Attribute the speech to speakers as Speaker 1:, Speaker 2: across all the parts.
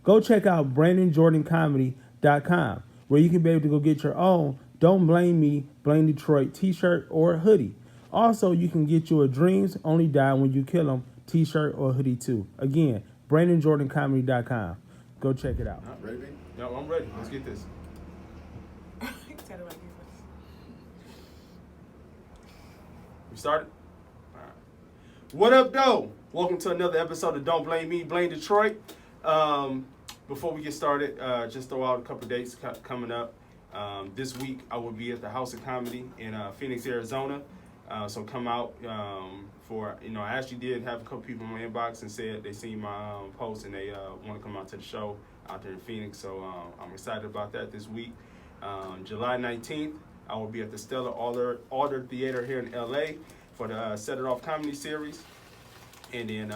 Speaker 1: go check out BrandonJordanComedy.com, where you can be able to go get your own Don't Blame Me, Blame Detroit t-shirt or hoodie. Also, you can get you a Dreams Only Die When You Kill 'Em t-shirt or hoodie too. Again, BrandonJordanComedy.com. Go check it out.
Speaker 2: Ready, baby? No, I'm ready. Let's get this. We started? All right. What up, though? Welcome to another episode of Don't Blame Me, Blame Detroit. Before we get started, just throw out a couple dates coming up. This week, I will be at the House of Comedy in Phoenix, Arizona. So come out for, I actually did have a couple people in my inbox and said they seen my post and they want to come out to the show out there in Phoenix. So I'm excited about that this week. July 19th, I will be at the Stella Alder Theater here in LA for the Set It Off comedy series. And then,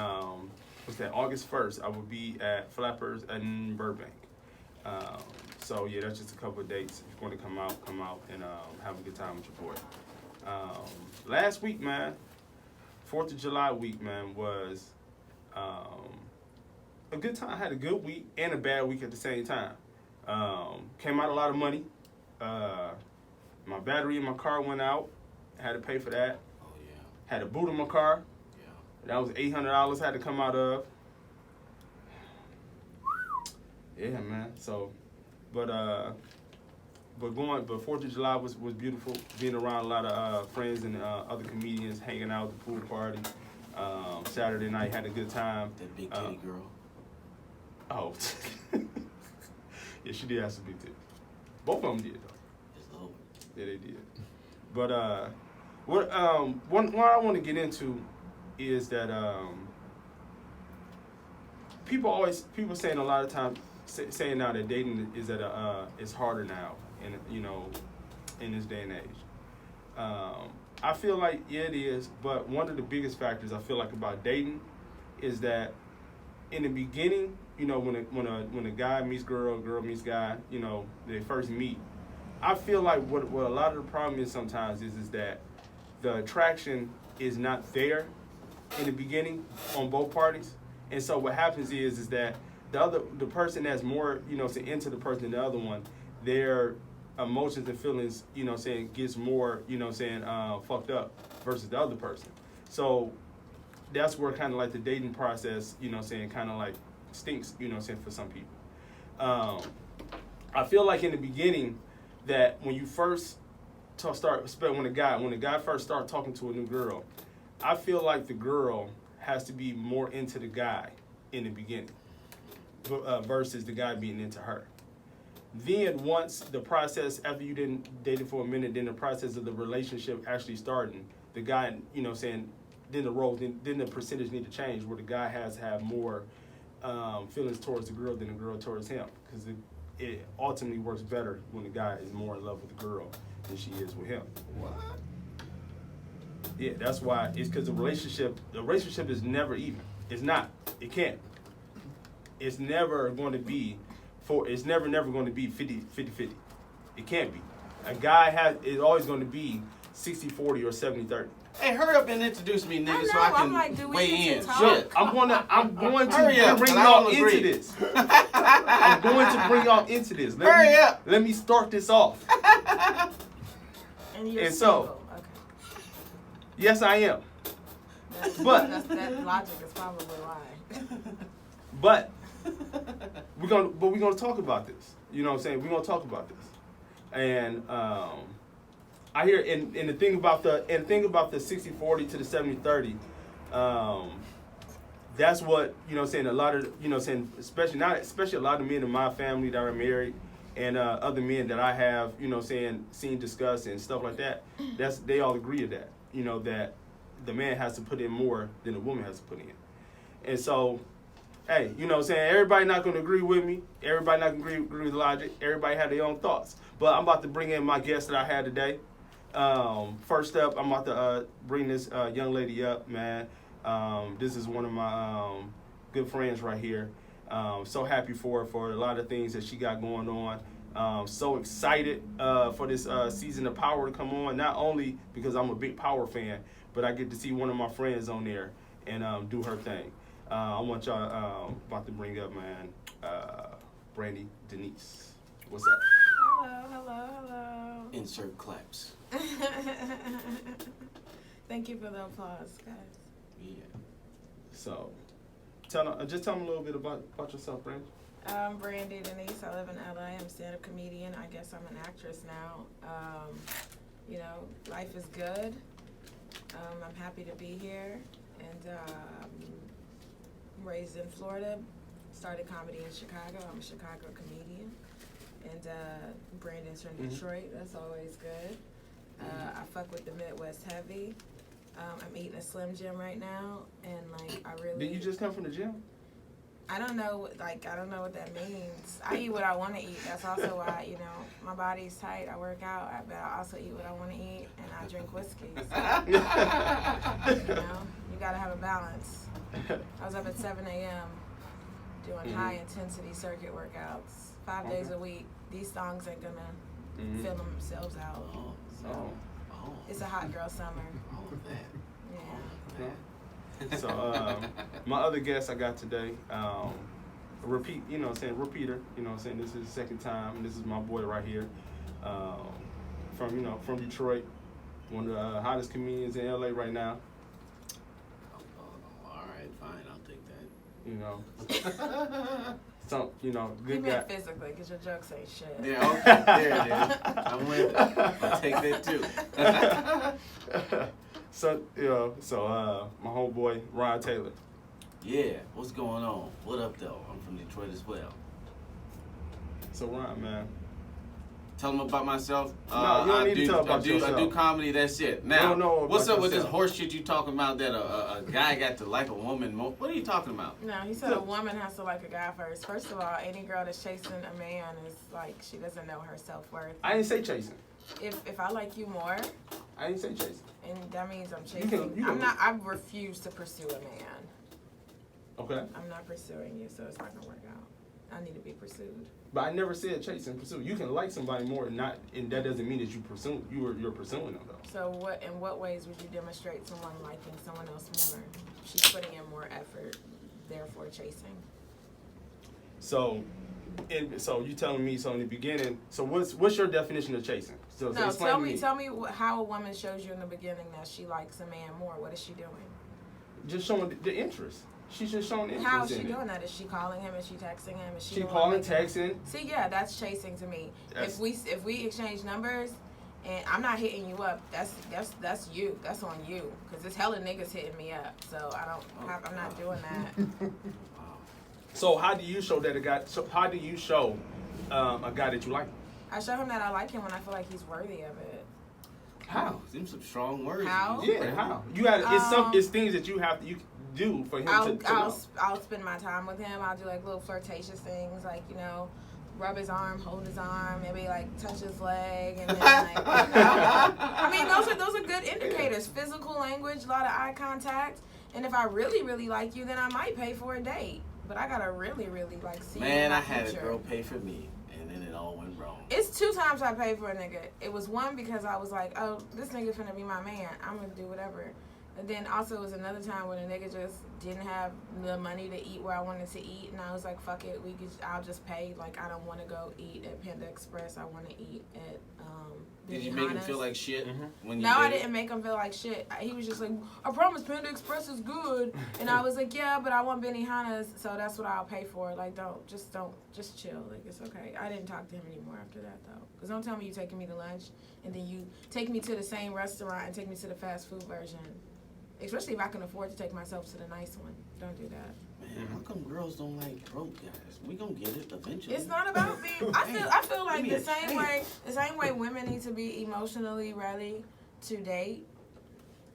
Speaker 2: August 1st, I will be at Flappers in Burbank. So yeah, that's just a couple of dates. If you want to come out and have a good time with your boy. Last week, man, 4th of July week, man, was a good time. I had a good week and a bad week at the same time. Came out a lot of money. My battery in my car went out. I had to pay for that.
Speaker 3: Oh, yeah.
Speaker 2: Had a boot in my car.
Speaker 3: Yeah.
Speaker 2: That was $800 I had to come out of. Yeah, man. So, but 4th of July was beautiful. Being around a lot of friends and other comedians, hanging out at the pool party. Saturday night, had a good time.
Speaker 3: That big titty girl.
Speaker 2: Oh, yeah, she did have some big titties. Both of them did though. Yeah, they did. But what I want to get into is that people saying a lot of times saying now that dating is is harder now, and in this day and age. I feel like it is, but one of the biggest factors I feel like about dating is that in the beginning, when a guy meets girl meets guy, they first meet. I feel like what a lot of the problem is sometimes is that the attraction is not there in the beginning on both parties, and so what happens is that the person that's more into the person than the other one, their emotions and feelings gets more fucked up versus the other person. So that's where kind of like the dating process kind of like stinks for some people. I feel like in the beginning that when you first when a guy first start talking to a new girl, I feel like the girl has to be more into the guy in the beginning versus the guy being into her. Then once the process, after you didn't date it for a minute, then the process of the relationship actually starting, the guy, then the percentage need to change where the guy has to have more feelings towards the girl than the girl towards him, because it ultimately works better when the guy is more in love with the girl than she is with him.
Speaker 3: What?
Speaker 2: Yeah, that's why. It's because the relationship is never even. It's not. It can't. It's never going to be it's never going to be 50-50. It can't be. A guy is always going to be 60-40 or 70-30.
Speaker 3: Hey, hurry up and introduce me, nigga, so I can weigh in.
Speaker 2: Shit. I'm going to bring
Speaker 3: y'all
Speaker 2: y'all into this. I'm going to bring y'all into this.
Speaker 3: Hurry up.
Speaker 2: Let me start this off.
Speaker 4: And you're
Speaker 2: And
Speaker 4: single.
Speaker 2: so,
Speaker 4: okay.
Speaker 2: Yes, I am.
Speaker 4: That logic is probably why.
Speaker 2: But we're gonna talk about this. You know what I'm saying? We're gonna talk about this. And I hear and the thing about the 60-40 to the 70-30, that's what saying a lot of saying especially a lot of men in my family that are married and other men that I have saying seen discussed and stuff like that. They all agree to that. That the man has to put in more than the woman has to put in. And so, hey, everybody not going to agree with me. Everybody not going to agree with logic. Everybody have their own thoughts. But I'm about to bring in my guest that I had today. First up, I'm about to bring this young lady up, man. This is one of my good friends right here. So happy for her for a lot of things that she got going on. So excited for this season of Power to come on, not only because I'm a big Power fan, but I get to see one of my friends on there and do her thing. I want y'all about to bring up, man, Brandi Denise. What's up?
Speaker 4: Hello.
Speaker 3: Insert claps.
Speaker 4: Thank you for the applause, guys.
Speaker 3: Yeah.
Speaker 2: So, just tell them a little bit about yourself, Brandi.
Speaker 4: I'm Brandi Denise. I live in LA. I'm a stand-up comedian. I guess I'm an actress now. You know, life is good. I'm happy to be here. And I'm raised in Florida. Started comedy in Chicago. I'm a Chicago comedian. And Brandon's from Detroit. That's always good. I fuck with the Midwest heavy. I'm eating a Slim Jim right now, and like I really.
Speaker 2: Did you just come from the gym?
Speaker 4: I don't know what that means. I eat what I want to eat. That's also why, you know, my body's tight. I work out, but I also eat what I want to eat, and I drink whiskey. So, you know, you gotta have a balance. I was up at 7 a.m. doing high intensity circuit workouts 5 days a week. These songs ain't gonna fill themselves out. So it's a hot girl summer.
Speaker 3: All of that.
Speaker 4: Yeah.
Speaker 2: So my other guest I got today, repeater, you know what I'm saying, this is the second time, and this is my boy right here, from Detroit, one of the hottest comedians in LA right now.
Speaker 3: All right, fine, I'll take that.
Speaker 2: You know, good
Speaker 4: You
Speaker 2: guy.
Speaker 4: meant physically, because your jokes ain't shit.
Speaker 3: Yeah, okay, there it is. I'm with it. I'll take that too.
Speaker 2: So my homeboy Ron Taylor.
Speaker 3: Yeah, what's going on? What up, though? I'm from Detroit as well.
Speaker 2: So Ron, man.
Speaker 3: Tell them about myself.
Speaker 2: No, you don't need to tell about yourself.
Speaker 3: I do comedy, that's it. Now,
Speaker 2: No,
Speaker 3: what's up with this
Speaker 2: yourself.
Speaker 3: horse shit you talking about that a guy got to like a woman more? What are you talking about?
Speaker 4: No, he said a woman has to like a guy first. First of all, any girl that's chasing a man is like, she doesn't know her self-worth.
Speaker 2: I didn't say chasing.
Speaker 4: If I like you more,
Speaker 2: I didn't say chasing.
Speaker 4: and that means I'm chasing.
Speaker 2: You can-
Speaker 4: I refuse to pursue a man.
Speaker 2: Okay.
Speaker 4: I'm not pursuing you, so it's not gonna work out. I need to be pursued.
Speaker 2: But I never said chase and pursue. You can like somebody more, and that doesn't mean that you're pursuing them though.
Speaker 4: So in what ways would you demonstrate someone liking someone else more? She's putting in more effort, therefore chasing.
Speaker 2: So you telling me so in the beginning. So what's your definition of chasing? So
Speaker 4: No,
Speaker 2: explain
Speaker 4: tell me how a woman shows you in the beginning that she likes a man more. What is she doing?
Speaker 2: Just showing the interest. She's just showing interest.
Speaker 4: How is she
Speaker 2: in
Speaker 4: doing
Speaker 2: it.
Speaker 4: that? Is she calling him? Is she texting him? Is she
Speaker 2: She
Speaker 4: the one
Speaker 2: calling,
Speaker 4: making-
Speaker 2: texting.
Speaker 4: See, yeah, that's chasing to me.
Speaker 2: That's-
Speaker 4: If we exchange numbers, and I'm not hitting you up, that's you. That's on you. Cause there's hella niggas hitting me up, so I'm not doing that.
Speaker 2: So how do you show that a guy? So how do you show a guy that you like?
Speaker 4: I show him that I like him when I feel like he's worthy of it.
Speaker 2: How?
Speaker 3: Seems some strong words.
Speaker 4: How?
Speaker 2: Yeah, how? You got it's things that you do for him to know.
Speaker 4: I'll spend my time with him. I'll do like little flirtatious things, like, you know, rub his arm, hold his arm, maybe like touch his leg, and then like, you know. I mean, those are good indicators. Physical language, a lot of eye contact, and if I really, really like you, then I might pay for a date. But I gotta really, really like see.
Speaker 3: Man,
Speaker 4: you
Speaker 3: I
Speaker 4: in my
Speaker 3: had a
Speaker 4: future.
Speaker 3: girl pay for me, and then it all went wrong.
Speaker 4: It's 2 times I paid for a nigga. It was one because I was like, oh, this nigga finna be my man. I'm gonna do whatever. And then also it was another time when a nigga just didn't have the money to eat where I wanted to eat, and I was like, fuck it, I'll just pay. Like, I don't want to go eat at Panda Express. I want to eat at
Speaker 3: Did you make him feel like shit when you
Speaker 4: No, I
Speaker 3: did it?
Speaker 4: didn't make him feel like shit. He was just like, I promise Panda Express is good. And I was like, yeah, but I want Benihana's, so that's what I'll pay for. Like, just chill. Like, it's okay. I didn't talk to him anymore after that, though. Because don't tell me you're taking me to lunch, and then you take me to the same restaurant and take me to the fast food version. Especially if I can afford to take myself to the nice one. Don't do that.
Speaker 3: Man, how come girls don't like broke guys? We gonna get it eventually.
Speaker 4: It's not about being. I feel like
Speaker 3: Give me
Speaker 4: the
Speaker 3: a
Speaker 4: same way women need to be emotionally ready to date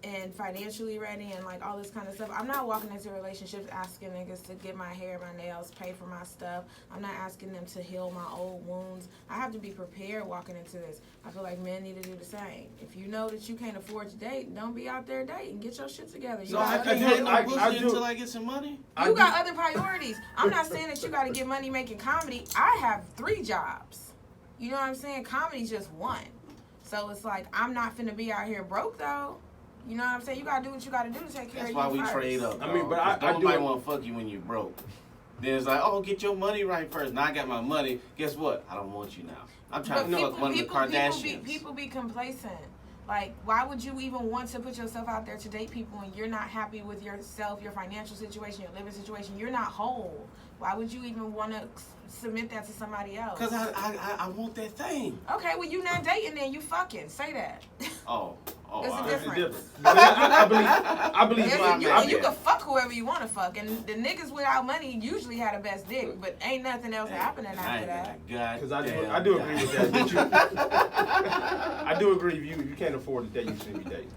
Speaker 4: and financially ready and like all this kind of stuff. I'm not walking into relationships asking niggas to get my hair, my nails, pay for my stuff. I'm not asking them to heal my old wounds. I have to be prepared walking into this. I feel like men need to do the same. If you know that you can't afford to date, don't be out there dating. Get your shit together. You
Speaker 3: So
Speaker 4: got
Speaker 3: I
Speaker 4: other
Speaker 3: can
Speaker 2: do-
Speaker 3: handle
Speaker 2: I
Speaker 3: pussy
Speaker 2: do-
Speaker 3: until I get some money?
Speaker 4: You got other priorities. I'm not saying that you got to get money making comedy. I have 3 jobs. You know what I'm saying? Comedy's just one. So it's like, I'm not finna be out here broke, though. You know what I'm saying? You got to do what you got to do to take care
Speaker 3: That's
Speaker 4: of
Speaker 3: why
Speaker 4: you
Speaker 3: we
Speaker 4: first.
Speaker 3: trade up.
Speaker 2: I mean, but I
Speaker 3: nobody
Speaker 2: do-
Speaker 3: want to fuck you when you're broke. Then it's like, oh, get your money right first. Now I got my money. Guess what? I don't want you now. I'm trying to fuck one of the Kardashians.
Speaker 4: People be complacent. Like, why would you even want to put yourself out there to date people when you're not happy with yourself, your financial situation, your living situation? You're not whole. Why would you even want to submit that to somebody else?
Speaker 3: Because I want that thing.
Speaker 4: Okay, well, you not dating then. You fucking. Say that.
Speaker 3: Oh.
Speaker 4: There's a difference.
Speaker 2: I believe
Speaker 4: you can fuck whoever you want to fuck. And the niggas without money usually have the best dick, but ain't nothing else happening after that.
Speaker 2: Because I do agree with that. I do agree if you can't afford to date, you shouldn't be dating.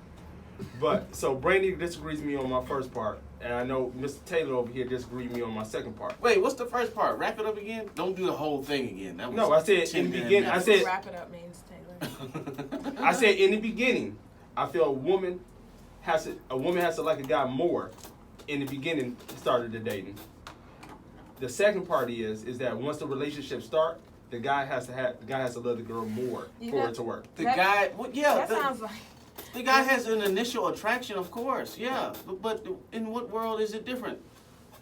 Speaker 2: But, so Brandi disagrees with me on my first part, and I know Mr. Taylor over here disagrees with me on my second part.
Speaker 3: Wait, what's the first part? Wrap it up again? Don't do the whole thing again. That was
Speaker 2: no, I said in the beginning. I said
Speaker 4: wrap it up means, Taylor.
Speaker 2: I said in the beginning, I feel a woman has to like a guy more in the beginning started the dating. The second part is that once the relationship start, the guy has to love the girl more for it to work.
Speaker 4: That sounds like
Speaker 3: the guy has an initial attraction, of course, yeah. But in what world is it different?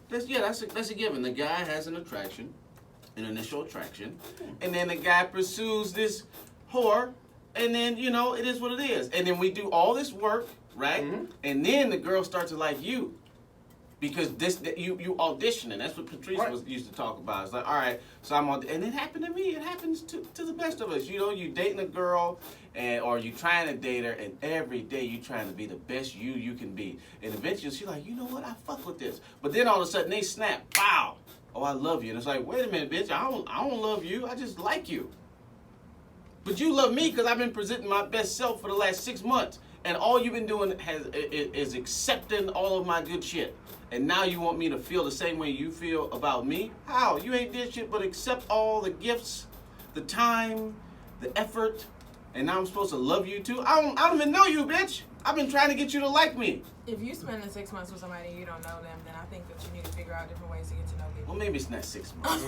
Speaker 3: That's a given. The guy has an initial attraction, and then the guy pursues this whore, and then it is what it is. And then we do all this work, right? Mm-hmm. And then the girl starts to like you. Because you auditioning. That's what Patrice used to talk about. It's like, all right, so I'm on, and it happened to me. It happens to the best of us. You dating a girl, or you trying to date her, and every day you trying to be the best you can be. And eventually she's like, you know what? I fuck with this. But then all of a sudden they snap. Wow. Oh, I love you. And it's like, wait a minute, bitch. I don't love you. I just like you. But you love me because I've been presenting my best self for the last 6 months, and all you've been doing is accepting all of my good shit. And now you want me to feel the same way you feel about me? How? You ain't did shit but accept all the gifts, the time, the effort, and now I'm supposed to love you too? I don't even know you, bitch. I've been trying to get you to like me.
Speaker 4: If you spending 6 months with somebody and you don't know them, then I think that you need to figure out different ways to get to know people.
Speaker 3: Well, maybe it's not 6 months.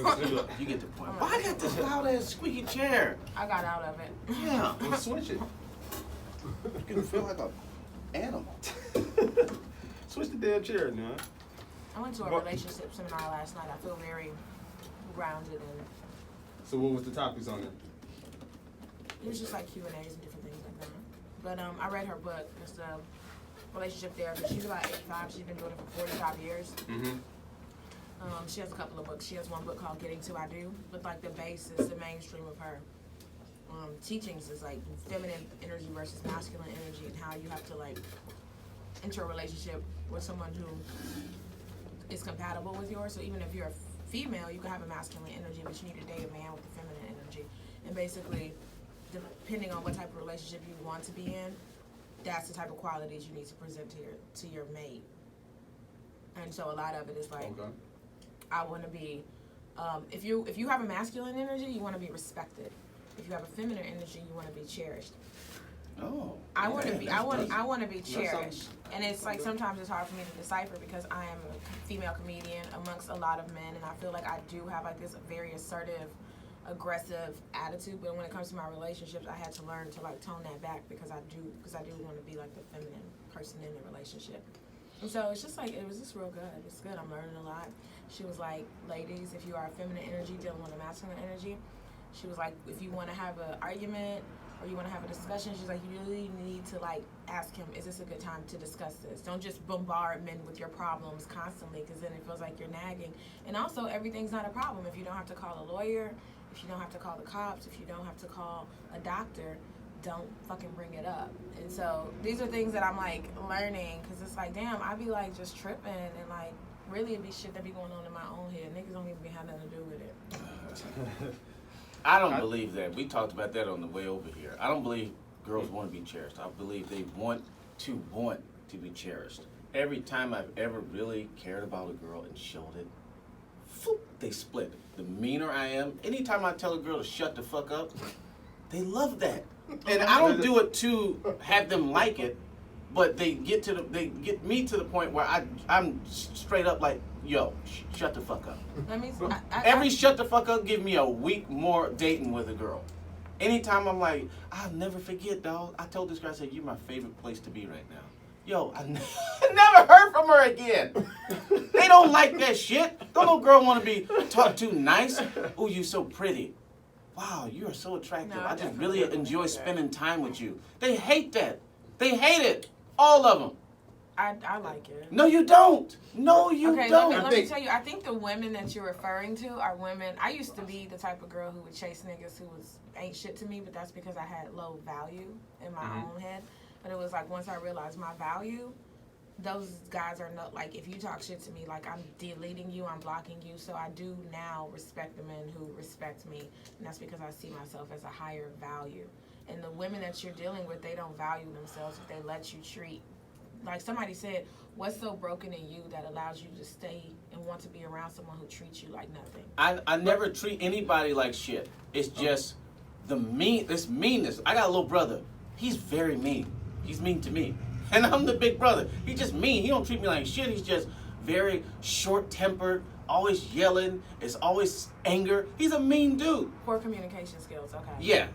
Speaker 3: You get the point. Why I got this loud ass squeaky chair?
Speaker 4: I got out of it.
Speaker 3: Yeah.
Speaker 2: Well, switch it.
Speaker 3: You can feel like an animal.
Speaker 2: Switch the damn chair now.
Speaker 4: I went to a relationship seminar last night. I feel very grounded and.
Speaker 2: So what was the topics on it?
Speaker 4: It was just like Q&As and different things like that. But I read her book. It's the relationship therapist. She's about 85. She's been doing it for 45 years.
Speaker 2: Mm-hmm.
Speaker 4: She has a couple of books. She has one book called Getting to I Do. But like the base is the mainstream of her teachings is like feminine energy versus masculine energy, and how you have to like enter a relationship with someone who is compatible with yours. So even if you're a female, you can have a masculine energy, but you need to date a man with a feminine energy. And basically, depending on what type of relationship you want to be in, that's the type of qualities you need to present to your mate. And so a lot of it is like, okay. I want to be, if you have a masculine energy, you want to be respected. If you have a feminine energy, you want to be cherished.
Speaker 3: Oh.
Speaker 4: I want to be cherished. And it's like sometimes it's hard for me to decipher because I am a female comedian amongst a lot of men, and I feel like I do have like this very assertive, aggressive attitude. But when it comes to my relationships, I had to learn to like tone that back because I do want to be like the feminine person in the relationship. And so it's just like, it was just real good. It's good. I'm learning a lot. She was like, ladies, if you are a feminine energy dealing with a masculine energy, she was like, if you want to have an argument or you want to have a discussion, she's like, you really need to like ask him, is this a good time to discuss this? Don't just bombard men with your problems constantly, because then it feels like you're nagging. And also, everything's not a problem. If you don't have to call a lawyer, if you don't have to call the cops, if you don't have to call a doctor, don't fucking bring it up. And so these are things that I'm like learning, because it's like, damn, I be like just tripping, and like really it be shit that be going on in my own head. Niggas don't even have nothing to do with it.
Speaker 3: I don't believe that. We talked about that on the way over here. I don't believe girls want to be cherished. I believe they want to be cherished. Every time I've ever really cared about a girl and showed it, they split. The meaner I am, anytime I tell a girl to shut the fuck up, they love that. And I don't do it to have them like it, but they get me to the point where I'm straight up like, yo, shut the fuck up. Every shut the fuck up give me a week more dating with a girl. Anytime I'm like, I'll never forget, dog. I told this guy, I said, you're my favorite place to be right now. Yo, I never heard from her again. They don't like that shit. Don't no girl want to be talked to nice. Oh, you so pretty. Wow, you are so attractive.
Speaker 4: No,
Speaker 3: I just
Speaker 4: definitely
Speaker 3: really
Speaker 4: don't
Speaker 3: enjoy
Speaker 4: like that.
Speaker 3: spending time with you. They hate that. They hate it. All of them.
Speaker 4: I like it.
Speaker 3: No, you don't. No, you
Speaker 4: Okay,
Speaker 3: don't.
Speaker 4: let me tell you, I think the women that you're referring to are women. I used to be the type of girl who would chase niggas who ain't shit to me, but that's because I had low value in my own head. But it was like once I realized my value, those guys are not like, if you talk shit to me, like I'm deleting you, I'm blocking you. So I do now respect the men who respect me, and that's because I see myself as a higher value. And the women that you're dealing with, they don't value themselves if they let you treat. Like somebody said, what's so broken in you that allows you to stay and want to be around someone who treats you like nothing?
Speaker 3: I never treat anybody like shit. It's just this meanness. I got a little brother. He's very mean. He's mean to me. And I'm the big brother. He's just mean. He don't treat me like shit. He's just very short-tempered, always yelling. It's always anger. He's a mean dude.
Speaker 4: Poor communication skills, okay.
Speaker 3: Yeah,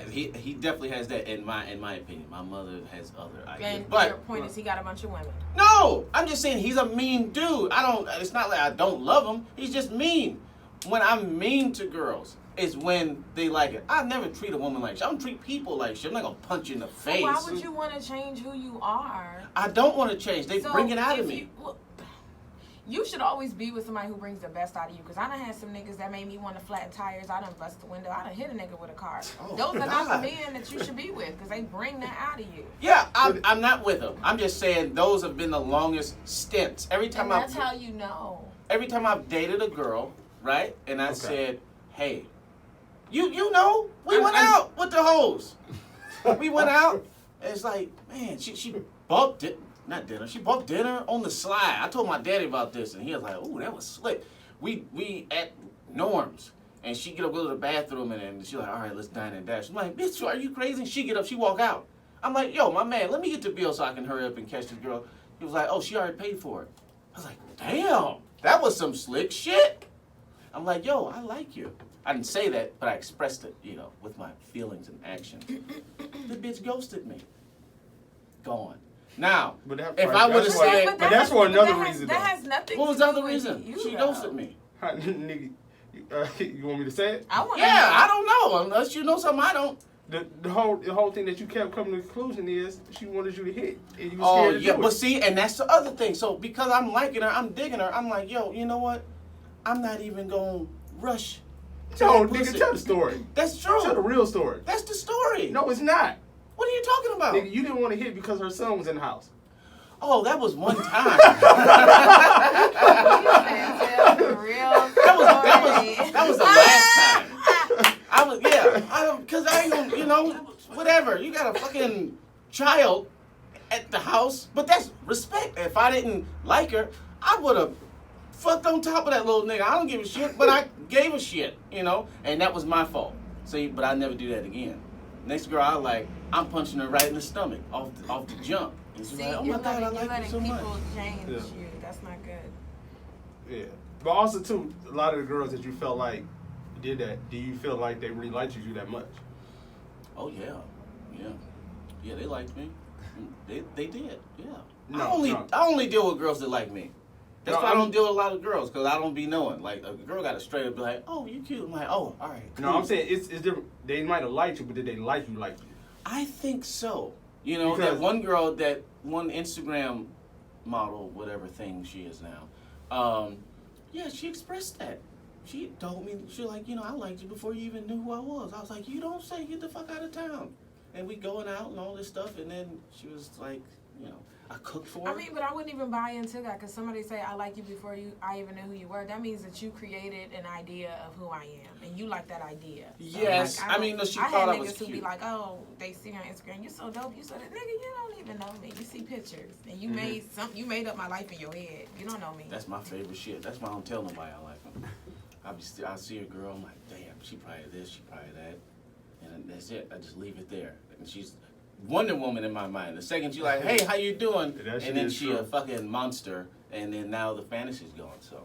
Speaker 3: he definitely has that in my opinion. My mother has other ideas.
Speaker 4: And
Speaker 3: But
Speaker 4: your point is he got a bunch of women.
Speaker 3: no, I'm just saying he's a mean dude. It's not like I don't love him. He's just mean. When I'm mean to girls, is when they like it. I never treat a woman like shit. I don't treat people like shit. I'm not gonna punch you in the face.
Speaker 4: So why would you want to change who you are?
Speaker 3: I don't want to change. They bring it out of
Speaker 4: if
Speaker 3: me.
Speaker 4: You should always be with somebody who brings the best out of you. Because I done had some niggas that made me want to flatten tires. I done bust the window. I done hit a nigga with a car.
Speaker 3: Oh,
Speaker 4: Those are not
Speaker 3: God.
Speaker 4: the men that you should be with. Because they bring that out of you.
Speaker 3: Yeah, I'm not with them. I'm just saying those have been the longest stints. Every time
Speaker 4: And that's how you know.
Speaker 3: Every time I've dated a girl, right, and I said, hey, you know, we went out with the hoes. We went out, and it's like, man, she bought it. Not dinner. She bought dinner on the slide. I told my daddy about this, and he was like, "Ooh, that was slick." We at Norm's, and she get up, go to the bathroom, and then she's like, "All right, let's dine and dash." I'm like, "Bitch, are you crazy?" She get up, she walk out. I'm like, "Yo, my man, let me get the bill so I can hurry up and catch this girl." He was like, "Oh, she already paid for it." I was like, "Damn, that was some slick shit." I'm like, "Yo, I like you." I didn't say that, but I expressed it, with my feelings and actions. The bitch ghosted me. Gone. Now, if I would have said,
Speaker 2: but that's for another reason.
Speaker 4: That has nothing.
Speaker 3: What was
Speaker 4: to
Speaker 3: the
Speaker 4: do
Speaker 3: other
Speaker 4: with
Speaker 3: reason?
Speaker 4: You,
Speaker 3: She
Speaker 4: though.
Speaker 3: ghosted me.
Speaker 2: Nigga, you want me to say it?
Speaker 4: I want.
Speaker 3: Yeah, I don't know unless you know something I don't.
Speaker 2: The whole thing that you kept coming to the conclusion is she wanted you to hit, and you were
Speaker 3: Oh
Speaker 2: scared to
Speaker 3: yeah,
Speaker 2: do
Speaker 3: but
Speaker 2: it.
Speaker 3: see, and that's the other thing. So because I'm liking her, I'm digging her. I'm like, yo, you know what? I'm not even gonna rush. to
Speaker 2: No,
Speaker 3: that
Speaker 2: nigga,
Speaker 3: pussy.
Speaker 2: tell the story.
Speaker 3: That's true.
Speaker 2: Tell the real story.
Speaker 3: That's the story.
Speaker 2: No, it's not.
Speaker 3: What are you talking about?
Speaker 2: Nigga, you didn't want to hit because her son was in the house.
Speaker 3: Oh, that was one time.
Speaker 4: Tell the real
Speaker 3: that was the last time. Because I ain't gonna, whatever. You got a fucking child at the house, but that's respect. If I didn't like her, I would have fucked on top of that little nigga. I don't give a shit, but I gave a shit, and that was my fault. See, but I never do that again. Next girl I like, I'm punching her right in the stomach off the jump. And she's
Speaker 4: See,
Speaker 3: like, oh
Speaker 4: you're
Speaker 3: my God, I
Speaker 4: letting
Speaker 3: like you so much.
Speaker 4: people change
Speaker 2: Yeah.
Speaker 4: you. That's not good.
Speaker 2: Yeah. But also, too, a lot of the girls that you felt like did that, do you feel like they really liked you that much?
Speaker 3: Oh yeah. Yeah, they liked me. They did. Yeah.
Speaker 2: No.
Speaker 3: I only deal with girls that like me. That's
Speaker 2: No,
Speaker 3: why I don't deal with a lot of girls, because I don't be knowing. Like, a girl got to straight up be like, oh, you cute. I'm like, oh, all right. Cool.
Speaker 2: No, I'm saying it's different. They might have liked you, but did they like you like you?
Speaker 3: I think so.
Speaker 2: Because-
Speaker 3: that one girl, that one Instagram model, whatever thing she is now, yeah, she expressed that. She told me, she was like, I liked you before you even knew who I was. I was like, you don't say, get the fuck out of town. And we going out and all this stuff, and then she was like, I cooked for her.
Speaker 4: I mean, but I wouldn't even buy into that because somebody say I like you before I even knew who you were. That means that you created an idea of who I am, and you like that idea. So,
Speaker 3: Yes,
Speaker 4: like,
Speaker 3: I mean, no, she
Speaker 4: I
Speaker 3: thought
Speaker 4: had
Speaker 3: I was
Speaker 4: niggas who be
Speaker 3: cute.
Speaker 4: like, oh, they see me on Instagram, you so dope, you so that nigga, you don't even know me. You see pictures, and you you made up my life in your head. You don't know me.
Speaker 3: That's my favorite shit. That's why I don't tell nobody I like them. I see a girl, I'm like, damn, she probably this, she probably that, and that's it. I just leave it there. And she's Wonder Woman in my mind. The second she's like, hey, how you doing?
Speaker 2: That shit
Speaker 3: And then
Speaker 2: is
Speaker 3: she
Speaker 2: true.
Speaker 3: a fucking monster, and then now the fantasy's gone. So,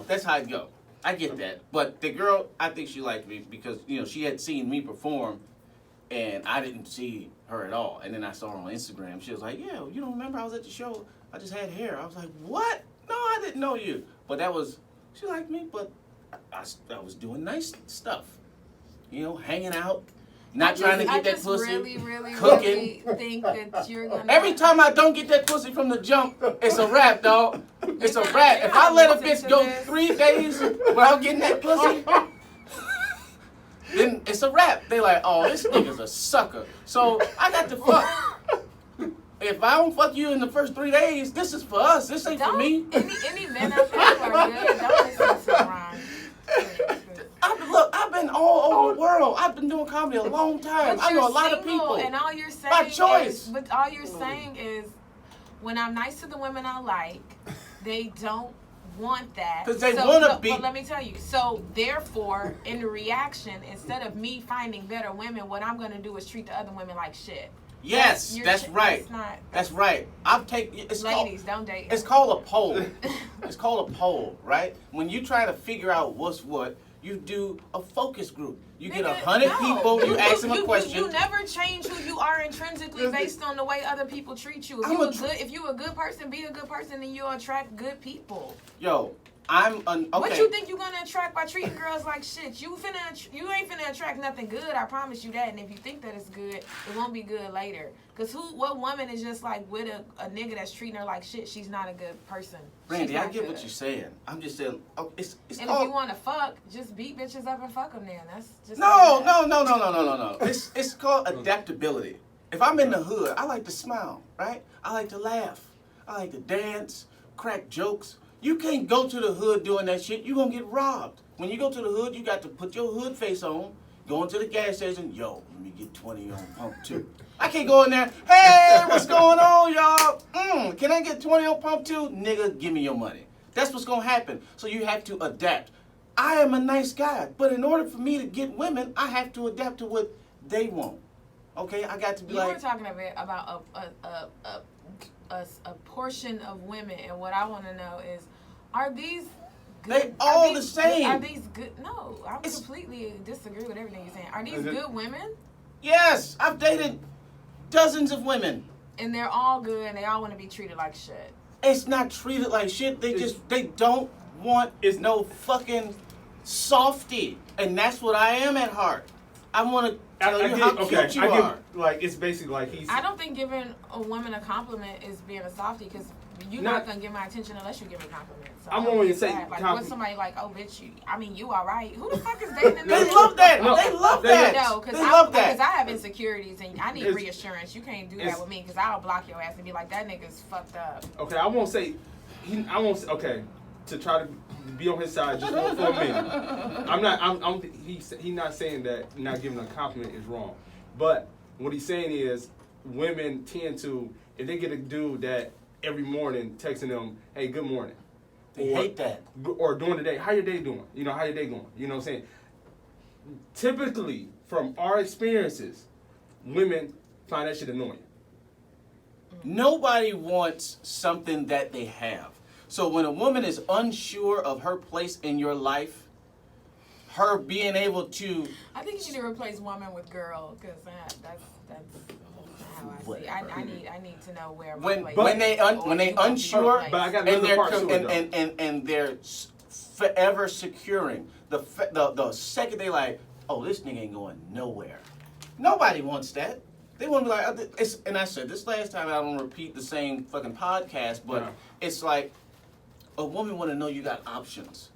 Speaker 3: that's how it go. I get that. But the girl, I think she liked me because, she had seen me perform And I didn't see her at all. And then I saw her on Instagram. She was like, yeah, you don't remember I was at the show? I just had hair. I was like, what? No, I didn't know you. But she liked me, but I was doing nice stuff. You know, hanging out, not trying to get that pussy,
Speaker 4: really
Speaker 3: cooking.
Speaker 4: think that you're gonna.
Speaker 3: Every time I don't get that pussy from the jump, it's a wrap, dog. It's a wrap. If I let a bitch go 3 days without getting that pussy, then it's a wrap. They like, oh, this nigga's a sucker. So I got to fuck. If I don't fuck you in the first 3 days, this is for us. This ain't for me.
Speaker 4: Any men out there who are good, don't listen to Ron.
Speaker 3: I've been all over the world. I've been doing comedy a long time.
Speaker 4: But
Speaker 3: I know a
Speaker 4: you're
Speaker 3: lot of
Speaker 4: single,
Speaker 3: people.
Speaker 4: And all you're saying
Speaker 3: by choice.
Speaker 4: But all you're saying is, when I'm nice to the women I like, they don't want that.
Speaker 3: Because they want to be.
Speaker 4: But let me tell you. So therefore, in the reaction, instead of me finding better women, what I'm going to do is treat the other women like shit.
Speaker 3: Yes, that's right. That's right.
Speaker 4: Ladies, don't date.
Speaker 3: It's called a poll. It's called a poll, right? When you try to figure out what's what, you do a focus group. You get 100 people, you ask them a question.
Speaker 4: You never change who you are intrinsically based on the way other people treat you. If you're a good person, be a good person, and you'll attract good people.
Speaker 3: Yo, okay.
Speaker 4: What you think you're gonna attract by treating girls like shit? You ain't finna attract nothing good. I promise you that. And if you think that it's good, it won't be good later. Cause what woman is just like with a nigga that's treating her like shit? She's not a good person.
Speaker 3: Brandi, I get what you're saying. I'm just saying. It's
Speaker 4: and
Speaker 3: called,
Speaker 4: if you wanna fuck, just beat bitches up and fuck them. Then that's just
Speaker 3: no. It's called adaptability. If I'm in the hood, I like to smile, right? I like to laugh. I like to dance, crack jokes. You can't go to the hood doing that shit. You're going to get robbed. When you go to the hood, you got to put your hood face on, go into the gas station. Yo, let me get 20 on pump 2. I can't go in there. Hey, what's going on, y'all? Can I get 20 on pump 2? Nigga, give me your money. That's what's going to happen. So you have to adapt. I am a nice guy, but in order for me to get women, I have to adapt to what they want. Okay? I got to be
Speaker 4: you
Speaker 3: like...
Speaker 4: were talking about a portion of women, and what I want to know is, are these good?
Speaker 3: They all the same.
Speaker 4: Are these good? No, I completely disagree with everything you're saying. Are these good women?
Speaker 3: Yes, I've dated dozens of women.
Speaker 4: And they're all good, and they all want to be treated like shit.
Speaker 3: It's not treated like shit. They don't want no fucking softy. And that's what I am at heart. I want to tell you how cute you are.
Speaker 2: Like, it's basically like he's...
Speaker 4: I don't think giving a woman a compliment is being a softie, because you're not going to get my attention unless you give me compliments. So
Speaker 2: I'm only saying...
Speaker 4: Like, what's somebody like, oh, bitch, you all right. Who the fuck is dating a
Speaker 3: They love that. No, they love that.
Speaker 4: No, because I have insecurities, and I need reassurance. You can't do that with me, because I'll block your ass and be like, that nigga's fucked up.
Speaker 2: Okay, I won't say... Okay, to try to be on his side just for a minute. He's not saying that not giving a compliment is wrong. But what he's saying is women tend to, if they get a dude that every morning texting them, hey, good morning.
Speaker 3: They hate that.
Speaker 2: Or during the day, how your day doing? You know, how your day going? You know what I'm saying? Typically, from our experiences, women find that shit annoying.
Speaker 3: Nobody wants something that they have. So when a woman is unsure of her place in your life, her being able to...
Speaker 4: I think you need to replace woman with girl, because that's how I see. I need to know where my place is. When they unsure,
Speaker 2: but I got another part to it,
Speaker 3: and they're forever securing. The second they like, oh, this nigga ain't going nowhere. Nobody wants that. They want to be like, and I said this last time, I don't repeat the same fucking podcast, but it's like, a woman want to know you got options,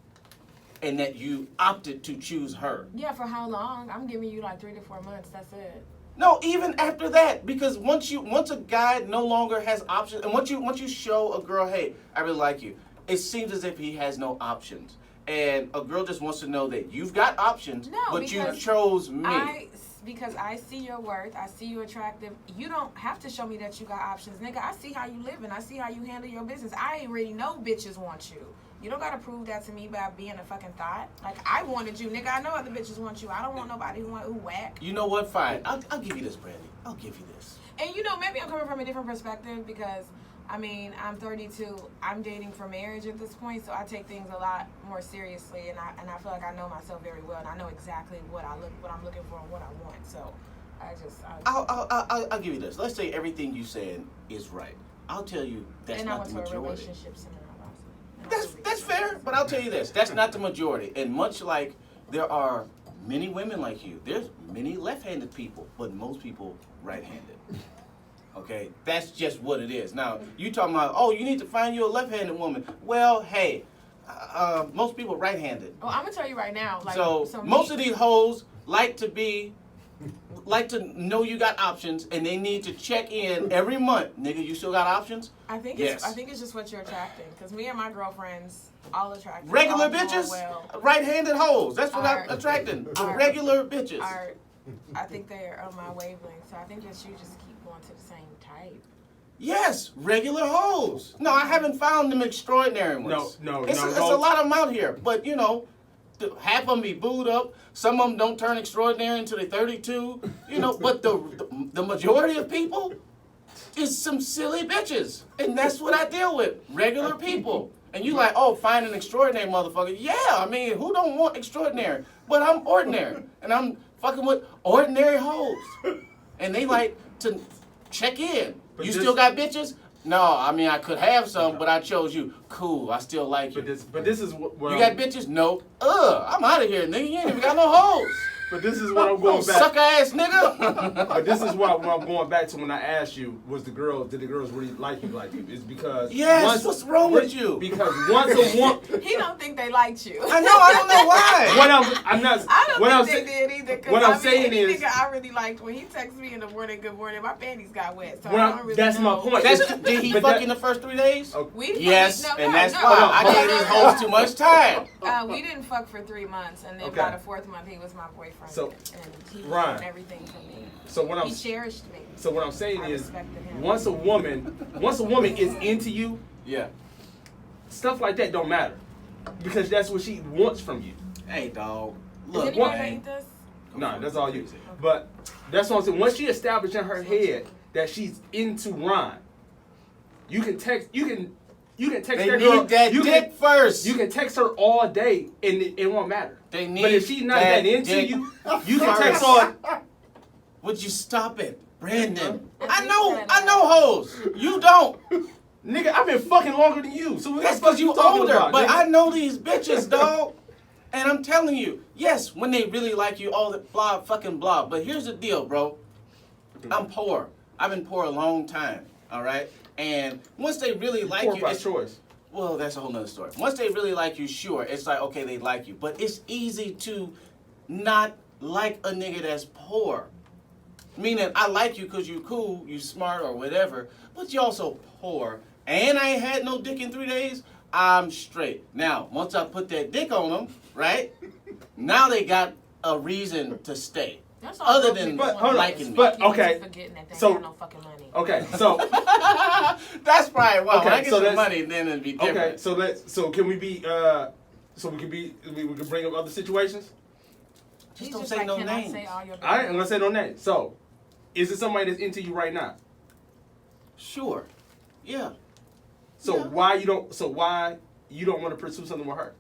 Speaker 3: and that you opted to choose her.
Speaker 4: Yeah, for how long? I'm giving you like 3 to 4 months. That's it.
Speaker 3: No, even after that, because once a guy no longer has options, and once you show a girl, hey, I really like you, it seems as if he has no options, and a girl just wants to know that you've got options, but you chose me.
Speaker 4: Because I see your worth, I see you attractive. You don't have to show me that you got options, nigga. I see how you live and I see how you handle your business. I already know bitches want you. You don't gotta prove that to me by being a fucking thought. Like, I wanted you, nigga. I know other bitches want you. I don't want nobody who whack.
Speaker 3: You know what? Fine. I'll give you this, Brandi. I'll give you this.
Speaker 4: And you know, maybe I'm coming from a different perspective because, I mean, I'm 32. I'm dating for marriage at this point, so I take things a lot more seriously, and I feel like I know myself very well, and I know exactly what I'm looking for and what I want. So
Speaker 3: I'll give you this. Let's say everything you saying is right. I'll tell you that's
Speaker 4: and
Speaker 3: not
Speaker 4: I went
Speaker 3: the
Speaker 4: to a
Speaker 3: majority.
Speaker 4: relationship seminar also.
Speaker 3: That's fair, but I'll tell you this: that's not the majority. And much like there are many women like you, there's many left-handed people, but most people right-handed. Okay, that's just what it is. Now you talking about, oh, you need to find you a left-handed woman. Well, hey, most people right-handed.
Speaker 4: Oh, I'm gonna tell you right now. Like,
Speaker 3: So most of these hoes like to know you got options, and they need to check in every month. Nigga, you still got options?
Speaker 4: I think it's just what you're attracting. Because me and my girlfriends all attracted.
Speaker 3: Regular
Speaker 4: all doing
Speaker 3: bitches,
Speaker 4: well.
Speaker 3: right-handed hoes. That's what I'm attracting. The regular bitches.
Speaker 4: I think they are on my wavelength. So I think that you just keep going to the same type.
Speaker 3: Yes, regular hoes. No, I haven't found them extraordinary ones.
Speaker 2: No.
Speaker 3: It's a lot of them out here, but you know, half of them be booed up. Some of them don't turn extraordinary until they're 32. You know, but the majority of people is some silly bitches, and that's what I deal with. Regular people. And you like, oh, find an extraordinary motherfucker. Yeah, I mean, who don't want extraordinary? But I'm ordinary, and I'm fucking with ordinary hoes, and they like to check in.
Speaker 2: But
Speaker 3: You still got bitches? No, I mean, I could have some, but I chose you. Cool, I still like you.
Speaker 2: But this is what
Speaker 3: You got bitches? No. I'm out of here, nigga. You ain't even got no hoes.
Speaker 2: But this is what I'm going back.
Speaker 3: Sucker ass nigga.
Speaker 2: But this is what I'm going back to when I asked you, did the girls really like you? It's because
Speaker 3: Yes, what's wrong with you?
Speaker 2: Because once a woman,
Speaker 4: He don't think they liked you.
Speaker 3: I know, I don't know why.
Speaker 2: I'm not.
Speaker 4: I
Speaker 2: what I'm
Speaker 4: don't think
Speaker 2: saying-
Speaker 4: they did either. 'Cause
Speaker 2: what I'm
Speaker 4: I mean,
Speaker 2: saying
Speaker 4: any
Speaker 2: is-
Speaker 4: nigga I really liked when he texted me in the morning, good morning, my panties got wet. So
Speaker 2: Well,
Speaker 4: I don't really
Speaker 2: that's
Speaker 4: know.
Speaker 2: my point.
Speaker 3: Did he
Speaker 2: But
Speaker 3: fuck
Speaker 2: that-
Speaker 3: in the first 3 days?
Speaker 2: Okay.
Speaker 4: We didn't
Speaker 3: Yes,
Speaker 4: fuck,
Speaker 3: and that's
Speaker 4: no.
Speaker 3: why I
Speaker 2: Hold
Speaker 3: gave
Speaker 2: on.
Speaker 3: these hoes too much time.
Speaker 4: We didn't fuck for 3 months, and then
Speaker 2: Okay.
Speaker 4: by the 4th month, he was my boyfriend.
Speaker 2: So,
Speaker 4: and he was
Speaker 2: Ryan.
Speaker 4: doing everything for me.
Speaker 2: So what I'm
Speaker 4: He cherished me.
Speaker 2: so what I'm saying
Speaker 4: I
Speaker 2: is,
Speaker 4: respected him.
Speaker 2: once a woman is into you,
Speaker 3: Yeah.
Speaker 2: stuff like that don't matter, because that's what she wants from you.
Speaker 3: Hey, dog.
Speaker 4: Does
Speaker 3: Look,
Speaker 4: anybody
Speaker 3: man.
Speaker 4: hate this?
Speaker 2: No, that's all you. But that's what I'm saying. Once she established in her head that she's into Ron, you can text. You can text
Speaker 3: They
Speaker 2: that girl.
Speaker 3: need that
Speaker 2: you
Speaker 3: dick first.
Speaker 2: You can text her all day, and it won't matter.
Speaker 3: They need
Speaker 2: But if she's not
Speaker 3: that
Speaker 2: that into
Speaker 3: dick
Speaker 2: you, you can text
Speaker 3: first.
Speaker 2: her.
Speaker 3: Would you stop it, Brandon?
Speaker 4: I
Speaker 3: I know hoes. You don't.
Speaker 2: Nigga, I've been fucking longer than you. So what
Speaker 3: That's
Speaker 2: the fuck
Speaker 3: because you
Speaker 2: talking
Speaker 3: older.
Speaker 2: about,
Speaker 3: But
Speaker 2: nigga?
Speaker 3: I know these bitches, dog. And I'm telling you, yes, when they really like you, all the blah, fucking blah. But here's the deal, bro. I'm poor. I've been poor a long time, all right? And once they really like
Speaker 2: Poor
Speaker 3: you,
Speaker 2: by
Speaker 3: it's,
Speaker 2: choice.
Speaker 3: well, that's a whole nother story. Once they really like you, sure, it's like, okay, they like you. But it's easy to not like a nigga that's poor. Meaning, I like you because you cool, you smart, or whatever, but you also poor. And I ain't had no dick in 3 days, I'm straight. Now, once I put that dick on them, right, now they got a reason to stay.
Speaker 4: That's all
Speaker 3: Other
Speaker 4: broke
Speaker 3: than
Speaker 4: people
Speaker 2: But,
Speaker 4: want
Speaker 2: hold on,
Speaker 3: liking me.
Speaker 2: but-
Speaker 4: Keep on
Speaker 2: okay,
Speaker 4: forgetting that they
Speaker 2: so-
Speaker 4: have no fucking money.
Speaker 2: Okay, so
Speaker 3: That's probably why. When
Speaker 2: Okay,
Speaker 3: I get
Speaker 2: so
Speaker 3: some
Speaker 2: let's-
Speaker 3: money, then it'd be different.
Speaker 2: okay, so can we be so we can bring up other situations?
Speaker 3: Just
Speaker 4: He's
Speaker 3: don't
Speaker 4: just
Speaker 3: say
Speaker 4: like,
Speaker 3: no
Speaker 4: can
Speaker 3: names.
Speaker 4: I say all your
Speaker 2: I ain't gonna say no name. So, is it somebody that's into you right now?
Speaker 3: Sure. Yeah.
Speaker 2: So
Speaker 3: Yeah.
Speaker 2: why you don't want to pursue something with her?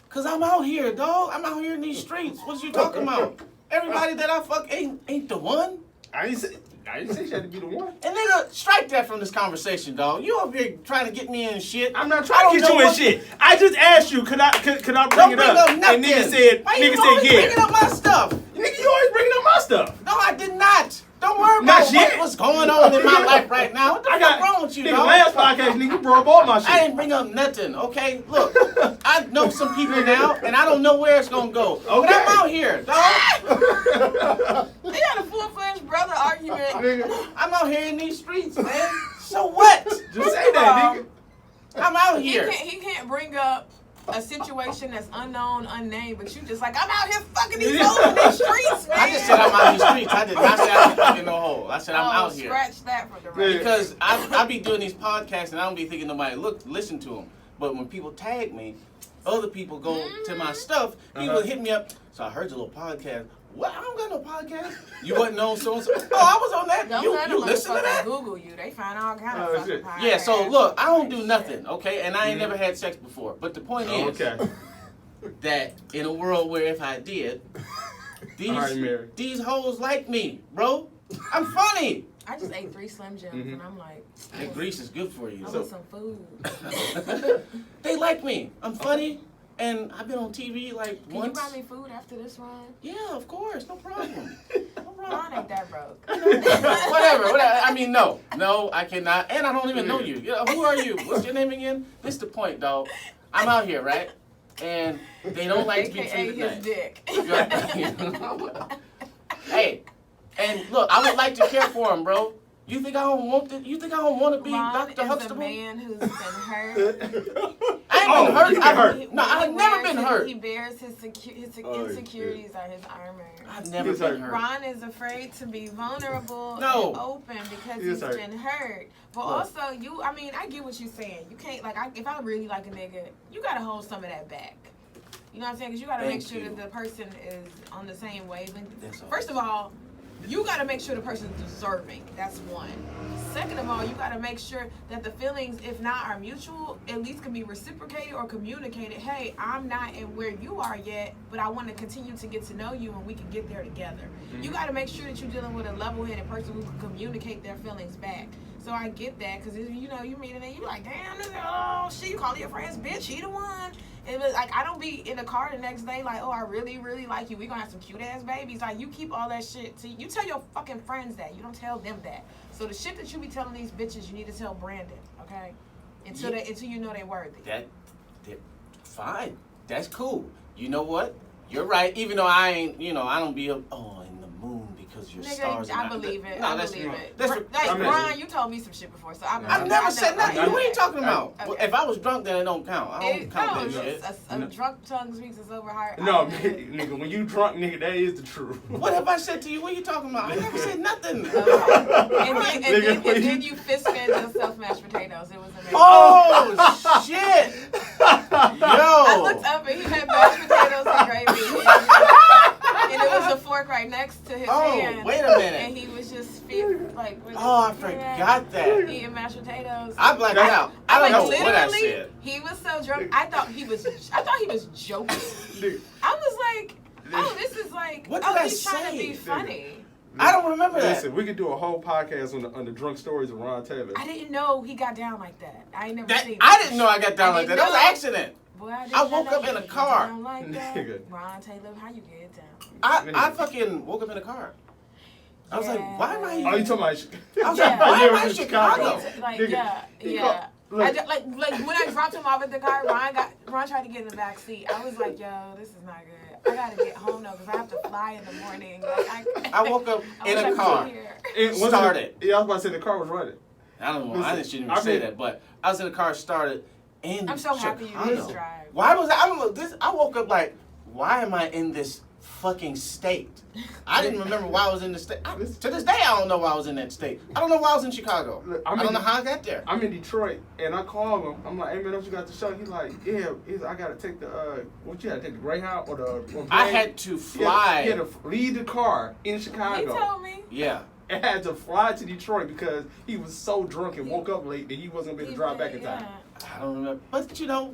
Speaker 3: Cause I'm out here, dog. I'm out here in these streets. What you talking about? Everybody that I fuck ain't the one.
Speaker 2: I didn't say she had to be the one.
Speaker 3: And nigga, strike that from this conversation, dog. You up here trying to get me in shit.
Speaker 2: I'm not
Speaker 3: I
Speaker 2: trying
Speaker 3: don't
Speaker 2: to get
Speaker 3: know
Speaker 2: you in
Speaker 3: what-
Speaker 2: shit. I just asked you, could I bring
Speaker 3: Don't
Speaker 2: it
Speaker 3: bring
Speaker 2: up?
Speaker 3: up nothing.
Speaker 2: And nigga said,
Speaker 3: Why you
Speaker 2: nigga
Speaker 3: always
Speaker 2: said
Speaker 3: bringing
Speaker 2: yeah.
Speaker 3: up my stuff?
Speaker 2: Nigga, you always bringing up my stuff.
Speaker 3: No, I did not. Don't worry
Speaker 2: Not
Speaker 3: about
Speaker 2: yet.
Speaker 3: what's going on in my life right now. What the fuck wrong with you,
Speaker 2: nigga,
Speaker 3: dog?
Speaker 2: last podcast, nigga, you brought up all my shit.
Speaker 3: I didn't bring up nothing, okay? Look, I know some people now, and I don't know where it's gonna go. But
Speaker 2: Okay.
Speaker 3: I'm out here, dog.
Speaker 4: They had a full-fledged brother argument.
Speaker 2: Nigga,
Speaker 3: I'm out here in these streets, man. So what?
Speaker 2: just say that, nigga.
Speaker 3: I'm out
Speaker 4: He
Speaker 3: here.
Speaker 4: can't bring up a situation that's unknown, unnamed, but you just like, I'm out here fucking these hoes in these streets, man.
Speaker 3: I just said I'm out in these streets. I did not say I was fucking no hole. I said I'm
Speaker 4: Oh,
Speaker 3: out here.
Speaker 4: scratch that for the
Speaker 2: Yeah.
Speaker 4: record.
Speaker 3: Because I be doing these podcasts and I don't be thinking nobody listen to them. But when people tag me, other people go to my stuff. People hit me up. So I heard your little podcast. What? I don't got no podcast. You wasn't on so and so. Oh, I was on that.
Speaker 4: Don't let
Speaker 3: You
Speaker 4: them
Speaker 3: listen to
Speaker 4: motherfuckers
Speaker 3: that?
Speaker 4: Google you. They find all kind of
Speaker 2: Oh,
Speaker 4: fucking
Speaker 2: shit.
Speaker 4: podcasts.
Speaker 3: Yeah. So look, I don't do
Speaker 4: Shit.
Speaker 3: nothing. Okay, and I ain't never had sex before. But the point is
Speaker 2: Okay.
Speaker 3: that in a world where if I did,
Speaker 2: right, Mary.
Speaker 3: These hoes like me, bro. I'm funny.
Speaker 4: I just ate 3 Slim Jims and I'm like,
Speaker 3: That grease is good for you.
Speaker 4: I want some food.
Speaker 3: They like me. I'm funny, and I've been on TV like
Speaker 4: Can
Speaker 3: once.
Speaker 4: you buy me food after this, Ron?
Speaker 3: Yeah, of course, no problem. No
Speaker 4: Ron
Speaker 3: problem.
Speaker 4: ain't that broke.
Speaker 3: whatever. I mean, no, I cannot, and I don't even know you. Who are you? What's your name again? This the point, dog. I'm out here, right? And they don't like to be
Speaker 4: AKA
Speaker 3: treated
Speaker 4: his
Speaker 3: nice.
Speaker 4: dick.
Speaker 3: Hey, and look, I would like to care for him, bro. You think I don't want it? You think I don't want to be
Speaker 4: Ron
Speaker 3: Dr.
Speaker 4: is a
Speaker 3: Huxtable?
Speaker 4: man who's been hurt.
Speaker 3: I ain't been hurt.
Speaker 2: you been hurt.
Speaker 3: No, I've never been hurt.
Speaker 4: He bears his insecurities are his armor.
Speaker 3: I've never
Speaker 2: He's
Speaker 3: been
Speaker 2: hurt.
Speaker 3: hurt.
Speaker 4: Ron is afraid to be vulnerable
Speaker 3: No.
Speaker 4: and open because
Speaker 2: He's
Speaker 4: he's
Speaker 2: hurt.
Speaker 4: been hurt. But
Speaker 3: Look.
Speaker 4: also, I get what you're saying. You can't, if I really like a nigga, you gotta hold some of that back. You know what I'm saying? Because you gotta make
Speaker 3: Thank
Speaker 4: sure
Speaker 3: you.
Speaker 4: that the person is on the same wavelength.
Speaker 3: That's all.
Speaker 4: First of all, you gotta make sure the person's deserving. That's one. Second of all, you gotta make sure that the feelings, if not are mutual, at least can be reciprocated or communicated. Hey, I'm not in where you are yet, but I want to continue to get to know you and we can get there together.
Speaker 2: Mm-hmm.
Speaker 4: You gotta make sure that you're dealing with a level-headed person who can communicate their feelings back. So I get that, because you meet and you like, damn, this, oh shit, you call your friends bitch, he the one. It was like, I don't be in the car the next day like, oh, I really, really like you. We gonna have some cute ass babies. Like, you keep all that shit to you. Tell your fucking friends that. You don't tell them that. So the shit that you be telling these bitches, you need to tell Brandon, okay? Until you know they worthy.
Speaker 3: That fine. That's cool. You know what? You're right. Even though I ain't, I don't be in the moon because your stars.
Speaker 4: Nigga, I believe it.
Speaker 3: No,
Speaker 4: I
Speaker 3: that's
Speaker 4: believe it.
Speaker 3: That's
Speaker 4: Like, Ron, you told me some shit before, so
Speaker 3: I've never said nothing. What are you talking about?
Speaker 4: Okay.
Speaker 3: Well, if I was drunk, then it don't count. I don't count that shit.
Speaker 4: A drunk tongue speaks a sober heart.
Speaker 2: No, nigga, when you drunk, nigga, that is the truth.
Speaker 3: What have I said to you? What are you talking about? I never said nothing.
Speaker 4: And then you fist fed yourself mashed potatoes. It was amazing.
Speaker 3: Oh shit!
Speaker 4: I
Speaker 3: Yo.
Speaker 4: looked up and he had mashed potatoes and gravy. And it was a fork right next to his hand.
Speaker 3: Wait a minute.
Speaker 4: And he was just feeding, like,
Speaker 3: Oh, I forgot that.
Speaker 4: eating mashed potatoes.
Speaker 3: I blacked out. I don't know what I said.
Speaker 4: He was so drunk. I thought he was joking.
Speaker 2: Nigga,
Speaker 4: I was like, oh, this is like,
Speaker 3: What did I
Speaker 4: he's trying to
Speaker 3: say?
Speaker 4: be funny.
Speaker 3: I don't remember that.
Speaker 2: Listen, we could do a whole podcast on the drunk stories of Ron Taylor.
Speaker 4: I didn't know he got down like that. I ain't never seen
Speaker 3: I didn't know I got down
Speaker 4: I
Speaker 3: like that.
Speaker 4: didn't
Speaker 3: That was an
Speaker 4: know.
Speaker 3: accident.
Speaker 4: Boy, I
Speaker 3: I woke up in a car.
Speaker 4: Like that.
Speaker 2: Nigga.
Speaker 4: Ron Taylor, how you get down?
Speaker 3: I fucking woke up in a car. I was like, why am I
Speaker 2: Oh,
Speaker 3: here?
Speaker 2: you talking about?
Speaker 3: I was
Speaker 4: Yeah.
Speaker 3: like, why am I in
Speaker 2: in
Speaker 3: Chicago?
Speaker 4: Like,
Speaker 2: Nigga,
Speaker 4: yeah.
Speaker 2: look.
Speaker 4: I just, like when I dropped him off at the car, Ron tried to get in the back seat. I was like, yo, this is not good. I gotta get home though, because I have to fly in the morning. Like,
Speaker 3: I woke up
Speaker 4: I
Speaker 3: in
Speaker 4: wish I
Speaker 3: a
Speaker 4: could
Speaker 3: car.
Speaker 4: be here.
Speaker 3: Started.
Speaker 2: Yeah, I was about to say the car was running.
Speaker 3: I don't know.
Speaker 2: Listen,
Speaker 3: I shouldn't even say that, but I was in the car, started in
Speaker 4: I'm so happy you
Speaker 3: Chicago.
Speaker 4: didn't drive.
Speaker 3: Why was I woke up like, why am I in this fucking state? I didn't remember why I was in the state. To this day, I don't know why I was in that state. I don't know why I was in Chicago.
Speaker 2: Look,
Speaker 3: I don't know how I got there.
Speaker 2: I'm in Detroit, and I called him. I'm like, hey, man, don't you got the show? He's like, yeah, I got to take the, what you had to take the Greyhound or the
Speaker 3: I had to fly.
Speaker 2: He had to leave the car in
Speaker 4: He
Speaker 2: Chicago.
Speaker 4: told me.
Speaker 3: Yeah.
Speaker 2: And had to fly to Detroit because he was so drunk and woke up late that he wasn't going to be able to drive back in time.
Speaker 3: I don't remember. But,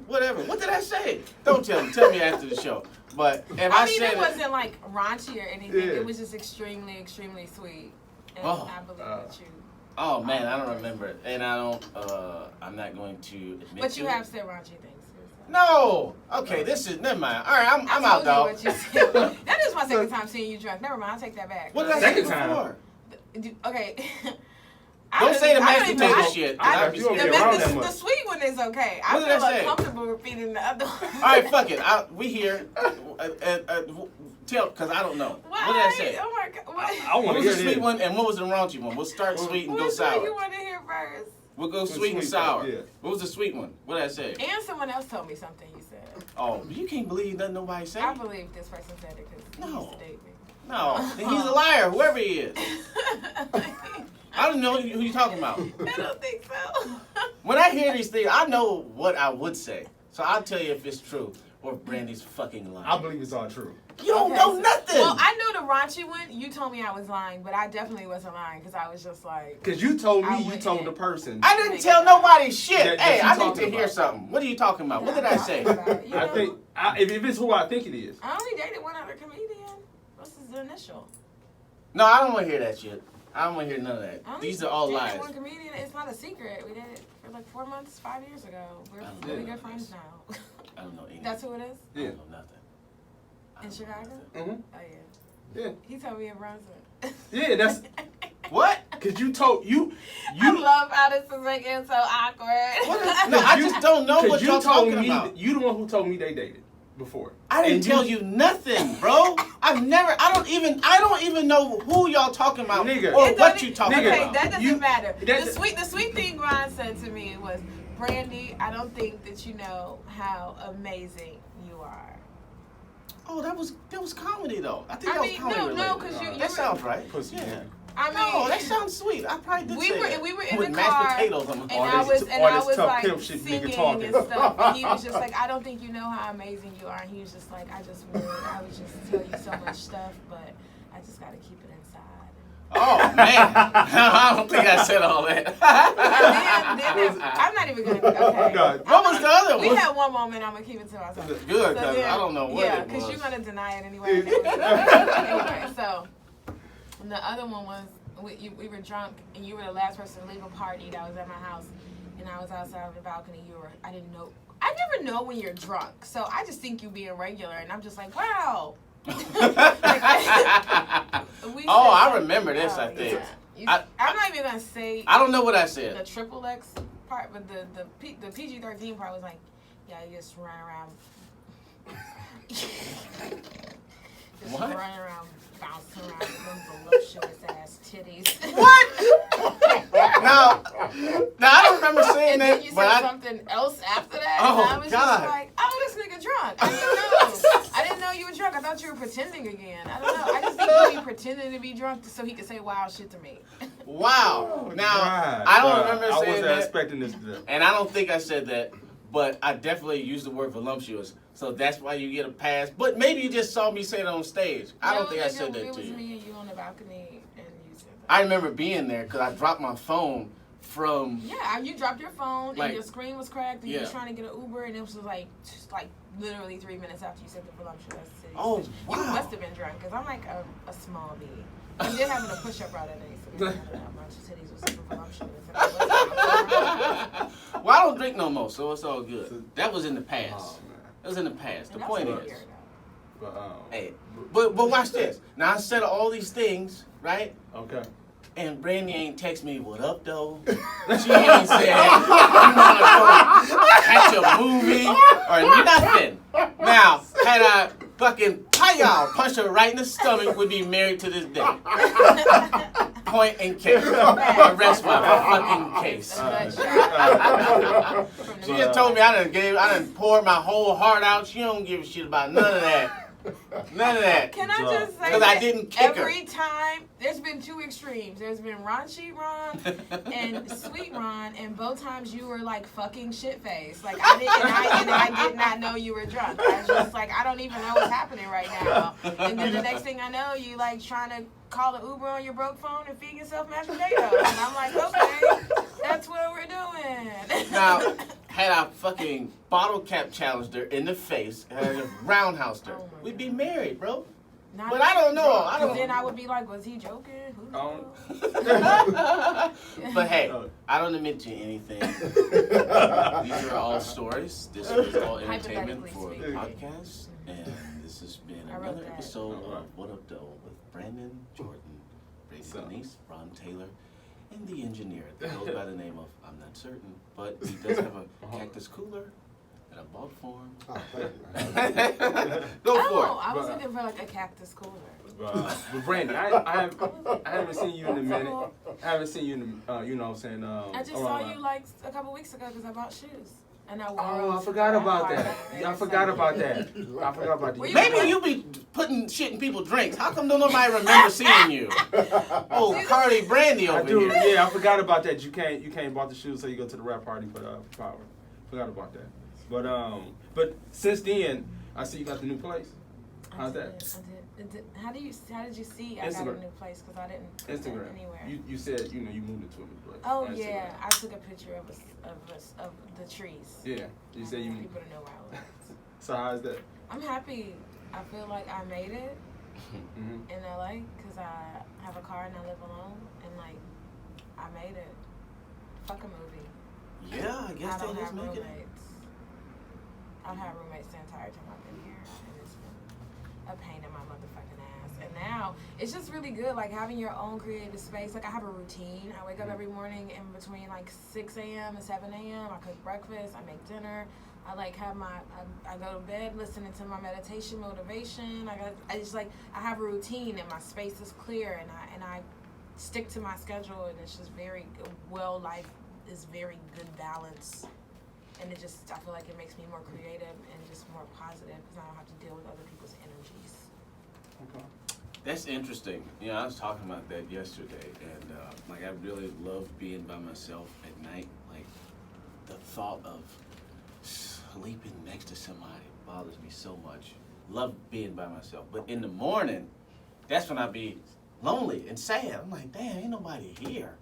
Speaker 3: whatever. What did I say? Don't tell me. Tell me after the show. But if I
Speaker 4: mean,
Speaker 3: said
Speaker 4: it wasn't like raunchy or anything.
Speaker 2: Yeah.
Speaker 4: It was just extremely, extremely sweet. And
Speaker 3: Oh.
Speaker 4: I believe that you.
Speaker 3: Oh, man, I don't remember it. And I don't, I'm not going to admit
Speaker 4: But
Speaker 3: to
Speaker 4: you
Speaker 3: it.
Speaker 4: have said raunchy things.
Speaker 3: No. Okay, never mind. All right, I'm
Speaker 4: I
Speaker 3: out,
Speaker 4: told
Speaker 3: dog.
Speaker 4: you what you said. That is my second time seeing you drunk. Never mind, I'll take that back.
Speaker 3: What did I say
Speaker 2: Second time.
Speaker 3: before?
Speaker 4: Okay.
Speaker 3: Don't say the mashed
Speaker 4: even-
Speaker 3: potato
Speaker 4: I-
Speaker 3: shit.
Speaker 2: I-
Speaker 3: I'd be
Speaker 2: you don't
Speaker 3: scared.
Speaker 2: get around that
Speaker 4: The
Speaker 2: much.
Speaker 4: sweet one is okay. I
Speaker 3: What did I
Speaker 4: feel
Speaker 3: say?
Speaker 4: uncomfortable repeating the other one.
Speaker 3: All right, fuck it. We here. Tell, because I don't know.
Speaker 4: Why?
Speaker 3: What did I say?
Speaker 4: Oh my god. What,
Speaker 2: I
Speaker 3: What
Speaker 2: want to
Speaker 3: was
Speaker 2: hear
Speaker 3: the sweet
Speaker 2: this.
Speaker 3: one and what was the raunchy one? We'll start sweet and go
Speaker 4: what do you
Speaker 3: sour.
Speaker 4: want to hear first?
Speaker 3: We'll go
Speaker 2: The
Speaker 3: sweet and
Speaker 2: sweet
Speaker 3: sour.
Speaker 2: one, yeah.
Speaker 3: What was the sweet one? What did I say?
Speaker 4: And someone else told me something you said.
Speaker 3: Oh, you can't believe nothing nobody said?
Speaker 4: I believe this person said it because he
Speaker 3: No.
Speaker 4: used to date me.
Speaker 3: No, then he's a liar, whoever he is. I don't know who you're talking about.
Speaker 4: I don't think so.
Speaker 3: When I hear these things, I know what I would say. So I'll tell you if it's true or if Brandy's fucking lying.
Speaker 2: I believe it's all true.
Speaker 3: You don't
Speaker 4: Okay,
Speaker 3: know
Speaker 4: so-
Speaker 3: nothing.
Speaker 4: Well, I know the raunchy one. You told me I was lying, but I definitely wasn't lying because I was just like,
Speaker 2: Because you told
Speaker 4: I
Speaker 2: me you
Speaker 4: went
Speaker 2: told
Speaker 4: in.
Speaker 2: the person.
Speaker 3: I didn't tell nobody shit.
Speaker 2: That
Speaker 3: Hey,
Speaker 2: you
Speaker 3: I need
Speaker 2: talking
Speaker 3: to hear
Speaker 2: about.
Speaker 3: something. What are you talking about? What did I say?
Speaker 4: You
Speaker 2: I
Speaker 4: know,
Speaker 2: think, if it's who I think it is.
Speaker 4: I only dated one other comedian. What's his initial?
Speaker 3: No, I don't want to hear that shit. I don't want to hear none of that.
Speaker 4: I'm
Speaker 3: These are all
Speaker 4: dating
Speaker 3: lies.
Speaker 4: one comedian. It's not a secret. We did it for like 4 months, 5 years ago. We're really good friends now.
Speaker 3: I don't know anything.
Speaker 4: That's who it is?
Speaker 3: I
Speaker 2: Yeah.
Speaker 3: don't know nothing. I
Speaker 4: In
Speaker 3: don't know
Speaker 4: Chicago?
Speaker 3: nothing.
Speaker 4: Oh, yeah.
Speaker 2: Yeah.
Speaker 4: He told me in Brunswick.
Speaker 2: Yeah, that's
Speaker 3: What?
Speaker 2: because you told you.
Speaker 4: I love how this is making so awkward.
Speaker 3: No, I just don't know what
Speaker 2: you
Speaker 3: y'all
Speaker 2: told
Speaker 3: talking
Speaker 2: me
Speaker 3: about.
Speaker 2: you the one who told me they dated before.
Speaker 3: I didn't
Speaker 2: And
Speaker 3: tell you nothing, bro. I don't even know who y'all talking about
Speaker 2: Nigga.
Speaker 3: or
Speaker 4: It
Speaker 3: what
Speaker 4: doesn't-
Speaker 3: you talking
Speaker 4: okay,
Speaker 3: about.
Speaker 4: that doesn't
Speaker 2: You-
Speaker 4: matter.
Speaker 2: that's-
Speaker 4: The sweet thing Ron said to me was, Brandi, I don't think that you know how amazing you are.
Speaker 3: Oh, that was comedy though. I think
Speaker 4: I
Speaker 3: that was
Speaker 4: mean,
Speaker 3: comedy
Speaker 4: no,
Speaker 3: related.
Speaker 4: because you
Speaker 3: That sounds right.
Speaker 2: Pussy.
Speaker 3: Yeah.
Speaker 4: I mean,
Speaker 3: No, that sounds sweet. I probably did
Speaker 4: we
Speaker 3: say
Speaker 4: were
Speaker 3: that.
Speaker 4: we were in
Speaker 3: with
Speaker 4: the
Speaker 3: mashed
Speaker 4: car,
Speaker 3: potatoes.
Speaker 4: and
Speaker 2: All
Speaker 4: I
Speaker 2: this-
Speaker 4: was
Speaker 2: all this tough
Speaker 4: like
Speaker 2: pimp shit nigga
Speaker 4: singing
Speaker 2: talking.
Speaker 4: and stuff, and he was just like, I don't think you know how amazing you are, and he was just like, I would just tell you so much stuff, but I just gotta keep it inside.
Speaker 3: Oh man, I don't think I said all that.
Speaker 4: Then I'm not even gonna. Okay.
Speaker 2: No,
Speaker 3: What was the other
Speaker 4: We
Speaker 3: one?
Speaker 4: had one moment. I'm gonna keep it to myself.
Speaker 3: Good,
Speaker 4: So
Speaker 3: because
Speaker 4: then-
Speaker 3: I don't know what
Speaker 4: yeah,
Speaker 3: it
Speaker 4: because
Speaker 3: was.
Speaker 4: you're gonna deny it anyway. Anyway, so and the other one was we were drunk, and you were the last person to leave a party that was at my house, and I was outside on the balcony. I didn't know. I never know when you're drunk, so I just think you being regular, and I'm just like, wow.
Speaker 3: I remember this, I think.
Speaker 4: Yeah. I'm not even gonna say.
Speaker 3: I don't know what I
Speaker 4: The
Speaker 3: said.
Speaker 4: triple X part, but the PG-13 part was like, yeah, you just run around.
Speaker 3: What?
Speaker 4: Run around, bouncing around with them voluptuous ass titties.
Speaker 3: What? now I don't remember saying
Speaker 4: And
Speaker 3: that,
Speaker 4: then you
Speaker 3: but
Speaker 4: said
Speaker 3: I,
Speaker 4: something else after that,
Speaker 3: Oh,
Speaker 4: and I was
Speaker 3: God.
Speaker 4: just like, oh, this nigga drunk. I didn't know. I didn't know you were drunk. I thought you were pretending again. I don't know. I just think you be pretending to be drunk so he could say wild shit to me.
Speaker 3: wow. Now
Speaker 2: God,
Speaker 3: I don't
Speaker 2: God,
Speaker 3: remember
Speaker 2: I
Speaker 3: saying
Speaker 2: wasn't
Speaker 3: that,
Speaker 2: expecting this to.
Speaker 3: and I don't think I said that, but I definitely used the word voluptuous. So that's why you get a pass. But maybe you just saw me say it on stage. I don't think I said that
Speaker 4: It
Speaker 3: to
Speaker 4: was
Speaker 3: you.
Speaker 4: me and you on the balcony, and you said that.
Speaker 3: I remember being there because I dropped my phone from.
Speaker 4: Yeah, you dropped your phone
Speaker 3: Like-
Speaker 4: and your screen was cracked, and you was
Speaker 3: Yeah.
Speaker 4: trying to get an Uber, and it was just like literally 3 minutes after you said the voluptuous city.
Speaker 3: Oh,
Speaker 4: You
Speaker 3: wow.
Speaker 4: must have been drunk, because I'm like a small B. I did having a push-up bra that day, so I don't know how much titties was super voluptuous. And I was
Speaker 3: Well, I don't drink no more, so it's all good. That was in the past.
Speaker 2: Oh man.
Speaker 3: It was in the past. The
Speaker 4: and that
Speaker 3: point
Speaker 4: was a
Speaker 3: is,
Speaker 4: year ago.
Speaker 2: But
Speaker 3: hey, but watch this. Now I said all these things, right?
Speaker 2: okay.
Speaker 3: And Brandi ain't text me, what up, though? She ain't said, you want to go catch a movie or nothing. Now, had I fucking punched her right in the stomach, we'd be married to this day. Point in case. Arrest my fucking case.
Speaker 4: It's a good shot. From the
Speaker 3: She just told me I done poured my whole heart out. She don't give a shit about none of that. None of that.
Speaker 4: Can I just say
Speaker 3: Because I
Speaker 4: that
Speaker 3: didn't kick her.
Speaker 4: every time, there's been two extremes. There's been raunchy Ron and sweet Ron, and both times you were like fucking shit faced. Like I did not know you were drunk. I was just like, I don't even know what's happening right now. And then the next thing I know, you like trying to call an Uber on your broke phone and feed yourself mashed potatoes. And I'm like, okay, that's what we're doing.
Speaker 3: Now, had I fucking bottle cap challenged her in the face and had roundhoused her,
Speaker 4: Oh my
Speaker 3: we'd be married, bro.
Speaker 4: Not
Speaker 3: But I don't know.
Speaker 4: drunk,
Speaker 3: I don't-
Speaker 4: 'cause then I would be like, was he joking? Who knows?
Speaker 3: But hey, I don't admit to anything. These are all stories. This was all entertainment for the
Speaker 4: Hypothetically
Speaker 3: podcast. And this has been
Speaker 4: I wrote
Speaker 3: another
Speaker 4: that.
Speaker 3: episode of What Up Doe with Brandon, Jordan, Brady
Speaker 2: So.
Speaker 3: Denise, Ron Taylor, and the engineer that goes by the name of, I'm not certain, but he does have a cactus cooler that I bought for him.
Speaker 5: Oh, thank you.
Speaker 3: Go
Speaker 4: Oh,
Speaker 3: for it.
Speaker 4: I was
Speaker 2: But-
Speaker 4: looking for like a cactus cooler.
Speaker 2: But Brandi, I haven't seen you in a minute. I haven't seen you in you know what I'm saying.
Speaker 4: I just saw you like a couple weeks ago because I bought shoes. And I wore
Speaker 2: Oh, I
Speaker 4: them
Speaker 2: forgot
Speaker 4: to
Speaker 2: about
Speaker 4: the
Speaker 2: that.
Speaker 4: party.
Speaker 2: Yeah, I forgot about that. I forgot about
Speaker 4: Were
Speaker 2: that.
Speaker 4: you-
Speaker 3: Maybe you be putting shit in people's drinks. How come don't nobody remember seeing you? Oh, Cardi Brandi
Speaker 2: I
Speaker 3: over
Speaker 2: do.
Speaker 3: here.
Speaker 2: Yeah, I forgot about that. You can't bought the shoes, so you go to the rap party for Power. Forgot about that. But since then, I see you got the new place. How's that?
Speaker 4: I did. How did you see I got
Speaker 2: Instagram.
Speaker 4: a new place? Because I didn't put that
Speaker 2: Instagram.
Speaker 4: anywhere.
Speaker 2: You said you moved into a new place.
Speaker 4: Oh
Speaker 2: on
Speaker 4: yeah,
Speaker 2: Instagram.
Speaker 4: I took a picture of the trees.
Speaker 2: Yeah, you said
Speaker 4: I
Speaker 2: you.
Speaker 4: want people to know where I was.
Speaker 2: So how's that?
Speaker 4: I'm happy. I feel like I made it. in LA because I have a car and I live alone, and like I made it. Fuck a movie.
Speaker 3: Yeah, I guess
Speaker 4: I don't
Speaker 3: they just
Speaker 4: have
Speaker 3: make it.
Speaker 4: roommates. I've had roommates the entire time I've been here, and it's been a pain in my motherfucking ass. And now it's just really good, like having your own creative space. Like I have a routine. I wake up every morning in between like 6 a.m. and 7 a.m. I cook breakfast. I make dinner. I like have I go to bed listening to my meditation, motivation. I just like I have a routine and my space is clear, and I stick to my schedule, and it's just very well. Life is very good balance. And it just, I feel like it makes me more creative and just more positive because I don't have to deal with other people's energies.
Speaker 2: Okay.
Speaker 3: That's interesting. You know, I was talking about that yesterday, and like I really love being by myself at night. Like the thought of sleeping next to somebody bothers me so much. Love being by myself, but in the morning, that's when I be lonely and sad. I'm like, damn, ain't nobody here.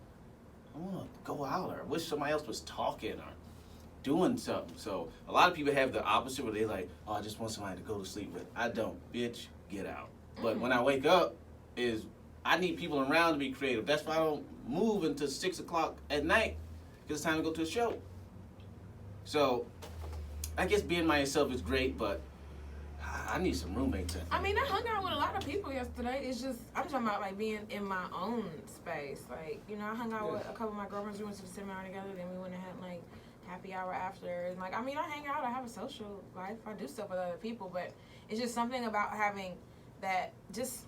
Speaker 3: I want to go out, or I wish somebody else was talking or doing something. So a lot of people have the opposite where they like, oh, I just want somebody to go to sleep with. I don't, bitch, get out. But when I wake up, I need people around to be creative. That's why I don't move until 6 o'clock at night because it's time to go to a show. So I guess being by yourself is great, but I need some roommates.
Speaker 4: I mean, I hung out with a lot of people yesterday. It's just, I'm talking about like being in my own space. Like, you know, I hung out with a couple of my girlfriends. We went to the seminar together. Then we went and had like happy hour after. And like, I mean, I hang out. I have a social life. I do stuff with other people. But it's just something about having that just,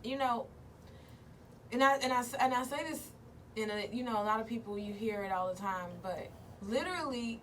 Speaker 4: you know, and I say this in a, you know, a lot of people, you hear it all the time. But literally,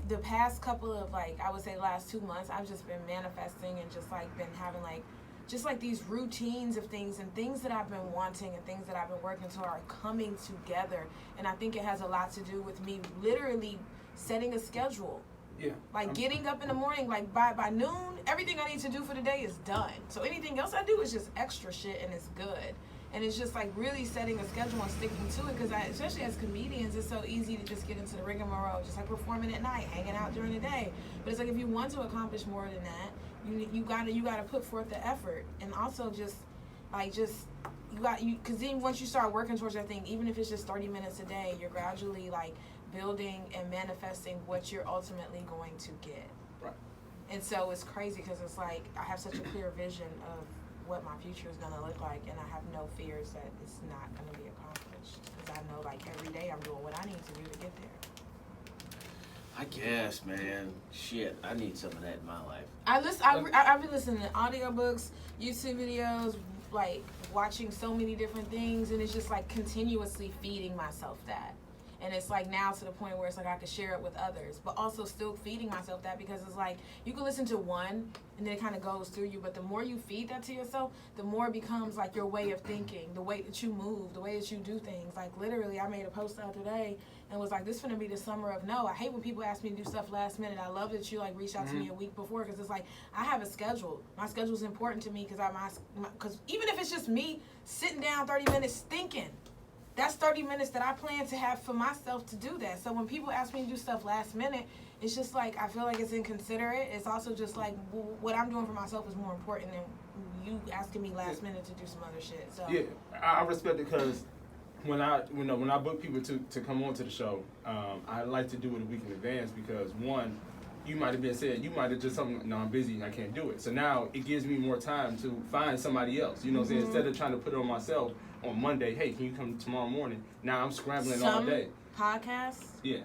Speaker 4: the past couple of like, I would say last 2 months, I've just been manifesting and just like been having like, just like these routines of things and things that I've been wanting and things that I've been working to are coming together. And I think it has a lot to do with me literally setting a schedule.
Speaker 2: Yeah.
Speaker 4: Like getting up in the morning, like by noon, everything I need to do for the day is done. So anything else I do is just extra shit and it's good. And it's just like really setting a schedule and sticking to it, because especially as comedians, it's so easy to just get into the rigmarole, just like performing at night, hanging out during the day. But it's like if you want to accomplish more than that, you gotta put forth the effort, and also just because then once you start working towards that thing, even if it's just 30 minutes a day, you're gradually like building and manifesting what you're ultimately going to get.
Speaker 2: Right.
Speaker 4: And so it's crazy because it's like I have such a clear vision of what my future is going to look like, and I have no fears that it's not going to be accomplished, because I know like every day I'm doing what I need to do to get there.
Speaker 3: I guess, man. Shit, I need some of that in my life.
Speaker 4: I've been listening to audiobooks, YouTube videos, like watching so many different things, and it's just like continuously feeding myself that. And it's like now to the point where it's like I can share it with others, but also still feeding myself that, because it's like you can listen to one and then it kind of goes through you, but the more you feed that to yourself, the more it becomes like your way of thinking, the way that you move, the way that you do things. Like literally, I made a post the other day and was like, this is gonna be the summer of no. I hate when people ask me to do stuff last minute. I love that you like reach out to me a week before, because it's like I have a schedule. My schedule is important to me because even if it's just me sitting down 30 minutes thinking, that's 30 minutes that I plan to have for myself to do that. So when people ask me to do stuff last minute, it's just like, I feel like it's inconsiderate. It's also just like, what I'm doing for myself is more important than you asking me last minute to do some other shit. So
Speaker 2: Yeah, I respect it, because when I book people to come on to the show, I like to do it a week in advance, because one, you might have been said, you might have just something, no, I'm busy, I can't do it. So now it gives me more time to find somebody else. You know what I'm saying? Instead of trying to put it on myself on Monday, hey, can you come tomorrow morning? Now I'm scrambling all day.
Speaker 4: Podcasts,
Speaker 2: Yeah.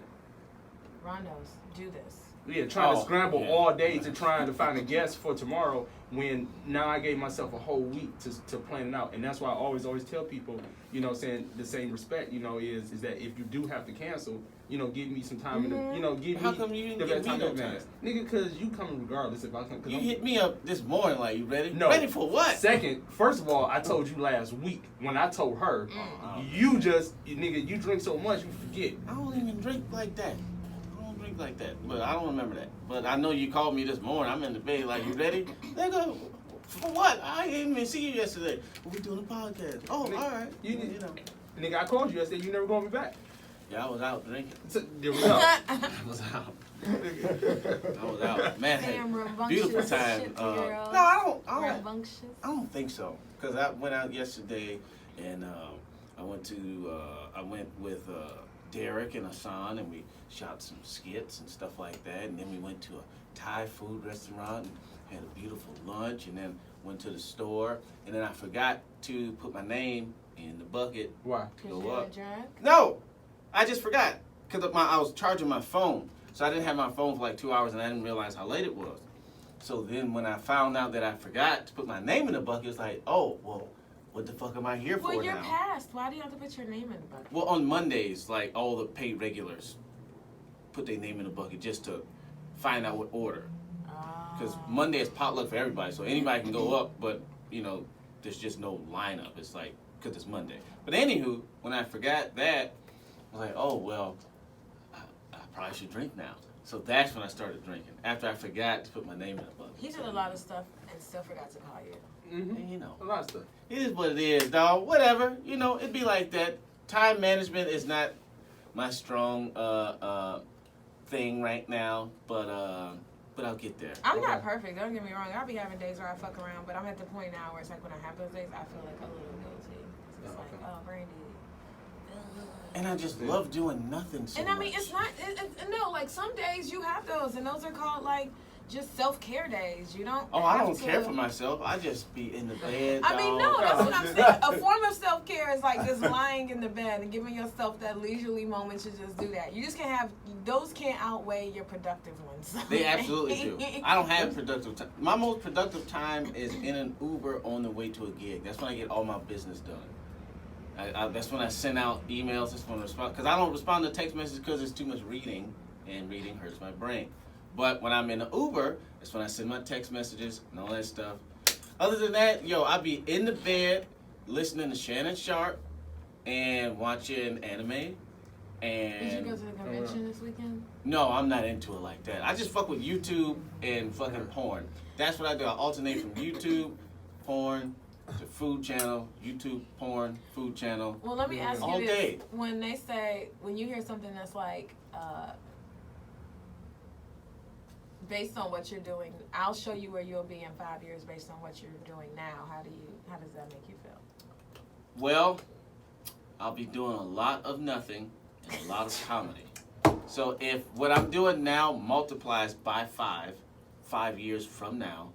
Speaker 4: Rondos, do this.
Speaker 2: Yeah, trying to scramble all day to trying to find a guest for tomorrow, when now I gave myself a whole week to plan it out. And that's why I always tell people, you know, saying the same respect, you know, is that if you do have to cancel, you know, give me some time, you know, give
Speaker 3: How
Speaker 2: me
Speaker 3: come you didn't
Speaker 2: the
Speaker 3: give
Speaker 2: best
Speaker 3: me
Speaker 2: time
Speaker 3: no
Speaker 2: in advance. Nigga, because you coming regardless if I come.
Speaker 3: You hit me up this morning like, you ready?
Speaker 2: No.
Speaker 3: Ready for what?
Speaker 2: Second, first of all, I told you last week when I told her, you drink so much you forget.
Speaker 3: I don't even drink like that. Like that, but I don't remember that. But I know you called me this morning. I'm in the bed like, you ready? Nigga, for what? I didn't even see you yesterday. We doing a podcast. Oh,
Speaker 2: Nigga,
Speaker 3: all right.
Speaker 2: You
Speaker 3: know.
Speaker 2: Nigga, I called you. I said you never going to be back.
Speaker 3: Yeah, I was out drinking.
Speaker 2: There we go.
Speaker 3: I was out. I was out. Man, had
Speaker 4: Damn,
Speaker 3: a
Speaker 4: rambunctious
Speaker 3: beautiful time.
Speaker 4: shit,
Speaker 3: No,
Speaker 4: girls. Rambunctious.
Speaker 3: I don't think so. Cause I went out yesterday, and I went with Derek and Hassan, and we shot some skits and stuff like that. And then we went to a Thai food restaurant and had a beautiful lunch, and then went to the store, and then I forgot to put my name in the bucket.
Speaker 2: Why?
Speaker 3: to
Speaker 4: Cause
Speaker 3: go
Speaker 4: you're
Speaker 3: up.
Speaker 4: a drunk?
Speaker 3: No, I just forgot because I was charging my phone, so I didn't have my phone for like 2 hours, and I didn't realize how late it was. So then when I found out that I forgot to put my name in the bucket, it's like, oh, well, what the fuck am I here
Speaker 4: Well,
Speaker 3: for
Speaker 4: you're
Speaker 3: now?
Speaker 4: passed. Why do you have to put your name in the bucket?
Speaker 3: Well, on Mondays, like all the paid regulars put their name in the bucket just to find out what order. Because Monday is potluck for everybody, so anybody can go up, but, you know, there's just no lineup. It's like, because it's Monday. But anywho, when I forgot that, I was like, oh, well, I probably should drink now. So that's when I started drinking, after I forgot to put my name in the bucket.
Speaker 4: He did a lot of stuff and still forgot to call you.
Speaker 2: Mm-hmm.
Speaker 3: And, you know,
Speaker 2: A lot of stuff.
Speaker 3: it is what it is, dog. Whatever. You know, it'd be like that. Time management is not my strong thing right now, but I'll get there.
Speaker 4: I'm not perfect. Don't get me wrong. I'll be having days where I fuck around, but I'm at the point now where it's like when I have those days, I feel like a little guilty. It's just like, oh, Brandy.
Speaker 3: And I just love doing nothing so
Speaker 4: And I mean,
Speaker 3: much.
Speaker 4: it's not. No, like some days you have those, and those are called like just self-care days. You don't.
Speaker 3: Oh, I
Speaker 4: have
Speaker 3: don't
Speaker 4: to-
Speaker 3: care for myself. I just be in the bed.
Speaker 4: I mean, no,
Speaker 3: dog.
Speaker 4: that's what I'm saying. A form of self-care is like just lying in the bed and giving yourself that leisurely moment to just do that. You just can't have those. Can't outweigh your productive ones.
Speaker 3: They absolutely do. I don't have productive time. My most productive time is in an Uber on the way to a gig. That's when I get all my business done. That's when I send out emails. That's when I respond. Because I don't respond to text messages because it's too much reading, and reading hurts my brain. But when I'm in the Uber, that's when I send my text messages and all that stuff. Other than that, I be in the bed listening to Shannon Sharp and watching anime. And
Speaker 4: Did you go to the convention this weekend?
Speaker 3: no, I'm not into it like that. I just fuck with YouTube and fucking porn. That's what I do. I alternate from YouTube, porn, to food channel, YouTube, porn, food channel.
Speaker 4: Well, let me ask you
Speaker 3: All
Speaker 4: this:
Speaker 3: day.
Speaker 4: when you hear something that's like based on what you're doing, I'll show you where you'll be in 5 years based on what you're doing now. How does that make you feel?
Speaker 3: Well, I'll be doing a lot of nothing and a lot of comedy. So if what I'm doing now multiplies by 5 years from now,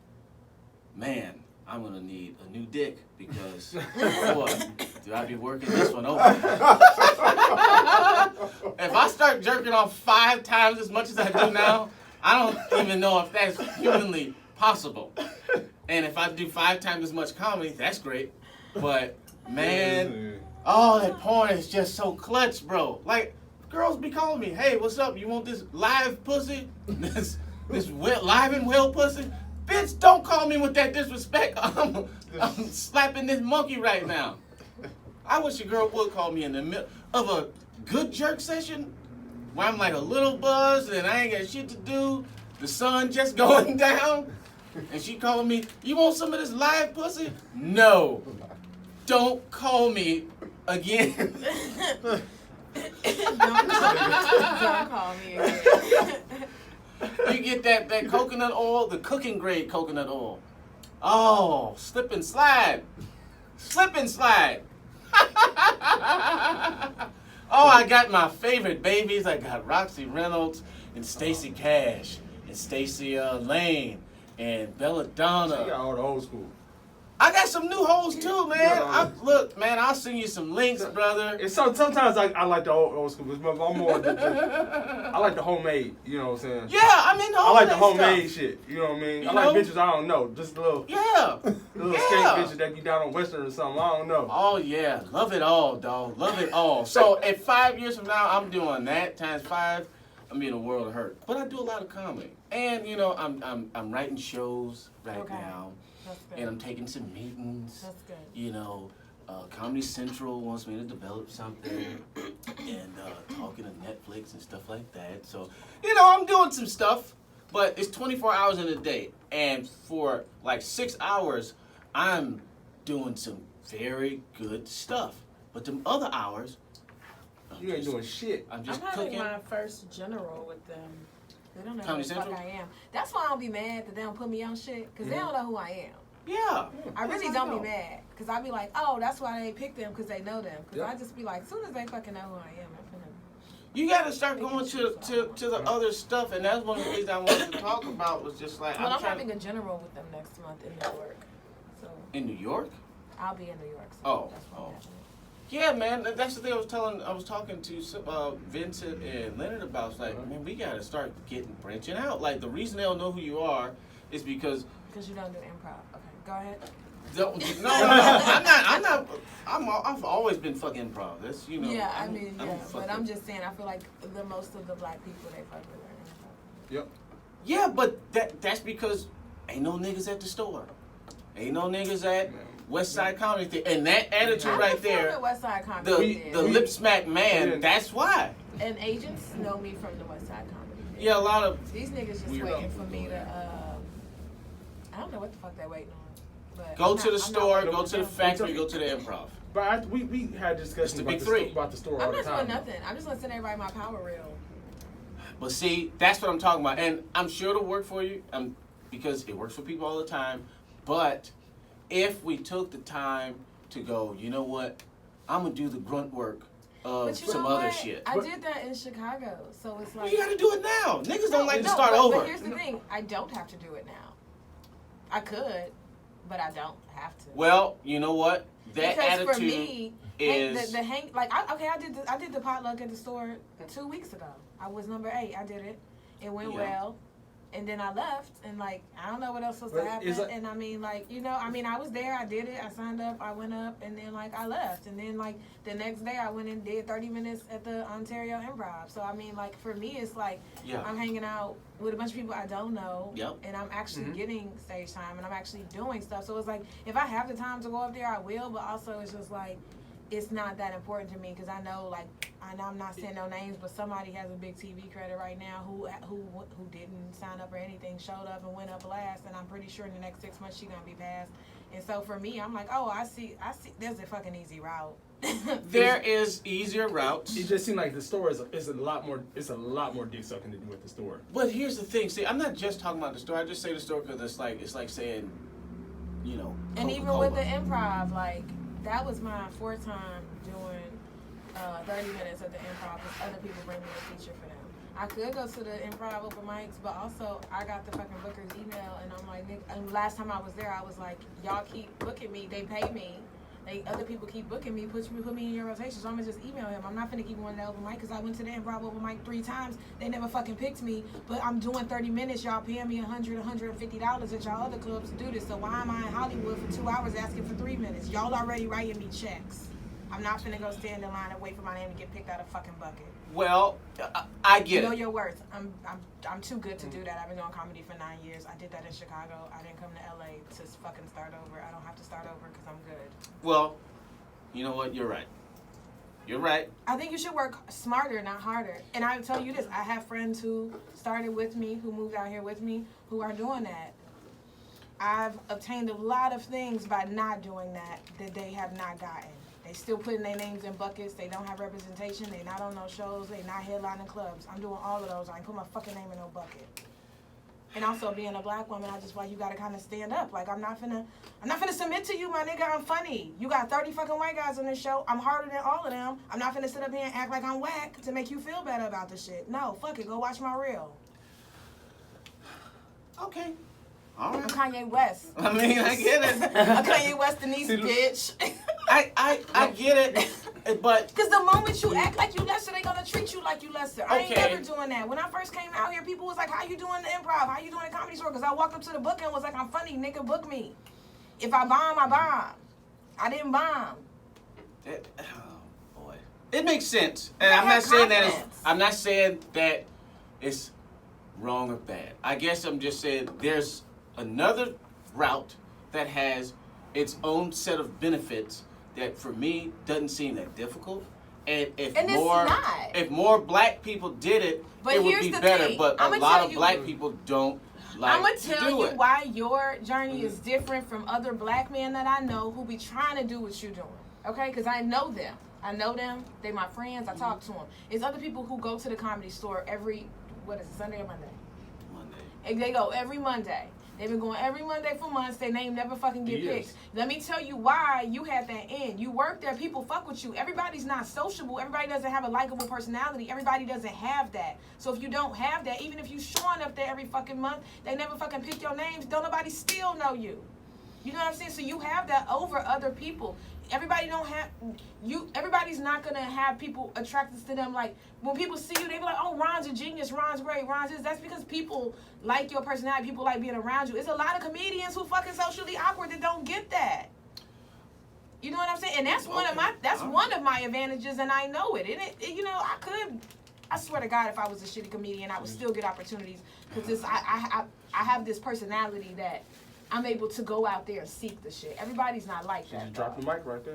Speaker 3: man, I'm gonna need a new dick because boy, do I be working this one over. If I start jerking off 5 times as much as I do now, I don't even know if that's humanly possible. And if I do 5 times as much comedy, that's great. But man, oh, that porn is just so clutch, bro. Like, girls be calling me, hey, what's up? You want this live pussy? This live and well pussy? Bitch, don't call me with that disrespect. I'm slapping this monkey right now. I wish a girl would call me in the middle of a good jerk session where I'm like a little buzzed and I ain't got shit to do. The sun just going down. And she calling me, you want some of this live pussy? No. Don't call me again.
Speaker 4: Don't call me again.
Speaker 3: You get that coconut oil, the cooking grade coconut oil. Oh, slip and slide. Slip and slide. Oh, I got my favorite babies. I got Roxy Reynolds and Stacey Cash and Stacey Lane and Belladonna.
Speaker 2: You got all the old school.
Speaker 3: I got some new hoes too, man.
Speaker 2: Yeah.
Speaker 3: Look, man, I'll send you some links, brother.
Speaker 2: And sometimes I like the old school, but I'm more I like the homemade. You know what I'm saying?
Speaker 3: Yeah, I'm into
Speaker 2: I like the
Speaker 3: homemade
Speaker 2: homemade
Speaker 3: stuff.
Speaker 2: shit. You know what I mean?
Speaker 3: You
Speaker 2: I like
Speaker 3: know?
Speaker 2: bitches I don't know, just little
Speaker 3: Yeah.
Speaker 2: little
Speaker 3: Yeah.
Speaker 2: skate bitches that be down on Western or something. I don't know.
Speaker 3: Oh yeah, love it all, dog. Love it all. So at 5 years from now, I'm doing that times 5. I'm in a world of hurt. But I do a lot of comedy, and I'm writing shows right
Speaker 4: Okay.
Speaker 3: now,
Speaker 4: That's good.
Speaker 3: and I'm taking some meetings.
Speaker 4: That's good.
Speaker 3: Comedy Central wants me to develop something, and talking to Netflix and stuff like that. So I'm doing some stuff, but it's 24 hours in a day, and for like 6 hours, I'm doing some very good stuff. But the other hours,
Speaker 2: You ain't doing shit.
Speaker 3: I'm
Speaker 4: I'm
Speaker 3: just
Speaker 4: having
Speaker 3: cooking.
Speaker 4: my first general with them. They don't know
Speaker 3: Comedy
Speaker 4: who the fuck
Speaker 3: Central?
Speaker 4: I am. That's why I don't be mad that they don't put me on shit, because they don't know who I am.
Speaker 3: Yeah.
Speaker 4: I
Speaker 3: That's
Speaker 4: really
Speaker 3: how
Speaker 4: don't
Speaker 3: I
Speaker 4: be
Speaker 3: go.
Speaker 4: mad, because I be like, oh, that's why they picked them, because they know them. Because
Speaker 2: Yep.
Speaker 4: I just be like, as soon as they fucking know who I am, I'm finna.
Speaker 3: You got to start going to the other stuff, and that's one of the reasons I wanted to talk about was just like
Speaker 4: Well, I'm
Speaker 3: trying
Speaker 4: having a general with them next month in New York. So
Speaker 3: in New York.
Speaker 4: I'll be in New York. So
Speaker 3: Oh,
Speaker 4: that's what I'm having.
Speaker 3: Yeah, man, that's the thing I was talking to Vincent and Leonard about. It's like, man, we got to start branching out. Like, the reason they don't know who you are is because
Speaker 4: Because you don't do improv. Okay, go ahead.
Speaker 3: no, I've always been fucking improv. That's
Speaker 4: Yeah,
Speaker 3: I don't
Speaker 4: but
Speaker 3: fucking-
Speaker 4: I'm just saying, I feel like the most of the black people, they fuck with learning improv.
Speaker 2: Yep.
Speaker 3: Yeah, but that's because ain't no niggas at the store, ain't no niggas at West Side Comedy Theater, and that attitude
Speaker 4: I
Speaker 3: right
Speaker 4: perform
Speaker 3: there.
Speaker 4: at West Side Comedy
Speaker 3: The
Speaker 4: Theater.
Speaker 3: lip smack man,
Speaker 2: Yeah.
Speaker 3: that's why.
Speaker 4: And agents know me from the West Side Comedy Theater.
Speaker 3: Yeah, a lot of
Speaker 4: These niggas just
Speaker 3: Weirdo.
Speaker 4: waiting for me to, I don't know what the fuck they waiting on. But
Speaker 3: go
Speaker 4: I'm
Speaker 3: to
Speaker 4: not-
Speaker 3: the
Speaker 4: I'm
Speaker 3: store,
Speaker 4: not
Speaker 3: go
Speaker 4: waiting
Speaker 3: to the
Speaker 4: on them.
Speaker 3: factory, go to the improv.
Speaker 2: But we had discussions
Speaker 3: the
Speaker 2: about
Speaker 3: big
Speaker 2: the
Speaker 3: three.
Speaker 2: about the store
Speaker 4: I'm
Speaker 2: all
Speaker 4: not
Speaker 2: the
Speaker 4: doing
Speaker 2: time.
Speaker 4: nothing. I'm just gonna send everybody my power reel.
Speaker 3: But see, that's what I'm talking about, and I'm sure it'll work for you, because it works for people all the time. But if we took the time to go, you know what, I'm gonna do the grunt work of
Speaker 4: But you
Speaker 3: some
Speaker 4: know
Speaker 3: other
Speaker 4: what?
Speaker 3: shit.
Speaker 4: I did that in Chicago, so it's
Speaker 3: Well,
Speaker 4: like
Speaker 3: you gotta do it now. Niggas don't like to
Speaker 4: No,
Speaker 3: start
Speaker 4: but
Speaker 3: over.
Speaker 4: here's the thing: I don't have to do it now. I could, but I don't have to.
Speaker 3: Well, you know what? That
Speaker 4: because
Speaker 3: attitude
Speaker 4: for me,
Speaker 3: is.
Speaker 4: I did the potluck at the store 2 weeks ago. I was number 8. I did it. It went
Speaker 3: Yeah.
Speaker 4: well. And then I left, and like, I don't know what else was
Speaker 2: But
Speaker 4: to happen.
Speaker 2: is it-
Speaker 4: And I mean, like, I was there, I did it, I signed up, I went up, and then like, I left. And then like, the next day I went and did 30 minutes at the Ontario Improv. So I mean, like, for me, it's like,
Speaker 3: Yeah.
Speaker 4: I'm hanging out with a bunch of people I don't know.
Speaker 3: Yep.
Speaker 4: And I'm actually getting stage time, and I'm actually doing stuff. So it's like, if I have the time to go up there, I will, but also it's just like, it's not that important to me because I know, like, I know I'm not saying no names, but somebody has a big TV credit right now who didn't sign up or anything, showed up and went up last, and I'm pretty sure in the next 6 months she's gonna be passed. And so for me, I'm like, oh, I see. There's a fucking easy route.
Speaker 3: There is easier routes.
Speaker 2: It just seemed like the store is a lot more. It's a lot more dick sucking to do with the store.
Speaker 3: But here's the thing. See, I'm not just talking about the store. I just say the store because it's like saying,
Speaker 4: And even
Speaker 3: Coca-Cola.
Speaker 4: with the improv, like, that was my 4th time doing 30 minutes at the improv because other people bring me a feature for them. I could go to the improv open mics, but also I got the fucking booker's email, and I'm like, and last time I was there, I was like, y'all keep booking me, they pay me. Other people keep booking me, put me in your rotation, so I'm gonna just email him. I'm not gonna keep going to the open mic because I went to the improv open mic 3 times. They never fucking picked me, but I'm doing 30 minutes. Y'all paying me $100, $150 at y'all other clubs to do this. So why am I in Hollywood for 2 hours asking for 3 minutes? Y'all already writing me checks. I'm not finna go stand in line and wait for my name to get picked out of fucking bucket.
Speaker 3: Well, I
Speaker 4: You
Speaker 3: get
Speaker 4: know
Speaker 3: it.
Speaker 4: your worth. I'm too good to do that. I've been doing comedy for 9 years. I did that in Chicago. I didn't come to LA to fucking start over. I don't have to start over because I'm good.
Speaker 3: Well, you know what? You're right. You're right.
Speaker 4: I think you should work smarter, not harder. And I tell you this, I have friends who started with me, who moved out here with me, who are doing that. I've obtained a lot of things by not doing that they have not gotten. They still putting their names in buckets. They don't have representation. They not on no shows. They not headlining clubs. I'm doing all of those. I ain't put my fucking name in no bucket. And also being a black woman, I just feel like you gotta kind of stand up. Like I'm not finna submit to you, my nigga. I'm funny. You got 30 fucking white guys on this show. I'm harder than all of them. I'm not finna sit up here and act like I'm whack to make you feel better about the shit. No, fuck it. Go watch my reel.
Speaker 3: Okay. All
Speaker 4: I'm
Speaker 3: right.
Speaker 4: Kanye West.
Speaker 3: I mean, I get it.
Speaker 4: I'm Kanye West Denise, bitch.
Speaker 3: I get it, but
Speaker 4: Because the moment you act like you lesser, they gonna treat you like you lesser. I ain't
Speaker 3: Okay.
Speaker 4: never doing that. When I first came out here, people was like, how you doing the improv? How you doing the comedy store? Because I walked up to the book and was like, I'm funny, nigga, book me. If I bomb, I bomb. I didn't bomb.
Speaker 3: boy, it makes sense, and
Speaker 4: I
Speaker 3: I'm not
Speaker 4: have
Speaker 3: saying that
Speaker 4: confidence.
Speaker 3: I'm not saying that it's wrong or bad. I guess I'm just saying there's another route that has its own set of benefits that for me doesn't seem that difficult. And if
Speaker 4: And it's
Speaker 3: more
Speaker 4: not.
Speaker 3: if more black people did it,
Speaker 4: But
Speaker 3: it would
Speaker 4: here's
Speaker 3: be
Speaker 4: the
Speaker 3: better.
Speaker 4: thing.
Speaker 3: But a
Speaker 4: I'ma
Speaker 3: lot
Speaker 4: tell
Speaker 3: of
Speaker 4: you-
Speaker 3: black people don't like
Speaker 4: I'm going
Speaker 3: to
Speaker 4: to tell
Speaker 3: do
Speaker 4: you
Speaker 3: it.
Speaker 4: why your journey is different from other black men that I know who be trying to do what you're doing. Okay? Because I know them. I know them. They my friends. I talk to them. It's other people who go to the Comedy Store every, what is it, Sunday or Monday?
Speaker 3: Monday.
Speaker 4: And they go every Monday. They've been going every Monday for months. Their name never fucking get
Speaker 2: Years.
Speaker 4: picked. Let me tell you why you had that in. You work there, people fuck with you. Everybody's not sociable. Everybody doesn't have a likable personality. Everybody doesn't have that. So if you don't have that, even if you showing up there every fucking month, they never fucking pick your names. Don't nobody still know you. You know what I'm saying? So you have that over other people. Everybody don't have you. Everybody's not gonna have people attracted to them. Like when people see you, they be like, "Oh, Ron's a genius. Ron's great. Ron's this." That's because people like your personality. People like being around you. It's a lot of comedians who fucking socially awkward that don't get that. You know what I'm saying? And that's one of my one of my advantages, and I know it. And it you know, I swear to God, if I was a shitty comedian, I would still get opportunities because I have this personality that I'm able to go out there and seek the shit. Everybody's not like
Speaker 2: You
Speaker 4: that.
Speaker 2: just drop the mic right there.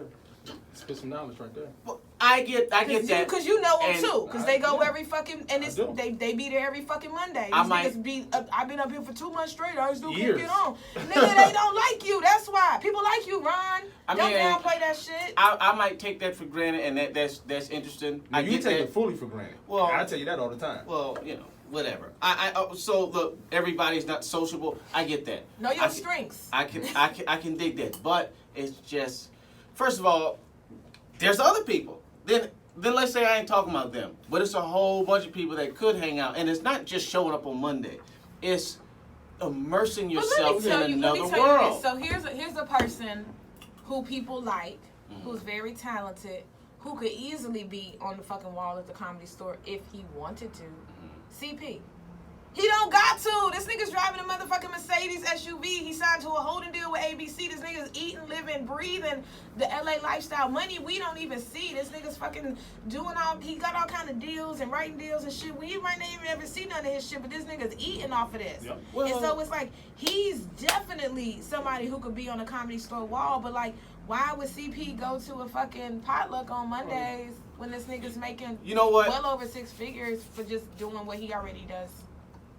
Speaker 2: Spit some knowledge right there.
Speaker 3: Well, I get that.
Speaker 4: Because you know them
Speaker 3: And
Speaker 4: too. Because they go
Speaker 2: yeah.
Speaker 4: every fucking, and it's,
Speaker 2: do.
Speaker 4: they be there every fucking Monday.
Speaker 3: I
Speaker 4: These
Speaker 3: might-
Speaker 4: niggas be, I've been up here for 2 months straight. I still can't
Speaker 2: Years.
Speaker 4: get on. Nigga, they don't like you. That's why. People like you, Ron.
Speaker 3: I
Speaker 4: Don't
Speaker 3: mean,
Speaker 4: downplay that shit.
Speaker 3: I might take that for granted, and that's interesting.
Speaker 2: Now,
Speaker 3: I
Speaker 2: you
Speaker 3: get
Speaker 2: take
Speaker 3: that.
Speaker 2: it fully for granted.
Speaker 3: Well-
Speaker 2: I tell you that all the time.
Speaker 3: Well, you know, whatever. So look, everybody's not sociable. I get that.
Speaker 4: Know your
Speaker 3: I
Speaker 4: strengths.
Speaker 3: I can dig that, but it's just, first of all, there's other people. Then let's say I ain't talking about them, but it's a whole bunch of people that could hang out, and it's not just showing up on Monday. It's immersing yourself in another world.
Speaker 4: So here's a person who people like, who's very talented, who could easily be on the fucking wall at the Comedy Store if he wanted to. CP. He don't got to. This nigga's driving a motherfucking Mercedes SUV. He signed to a holding deal with ABC. This nigga's eating, living, breathing the LA lifestyle. Money we don't even see. This nigga's fucking doing all, he got all kind of deals and writing deals and shit. We might not even ever see none of his shit, but this nigga's eating off of this.
Speaker 2: Yep.
Speaker 3: Well-
Speaker 4: And so it's like, he's definitely somebody who could be on a Comedy Store wall, but like, why would CP go to a fucking potluck on Mondays when this nigga's making
Speaker 3: You know what?
Speaker 4: well over 6 figures for just doing what he already does?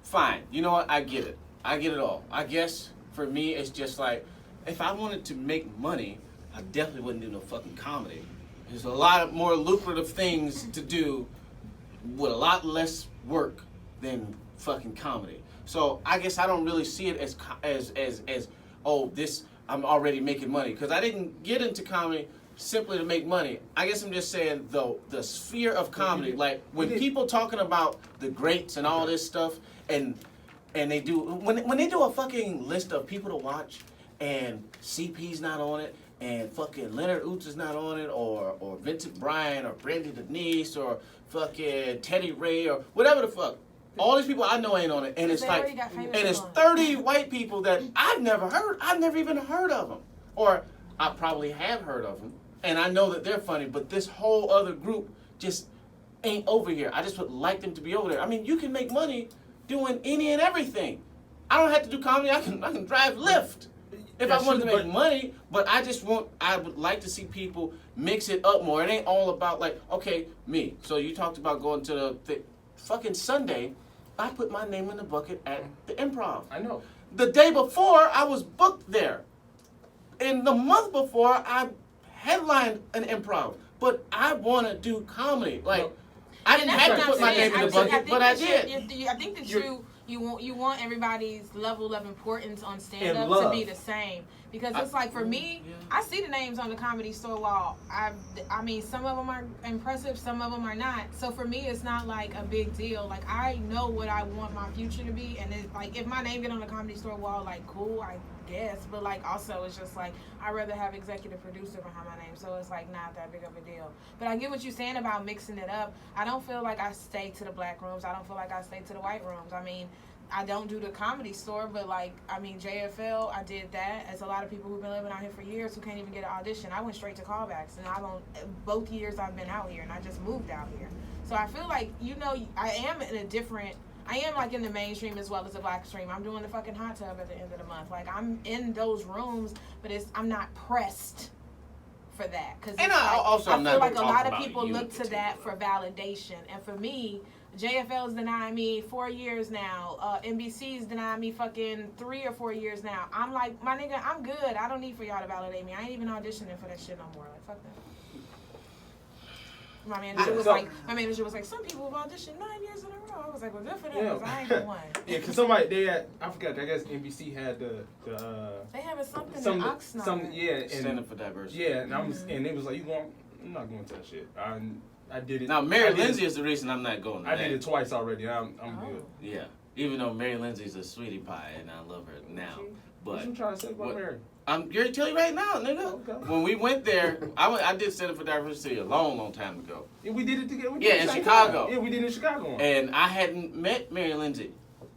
Speaker 3: Fine. You know what? I get it. I get it all. I guess for me, it's just like, if I wanted to make money, I definitely wouldn't do no fucking comedy. There's a lot of more lucrative things to do with a lot less work than fucking comedy. So I guess I don't really see it as oh, this, I'm already making money. Because I didn't get into comedy simply to make money. I guess I'm just saying the sphere of comedy, like when people talking about the greats and all this stuff, and they do when they do a fucking list of people to watch, and CP's not on it, and fucking Leonard Oots is not on it, or Vincent Bryan, or Brandi Denise, or fucking Teddy Ray, or whatever the fuck. All these people I know ain't on it, and it's
Speaker 4: They
Speaker 3: like,
Speaker 4: already got famous
Speaker 3: and it's
Speaker 4: on it.
Speaker 3: 30 white people that I've never even heard of them, or I probably have heard of them, and I know that they're funny, but this whole other group just ain't over here. I just would like them to be over there. I mean, you can make money doing any and everything. I don't have to do comedy. I can drive Lyft if I wanted to make money. But I would like to see people mix it up more. It ain't all about like, okay, me. So you talked about going to the fucking Sunday. I put my name in the bucket at the Improv.
Speaker 2: I know.
Speaker 3: The day before, I was booked there. And the month before, I headlined an Improv. But I want to do comedy. Like,
Speaker 2: No.
Speaker 3: I didn't have to put my name in the bucket, but I did.
Speaker 4: I think that you want everybody's level of importance on
Speaker 2: And
Speaker 4: stand-up to
Speaker 2: love.
Speaker 4: be the same. Because it's like, for me, I see the names on the Comedy Store wall. I mean, some of them are impressive, some of them are not. So for me, it's not like a big deal. Like, I know what I want my future to be. And it's like, if my name get on the Comedy Store wall, like, cool, I guess. But like, also, it's just like, I'd rather have executive producer behind my name. So it's like, not that big of a deal. But I get what you're saying about mixing it up. I don't feel like I stay to the black rooms. I don't feel like I stay to the white rooms. I mean, I don't do the Comedy Store, but like, I mean, JFL, I did that. As a lot of people who've been living out here for years who can't even get an audition, I went straight to callbacks, and both years I've been out here, and I just moved out here. So I feel like, you know, I am like in the mainstream as well as the black stream. I'm doing the fucking hot tub at the end of the month. Like, I'm in those rooms, but I'm not pressed for that. Cause
Speaker 3: And
Speaker 4: I
Speaker 3: I'm not
Speaker 4: feel like a
Speaker 3: talking
Speaker 4: lot of
Speaker 3: about
Speaker 4: people
Speaker 3: you
Speaker 4: look to that for validation. And for me, JFL's denying me 4 years now. NBC's denying me fucking 3 or 4 years now. I'm like, my nigga, I'm good. I don't need for y'all to validate me. I ain't even auditioning for that shit no more. Like, fuck that. My manager was like, some people have auditioned 9 years in a row. I was like, well, good for them, because I ain't the one.
Speaker 2: Yeah, because somebody, they had, I forgot, I guess NBC had
Speaker 4: they have something in
Speaker 2: some,
Speaker 4: Oxnard.
Speaker 2: yeah,
Speaker 3: Center for Diversity.
Speaker 2: Yeah, and and they was like, I'm not going to that shit. I did it.
Speaker 3: Now, Mary Lindsay is the reason I'm not going to that.
Speaker 2: I did it twice already. I'm good.
Speaker 3: Yeah. Even though Mary Lindsay's a sweetie pie and I love her now. But
Speaker 2: what you trying to say about Mary?
Speaker 3: I'm going to tell you right now, nigga.
Speaker 2: Okay.
Speaker 3: When we went there, I did Center for Diversity a long time ago.
Speaker 2: Yeah, we did it together.
Speaker 3: Yeah, in Chicago.
Speaker 2: Yeah, we did it in Chicago.
Speaker 3: And I hadn't met Mary Lindsay.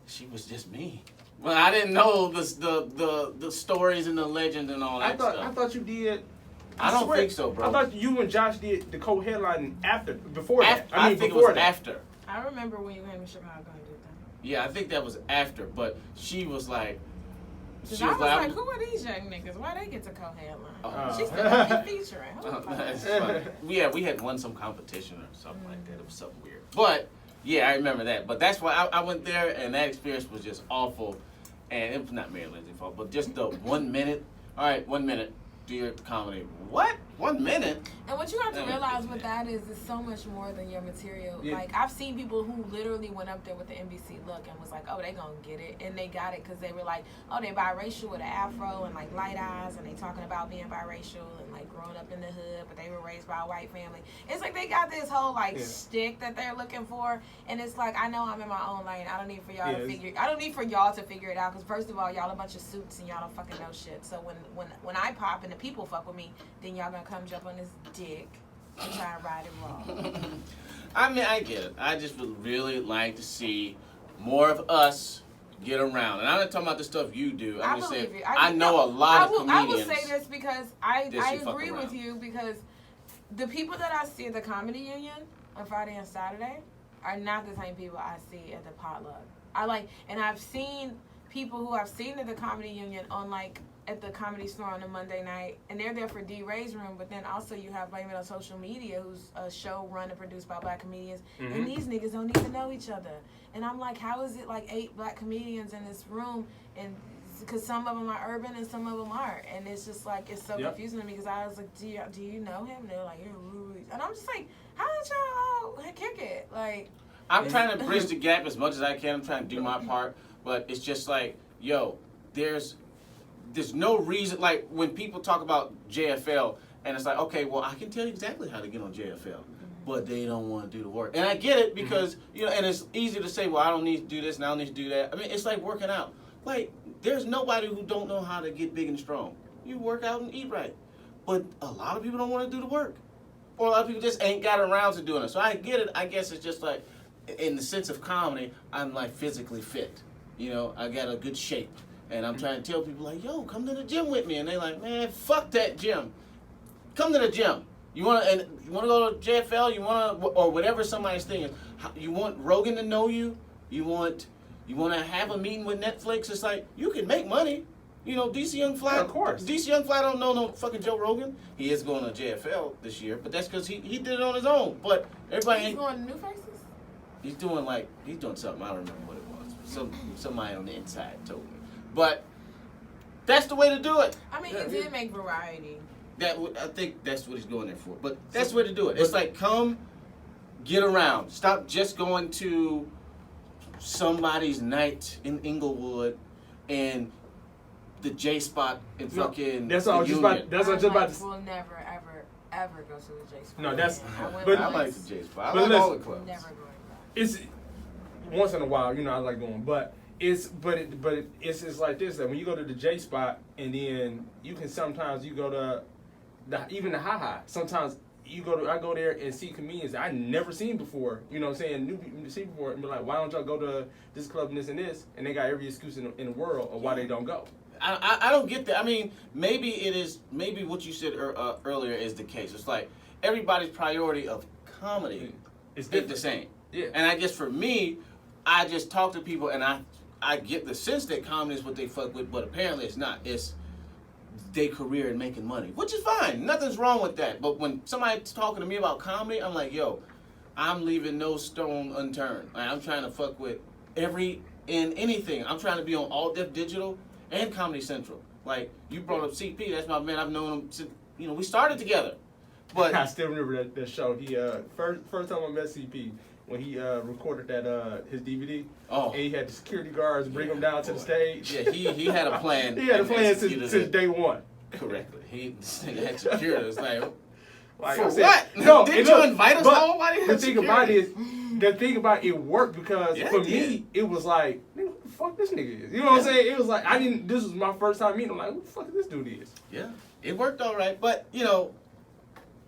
Speaker 3: She was just me. Well, I didn't know the stories and the legend and all that stuff.
Speaker 2: I thought you did.
Speaker 3: I don't think so, bro.
Speaker 2: I thought you and Josh did the co-headline before that.
Speaker 3: I think it was after.
Speaker 4: I remember when you came to Chicago and did that.
Speaker 3: Yeah, I think that was after. But she was like,
Speaker 4: I was like, who are these young niggas? Why they get to co-headline? She's still like featuring.
Speaker 3: That's funny. Yeah, we had won some competition or something like that. It was something weird. But yeah, I remember that. But that's why I went there, and that experience was just awful. And it was not Mary Lindsay's fault, but just the 1 minute. All right, 1 minute. Do your comedy. What? 1 minute?
Speaker 4: And what you have to realize with that is it's so much more than your material.
Speaker 2: Yeah.
Speaker 4: Like, I've seen people who literally went up there with the NBC look and was like, oh, they gonna get it. And they got it because they were like, oh, they biracial with an afro and like light eyes, and they talking about being biracial and like growing up in the hood, but they were raised by a white family. It's like they got this whole like stick that they're looking for. And it's like, I know I'm in my own lane. I don't need for y'all to figure it out, because first of all, y'all a bunch of suits and y'all don't fucking know shit. So when I pop and the people fuck with me, then y'all gonna come jump on this dick and try and ride it raw.
Speaker 3: I mean, I get it. I just would really like to see more of us get around. And I'm not talking about the stuff you do. I'm just saying, I know a lot of comedians.
Speaker 4: I will say this because I agree with you, because the people that I see at the Comedy Union on Friday and Saturday are not the same people I see at the potluck. And I've seen people who I've seen at the Comedy Union on like at the Comedy Store on a Monday night, and they're there for D. Ray's room, but then also you have Blame It on Social Media, who's a show run and produced by black comedians, and these niggas don't even know each other. And I'm like, how is it like 8 black comedians in this room? And because some of them are urban and some of them aren't, and it's just like, it's so confusing to me, because I was like, do you know him? And they're like, you're Rudy. And I'm just like, how did y'all all kick it? Like,
Speaker 3: I'm trying to bridge the gap as much as I can. I'm trying to do my part, but it's just like, yo, there's no reason, like when people talk about JFL, and it's like, okay, well, I can tell you exactly how to get on JFL, but they don't want to do the work. And I get it, because, you know, and it's easy to say, well, I don't need to do this and I don't need to do that. I mean, it's like working out. Like, there's nobody who don't know how to get big and strong. You work out and eat right. But a lot of people don't want to do the work. Or a lot of people just ain't got around to doing it. So I get it. I guess it's just like, in the sense of comedy, I'm like physically fit. You know, I got a good shape. And I'm trying to tell people like, yo, come to the gym with me. And they like, man, fuck that gym. Come to the gym. You wanna go to JFL? Or whatever somebody's thing is. You want Rogan to know you? You wanna have a meeting with Netflix? It's like, you can make money. You know, DC Young Fly.
Speaker 2: Yeah, of course.
Speaker 3: DC Young Fly don't know no fucking Joe Rogan. He is going to JFL this year, but that's because he did it on his own. But everybody
Speaker 4: he's going to New Faces?
Speaker 3: He's doing something. I don't remember what it was. Somebody on the inside told me. But that's the way to do it.
Speaker 4: I mean, he did make variety.
Speaker 3: I think that's what he's going there for. But that's the way to do it. It's like, come, get around. Stop just going to somebody's night in Inglewood and the J Spot in fucking.
Speaker 2: That's all. That's what I was just about to say.
Speaker 4: We'll never, ever go to the J Spot.
Speaker 2: No, that's.
Speaker 3: I like the J Spot. I like all the clubs.
Speaker 4: Never going back.
Speaker 2: It's once in a while, you know, I like going, but it's just like this, that when you go to the J Spot, and then you can sometimes you go to even the Ha. Sometimes I go there and see comedians I never seen before. You know what I'm saying? New people see before, and be like, why don't y'all go to this club and this? And they got every excuse in the world of why they don't go.
Speaker 3: I don't get that. I mean, maybe what you said earlier is the case. It's like everybody's priority of comedy is the same.
Speaker 2: Yeah.
Speaker 3: And I guess for me, I just talk to people and I get the sense that comedy is what they fuck with, but apparently it's not. It's their career and making money, which is fine. Nothing's wrong with that. But when somebody's talking to me about comedy, I'm like, yo, I'm leaving no stone unturned. Like, I'm trying to fuck with anything. I'm trying to be on All Def Digital and Comedy Central. Like, you brought up CP. That's my man. I've known him since, we started together. But
Speaker 2: I still remember that show. He first time I met CP when he recorded that his DVD.
Speaker 3: Oh.
Speaker 2: And he had the security guards bring him down to the
Speaker 3: boy.
Speaker 2: stage.
Speaker 3: Yeah, he had a plan.
Speaker 2: He had a
Speaker 3: and
Speaker 2: plan
Speaker 3: executed
Speaker 2: since
Speaker 3: it
Speaker 2: day one.
Speaker 3: correctly. This nigga had security. It's like,
Speaker 2: Like
Speaker 3: for
Speaker 2: I said,
Speaker 3: what?
Speaker 2: No,
Speaker 3: Did
Speaker 2: and
Speaker 3: you
Speaker 2: look,
Speaker 3: invite us
Speaker 2: but
Speaker 3: home? Why did you
Speaker 2: the
Speaker 3: have
Speaker 2: thing
Speaker 3: security?
Speaker 2: about it is, the thing about it worked because
Speaker 3: Yeah,
Speaker 2: for
Speaker 3: it
Speaker 2: me,
Speaker 3: did.
Speaker 2: it was like, nigga, what the fuck this nigga is? You know what I'm saying? It was like, this was my first time meeting him. Like, what the fuck this dude is?
Speaker 3: Yeah, it worked all right. But,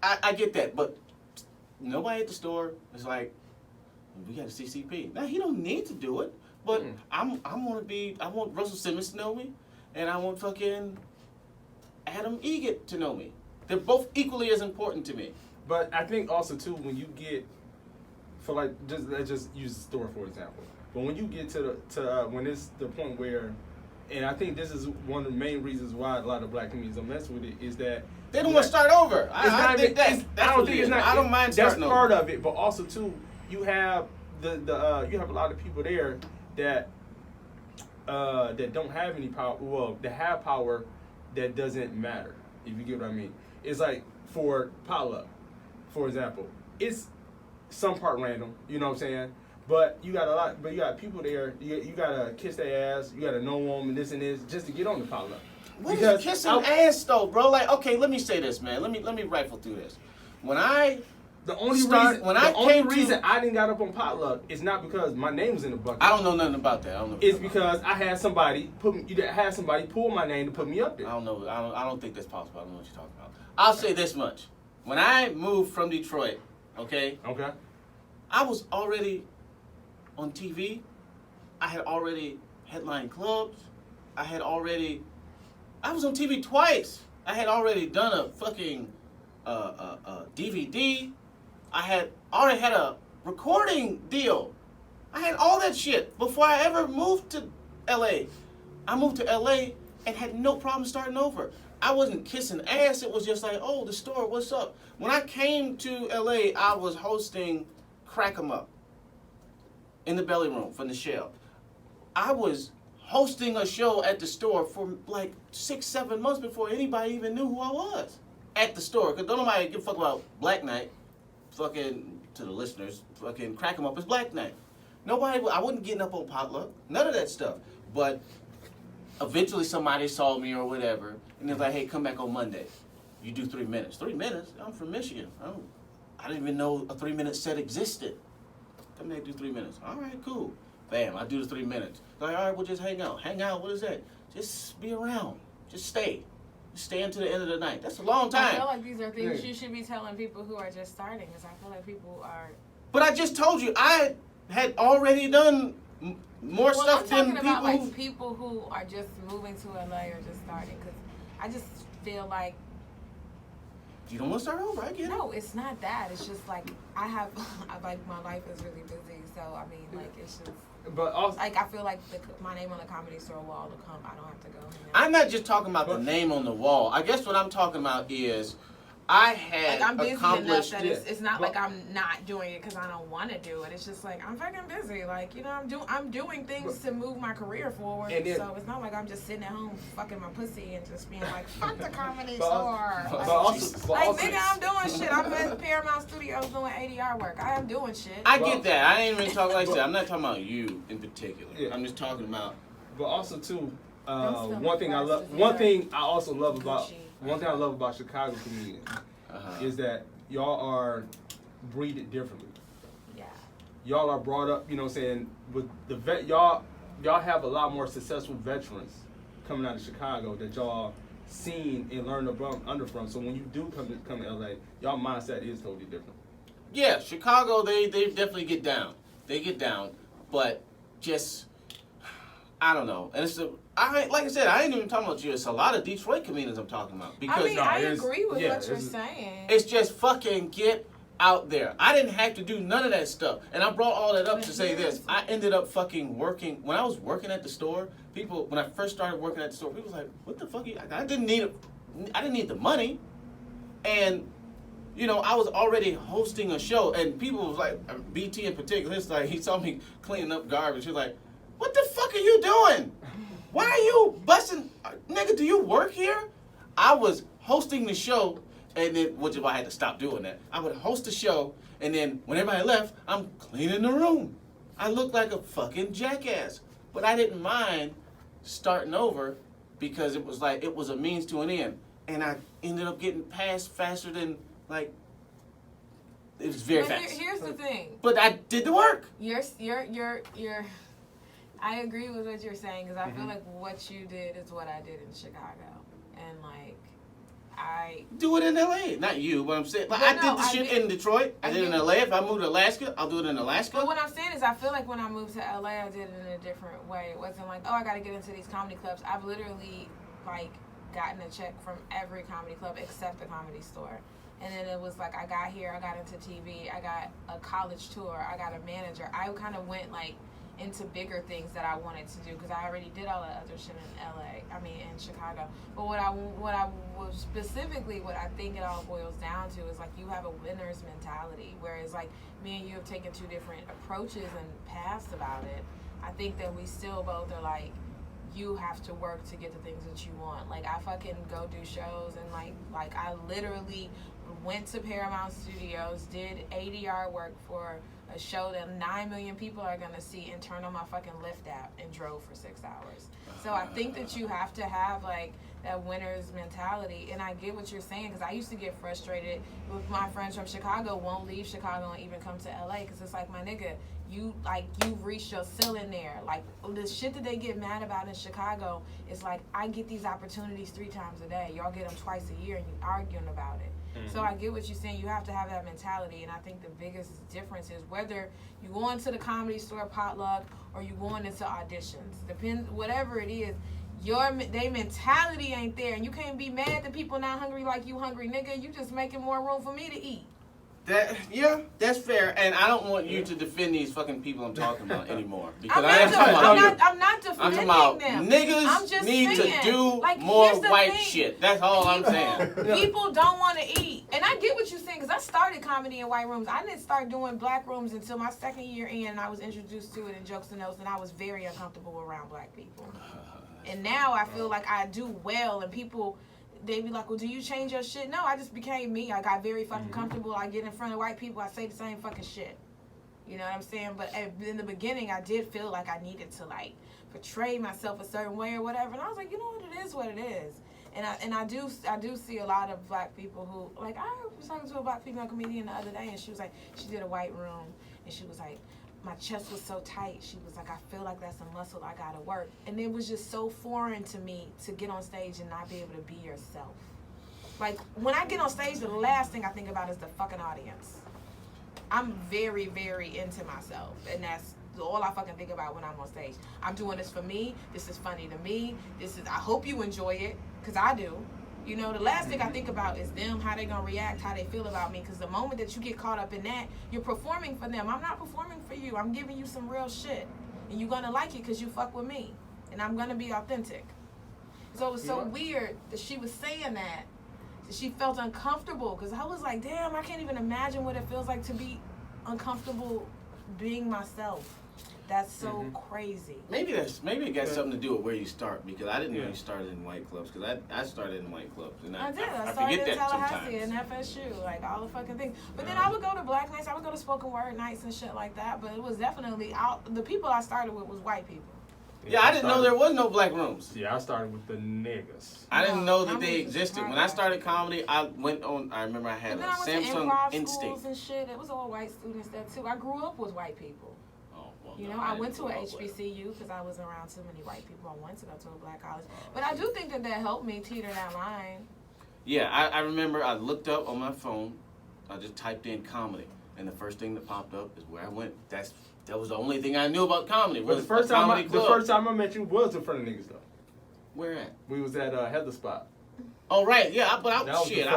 Speaker 3: I get that. But nobody at the store is like, we got a CCP. Now, he don't need to do it. But I want Russell Simmons to know me. And I want fucking Adam Egget to know me. They're both equally as important to me.
Speaker 2: But I think also, too, when you get, for like, let's just use the store, for example. But when you get when it's the point where, and I think this is one of the main reasons why a lot of black communities don't mess with it, is that
Speaker 3: They don't want to start over. I think
Speaker 2: I don't think it's not.
Speaker 3: I don't mind
Speaker 2: That's
Speaker 3: starting
Speaker 2: part
Speaker 3: over.
Speaker 2: of it, but also too, you have you have a lot of people there that don't have any power. Well, that have power that doesn't matter. If you get what I mean, it's like for potluck, for example, it's some part random. You know what I'm saying? But you got people there. You gotta kiss their ass. You gotta know them and this just to get on the potluck.
Speaker 3: What is kissing ass though, bro? Like, okay, let me say this, man. Let me rifle through this.
Speaker 2: The only reason I didn't got up on potluck is not because my name was in the bucket.
Speaker 3: I don't know nothing about that.
Speaker 2: It's because I had somebody pull my name to put me up there.
Speaker 3: I don't know. I don't think that's possible. I don't know what you're talking about. I'll say this much: when I moved from Detroit, okay, I was already on TV. I had already headlined clubs. I was on TV twice. I had already done a fucking DVD. I had already had a recording deal. I had all that shit before I ever moved to LA. I moved to LA and had no problem starting over. I wasn't kissing ass. It was just like, oh, the store, what's up? When I came to LA, I was hosting Crack 'em Up in the belly room from the Shell. I was hosting a show at the store for like 6-7 months before anybody even knew who I was at the store. Because don't nobody give a fuck about Black Night. Fucking, to the listeners, fucking Crack 'em Up is Black Night. I wasn't getting up on potluck. None of that stuff. But eventually somebody saw me or whatever. And they're like, hey, come back on Monday. You do 3 minutes. 3 minutes? I'm from Michigan. I didn't even know a 3-minute set existed. Come back, do 3 minutes. All right, cool. Bam, I do the 3 minutes. Like, all right, we'll just hang out. Hang out, what is that? Just be around. Just stay. Stay until the end of the night. That's a long time.
Speaker 4: I feel like these are things you should be telling people who are just starting, because I feel like people are.
Speaker 3: But I just told you, I had already done more stuff than
Speaker 4: I'm talking about
Speaker 3: people
Speaker 4: like people who are just moving to LA or just starting, because I just feel like.
Speaker 3: You don't want to start over, I get it.
Speaker 4: No, it's not that. It's just like my life is really busy, so I mean, like it's just.
Speaker 2: But also,
Speaker 4: Like I feel like my name on the Comedy Store wall will come. I don't have to go.
Speaker 3: I'm not just talking about the name on the wall. I guess what I'm talking about is I had
Speaker 4: I'm busy enough
Speaker 3: accomplished
Speaker 4: that it's not like I'm not doing it because I don't want to do it. It's just like I'm fucking busy. Like I'm doing things to move my career forward. So it's not like I'm just sitting at home fucking my pussy and just being like fuck the Comedy Store. Nigga, I'm doing shit. I'm at Paramount Studios doing ADR work. I am doing shit.
Speaker 3: I get that. I ain't even talking like that. I'm not talking about you in particular.
Speaker 2: Yeah.
Speaker 3: I'm just talking about.
Speaker 2: But also too,
Speaker 4: still
Speaker 2: one thing I love about Chicago comedians is that y'all are breeded differently.
Speaker 4: Yeah.
Speaker 2: Y'all are brought up, you know what I'm saying, with the vet. Y'all have a lot more successful veterans coming out of Chicago that y'all seen and learned under from. So when you do come to LA, y'all mindset is totally different.
Speaker 3: Yeah, Chicago, they definitely get down. They get down, but just I don't know. And like I said, I ain't even talking about you. It's a lot of Detroit comedians I'm talking about. Because
Speaker 4: I agree with what you're saying.
Speaker 3: It's just fucking get out there. I didn't have to do none of that stuff. And I brought all that up to say this. I ended up fucking working. When I was working at the store, when I first started working at the store, people was like, what the fuck? I didn't need the money. And, I was already hosting a show. And people was like, BT in particular, it's like, he saw me cleaning up garbage. He was like, what the fuck are you doing? Why are you busting? Nigga, do you work here? I was hosting the show, And then, which is why I had to stop doing that. I would host a show, and then when everybody left, I'm cleaning the room. I looked like a fucking jackass. But I didn't mind starting over because it was like, it was a means to an end. And I ended up getting past faster than, like, it was very
Speaker 4: But
Speaker 3: fast.
Speaker 4: here's the thing.
Speaker 3: But I did the work.
Speaker 4: You're. I agree with what you're saying because I feel like what you did is what I did in Chicago, and like, I
Speaker 3: Do it in LA. Not you, but I'm saying, like, I did the shit in Detroit. I did it in LA. If I moved to Alaska, I'll do it in Alaska.
Speaker 4: But what I'm saying is, I feel like when I moved to LA, I did it in a different way. It wasn't like, oh, I got to get into these comedy clubs. I've literally like gotten a check from every comedy club except the Comedy Store. And then it was like, I got here, I got into TV, I got a college tour, I got a manager. I kind of went like into bigger things that I wanted to do because I already did all that other shit in Chicago. But what I think it all boils down to is like you have a winner's mentality, whereas like me and you have taken two different approaches and paths about it. I think that we still both are like, you have to work to get the things that you want. Like I fucking go do shows and like I literally went to Paramount Studios, did ADR work for a show that 9 million people are gonna see, and turned on my fucking Lyft app and drove for 6 hours. So I think that you have to have like that winner's mentality, and I get what you're saying because I used to get frustrated with my friends from Chicago won't leave Chicago and even come to LA because it's like, my nigga, you've reached your ceiling there. Like the shit that they get mad about in Chicago is like, I get these opportunities 3 times a day. Y'all get them twice a year and you arguing about it. So I get what you're saying. You have to have that mentality, and I think the biggest difference is whether you go into the Comedy Store potluck or you going into auditions. Depends, whatever it is. They mentality ain't there, and you can't be mad that people not hungry like you hungry, nigga. You just making more room for me to eat.
Speaker 3: That's fair, and I don't want you to defend these fucking people I'm talking about anymore because
Speaker 4: I'm not
Speaker 3: I'm
Speaker 4: defending
Speaker 3: talking about
Speaker 4: them.
Speaker 3: niggas
Speaker 4: I'm just
Speaker 3: need
Speaker 4: saying,
Speaker 3: to do
Speaker 4: like,
Speaker 3: more
Speaker 4: here's the
Speaker 3: white
Speaker 4: thing.
Speaker 3: shit. That's all I'm saying.
Speaker 4: People don't want to eat, and I get what you're saying because I started comedy in white rooms. I didn't start doing black rooms until my second year in, and I was introduced to it in Jokes and Notes, and I was very uncomfortable around black people. And now I feel like I do well, and people, they be like, well, do you change your shit? No, I just became me. I got very fucking comfortable. I get in front of white people. I say the same fucking shit. You know what I'm saying? But in the beginning, I did feel like I needed to, like, portray myself a certain way or whatever. And I was like, you know what? It is what it is. And I do see a lot of black people who, like, I was talking to a black female comedian the other day, and she was like, she did a white room, and she was like, my chest was so tight. She was like, I feel like that's a muscle I gotta work. And it was just so foreign to me to get on stage and not be able to be yourself. Like, when I get on stage, the last thing I think about is the fucking audience. I'm very, very into myself, and that's all I fucking think about when I'm on stage. I'm doing this for me. This is funny to me. I hope you enjoy it, because I do. You know, the last thing I think about is them, how they gonna react, how they feel about me. Because the moment that you get caught up in that, you're performing for them. I'm not performing for you. I'm giving you some real shit. And you're gonna like it because you fuck with me. And I'm gonna be authentic. So it was so weird that she was saying that she felt uncomfortable. Because I was like, damn, I can't even imagine what it feels like to be uncomfortable being myself. That's so crazy.
Speaker 3: Maybe it got something to do with where you start, because I didn't know you started in white clubs, because I started in white clubs, and I
Speaker 4: did. I
Speaker 3: forget
Speaker 4: started in
Speaker 3: that
Speaker 4: Tallahassee
Speaker 3: sometimes.
Speaker 4: and FSU, like all the fucking things. But then I would go to black nights, I would go to spoken word nights and shit like that. But it was definitely the people I started with was white people.
Speaker 3: Yeah, I didn't know there was no black rooms.
Speaker 2: Yeah, I started with the niggas.
Speaker 3: I didn't know that
Speaker 4: I
Speaker 3: they
Speaker 4: was
Speaker 3: existed.
Speaker 4: just
Speaker 3: When I started comedy, I remember I had
Speaker 4: And
Speaker 3: a
Speaker 4: then I went to
Speaker 3: Samsung
Speaker 4: improv
Speaker 3: Instinct.
Speaker 4: schools and shit. It was all white students there too. I grew up with white people.
Speaker 3: Oh, well,
Speaker 4: You
Speaker 3: no,
Speaker 4: know, I
Speaker 3: didn't
Speaker 4: went to
Speaker 3: grow
Speaker 4: a
Speaker 3: up with it.
Speaker 4: HBCU because I was around too many white people. I wanted to go to a black college. But I do think that helped me teeter that line.
Speaker 3: Yeah, I remember I looked up on my phone. I just typed in comedy, and the first thing that popped up is where I went. That was the only thing I knew about comedy.
Speaker 2: But
Speaker 3: Was
Speaker 2: the first
Speaker 3: a comedy club.
Speaker 2: the first time I met you was in front of niggas though.
Speaker 3: Where at?
Speaker 2: We was at Heather Spot.
Speaker 3: Oh right, yeah.
Speaker 2: That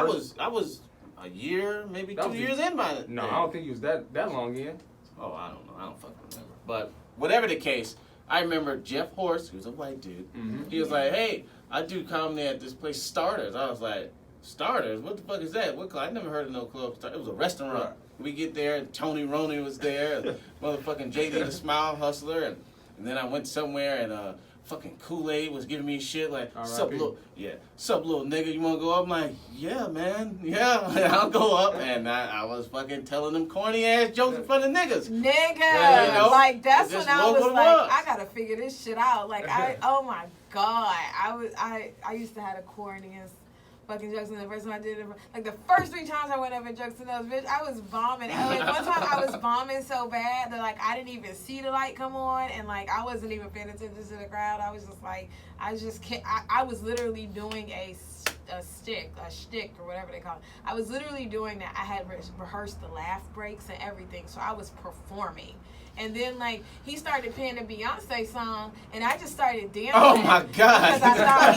Speaker 2: was the
Speaker 3: I was a year, maybe
Speaker 2: That
Speaker 3: 2
Speaker 2: was
Speaker 3: years in by then.
Speaker 2: No, I don't think he was that long in.
Speaker 3: Oh, I don't know. I don't fucking remember. But whatever the case, I remember Jeff Horst, who's a white dude.
Speaker 2: Mm-hmm.
Speaker 3: He was like, "Hey, I do comedy at this place, Starters." I was like, "Starters? What the fuck is that? What club? I never heard of no club. It was a restaurant."
Speaker 2: Right.
Speaker 3: We get there, and Tony Roney was there, and motherfucking JD the Smile Hustler, and then I went somewhere and fucking Kool-Aid was giving me shit like,
Speaker 2: R.I.P.
Speaker 3: sup little nigga, you wanna go up? I'm like, yeah, man, yeah, I'll go up. And I was fucking telling them corny ass jokes in front of niggas.
Speaker 4: Nigga,
Speaker 3: Yeah, you know,
Speaker 4: like that's
Speaker 3: it's
Speaker 4: when
Speaker 3: just
Speaker 4: I was
Speaker 3: what it
Speaker 4: like,
Speaker 3: was.
Speaker 4: I gotta figure this shit out. Like oh my god, I used to have the corniest fucking jokes, and the first time I did it, like the first 3 times I went up and jokes to those bitch, I was bombing. And like one time I was bombing so bad that like I didn't even see the light come on, and like I wasn't even paying attention to the crowd. I was just like, I was literally doing a shtick or whatever they call it. I was literally doing that. I had rehearsed the laugh breaks and everything, so I was performing. And then, like, he started playing a Beyonce song, and I just started dancing.
Speaker 3: Oh, my God.
Speaker 4: Because I thought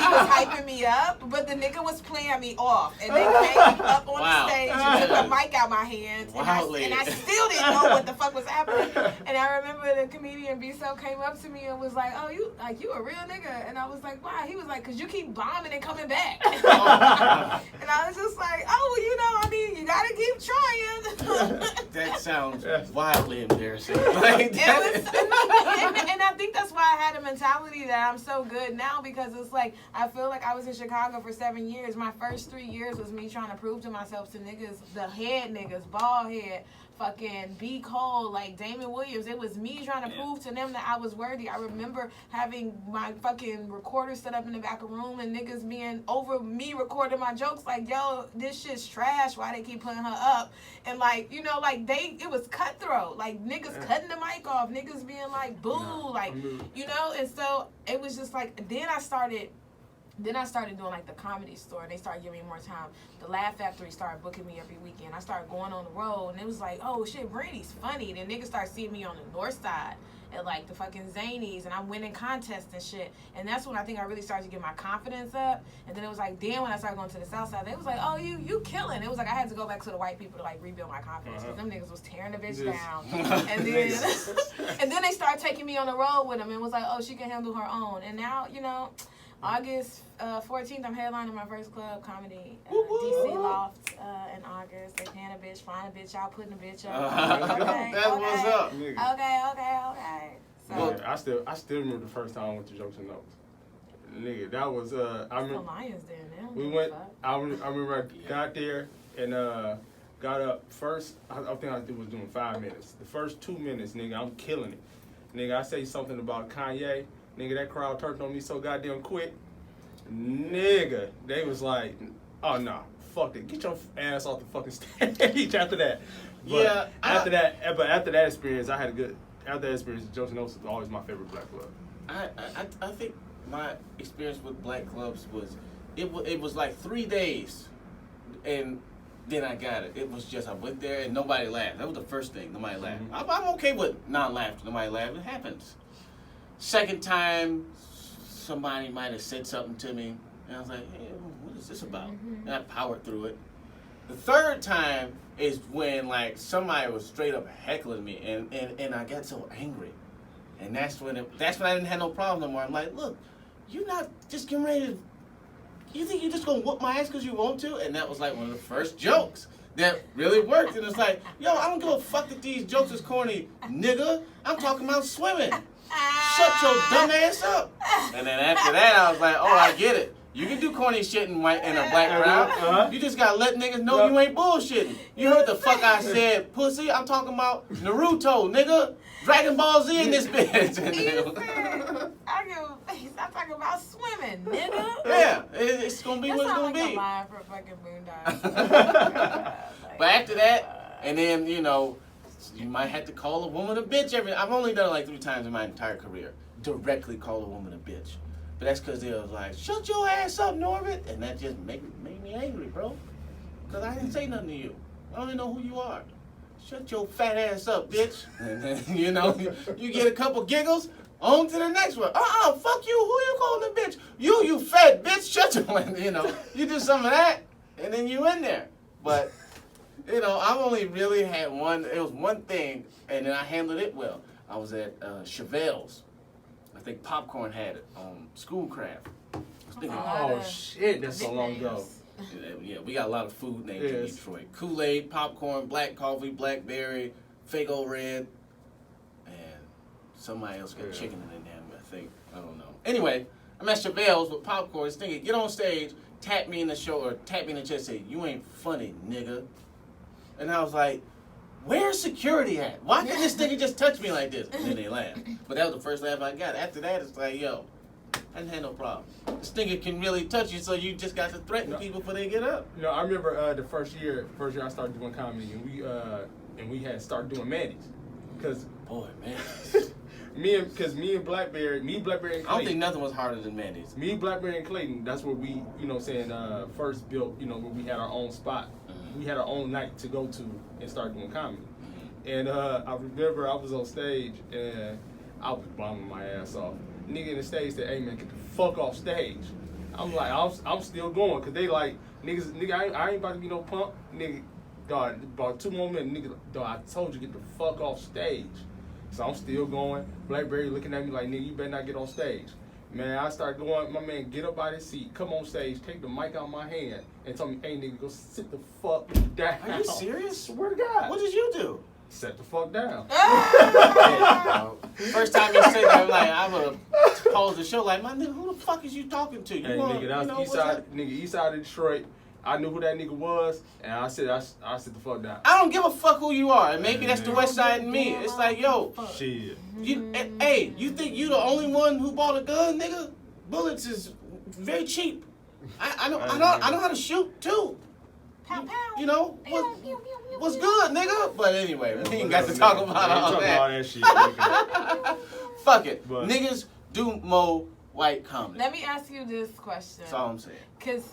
Speaker 4: he was hyping me up, but the nigga was playing me off. And they came up on the stage and took the mic out my hands. And I still didn't know what the fuck was happening. And I remember the comedian B-So came up to me and was like, oh, you a real nigga? And I was like, why? He was like, because you keep bombing and coming back. And I was just like, oh, you gotta keep trying.
Speaker 3: That sounds wildly embarrassing. Like,
Speaker 4: and I think that's why I had a mentality that I'm so good now, because it's like I feel like I was in Chicago for 7 years. My first 3 years was me trying to prove to myself, to niggas, the head niggas, bald head, fucking B. Cole, like Damon Williams. It was me trying to prove to them that I was worthy. I remember having my fucking recorder set up in the back of the room and niggas being over me recording my jokes like, yo, this shit's trash. Why they keep putting her up? And like, it was cutthroat. Like niggas cutting the mic off, niggas being like, boo, and so it was just like, then I started doing like the Comedy Store. They started giving me more time. The Laugh Factory started booking me every weekend. I started going on the road, and it was like, oh shit, Brandy's funny. Then niggas started seeing me on the North Side at like the fucking Zanies, and I'm winning contests and shit. And that's when I think I really started to get my confidence up. And then it was like, then when I started going to the South Side, they was like, oh, you killing. It was like I had to go back to the white people to like rebuild my confidence, because them niggas was tearing the bitch down. And then they started taking me on the road with them and was like, oh, she can handle her own. And now, August 14th, I'm headlining my first club comedy, DC Loft, in August. They paying a bitch, flying a bitch out, putting a bitch up.
Speaker 3: That's what's up.
Speaker 4: Okay. So,
Speaker 2: yeah, I still remember the first time I went to Jokes and Notes. Nigga, that was I remember.
Speaker 4: the Lions Den.
Speaker 2: We went. I remember I got there and got up first. I think I was doing 5 minutes. The first 2 minutes, nigga, I'm killing it. Nigga, I say something about Kanye. Nigga, that crowd turned on me so goddamn quick. Nigga, they was like, oh nah, fuck it. Get your ass off the fucking stage after that. But after that experience, I had a good. After that experience, Jokes and Notes was always my favorite black club.
Speaker 3: I think my experience with black clubs was, it was like 3 days, and then I got it. It was just, I went there and nobody laughed. That was the first thing, nobody laughed.
Speaker 2: Mm-hmm.
Speaker 3: I'm okay with non-laughter, nobody laughed. It happens. Second time, somebody might have said something to me, and I was like, hey, what is this about? And I powered through it. The third time is when like somebody was straight up heckling me, and I got so angry. And that's when I didn't have no problem no more. I'm like, look, you're not just getting ready to, you think you're just gonna whoop my ass because you want to? And that was like one of the first jokes that really worked. And it's like, yo, I don't give a fuck that these jokes is corny, nigga. I'm talking about swimming. Shut your dumb ass up. And then after that, I was like, oh, I get it. You can do corny shit in a black crowd. You just gotta let niggas know you ain't bullshitting. You heard the fuck I said, pussy? I'm talking about Naruto, nigga. Dragon Ball Z in this bitch.
Speaker 4: I'm talking about swimming, nigga.
Speaker 3: Yeah, it's gonna be what it's gonna be.
Speaker 4: A line for fucking Boondocks.
Speaker 3: But after that, and then, you might have to call a woman a bitch I've only done it like 3 times in my entire career. Directly call a woman a bitch. But that's because they was like, shut your ass up, Norbert. And that just made me angry, bro. Because I didn't say nothing to you. I don't even know who you are. Shut your fat ass up, bitch. And then, you get a couple giggles, on to the next one. Fuck you. Who you calling a bitch? You fat bitch. Shut your, you do some of that, and then you in there. But, I've only really had one, it was one thing, and then I handled it well. I was at Chevelle's. I think Popcorn had it on Schoolcraft.
Speaker 2: Shit, that's so long ago.
Speaker 3: Yeah, we got a lot of food names in Detroit. Kool-Aid, popcorn, black coffee, blackberry, Faygo Red, and somebody else got chicken in their damn think. I don't know. Anyway, I'm at Chevelle's with popcorn. This nigga get on stage, tap me in the show or tap me in the chest, say, "You ain't funny, nigga." And I was like, "Where's security at? Why can't this nigga just touch me like this?" And then they laugh. But that was the first laugh I got. After that, it's like, yo, I didn't have no problem. This nigga can really touch you, so you just got to threaten people before they get up.
Speaker 2: You know, I remember the first year I started doing comedy, and we had started doing Manny's, because
Speaker 3: Boy, man.
Speaker 2: me and Blackberry, and
Speaker 3: I don't
Speaker 2: Clayton.
Speaker 3: think nothing was harder than Mandy's.
Speaker 2: Me, Blackberry, and Clayton, that's where we, first built, where we had our own spot.
Speaker 3: Mm-hmm.
Speaker 2: We had our own night to go to and start doing comedy.
Speaker 3: Mm-hmm.
Speaker 2: And I remember I was on stage, and I was bombing my ass off. Nigga in the stage said, "Hey, man, get the fuck off stage." I'm like, I'm still going, because they like, nigga, I ain't about to be no punk. Nigga, dog, about 2 more minutes, nigga, dog, I told you, get the fuck off stage. So I'm still going. Blackberry looking at me like, "Nigga, you better not get on stage." Man, I start going, my man, get up out his seat, come on stage, take the mic out of my hand, and tell me, "Hey, nigga, go sit the fuck down."
Speaker 3: Are you serious?
Speaker 2: Swear to God.
Speaker 3: What did you do?
Speaker 2: Sit the fuck down.
Speaker 3: First time you said that, I'm like, I'm gonna pause the show like, my nigga, who the fuck is you talking to? You
Speaker 2: Hey,
Speaker 3: want,
Speaker 2: nigga, that was
Speaker 3: you know,
Speaker 2: east
Speaker 3: what's
Speaker 2: side,
Speaker 3: up?
Speaker 2: nigga, east side of Detroit. I knew who that nigga was, and I said, I sit the fuck down.
Speaker 3: I don't give a fuck who you are, and maybe that's the west side in me. It's like, yo,
Speaker 2: Shit.
Speaker 3: hey, you think you the only one who bought a gun, nigga? Bullets is very cheap. I know how to shoot too.
Speaker 4: Pow, pow.
Speaker 3: You know
Speaker 4: Pew, pew, pew, pew,
Speaker 3: what's
Speaker 4: pew.
Speaker 3: good, nigga? But anyway, we ain't got to talk about all that.
Speaker 2: Shit, nigga.
Speaker 3: Fuck it,
Speaker 2: But-
Speaker 3: niggas do more white comedy.
Speaker 4: Let me ask you this question.
Speaker 3: That's all I'm saying.
Speaker 4: Cause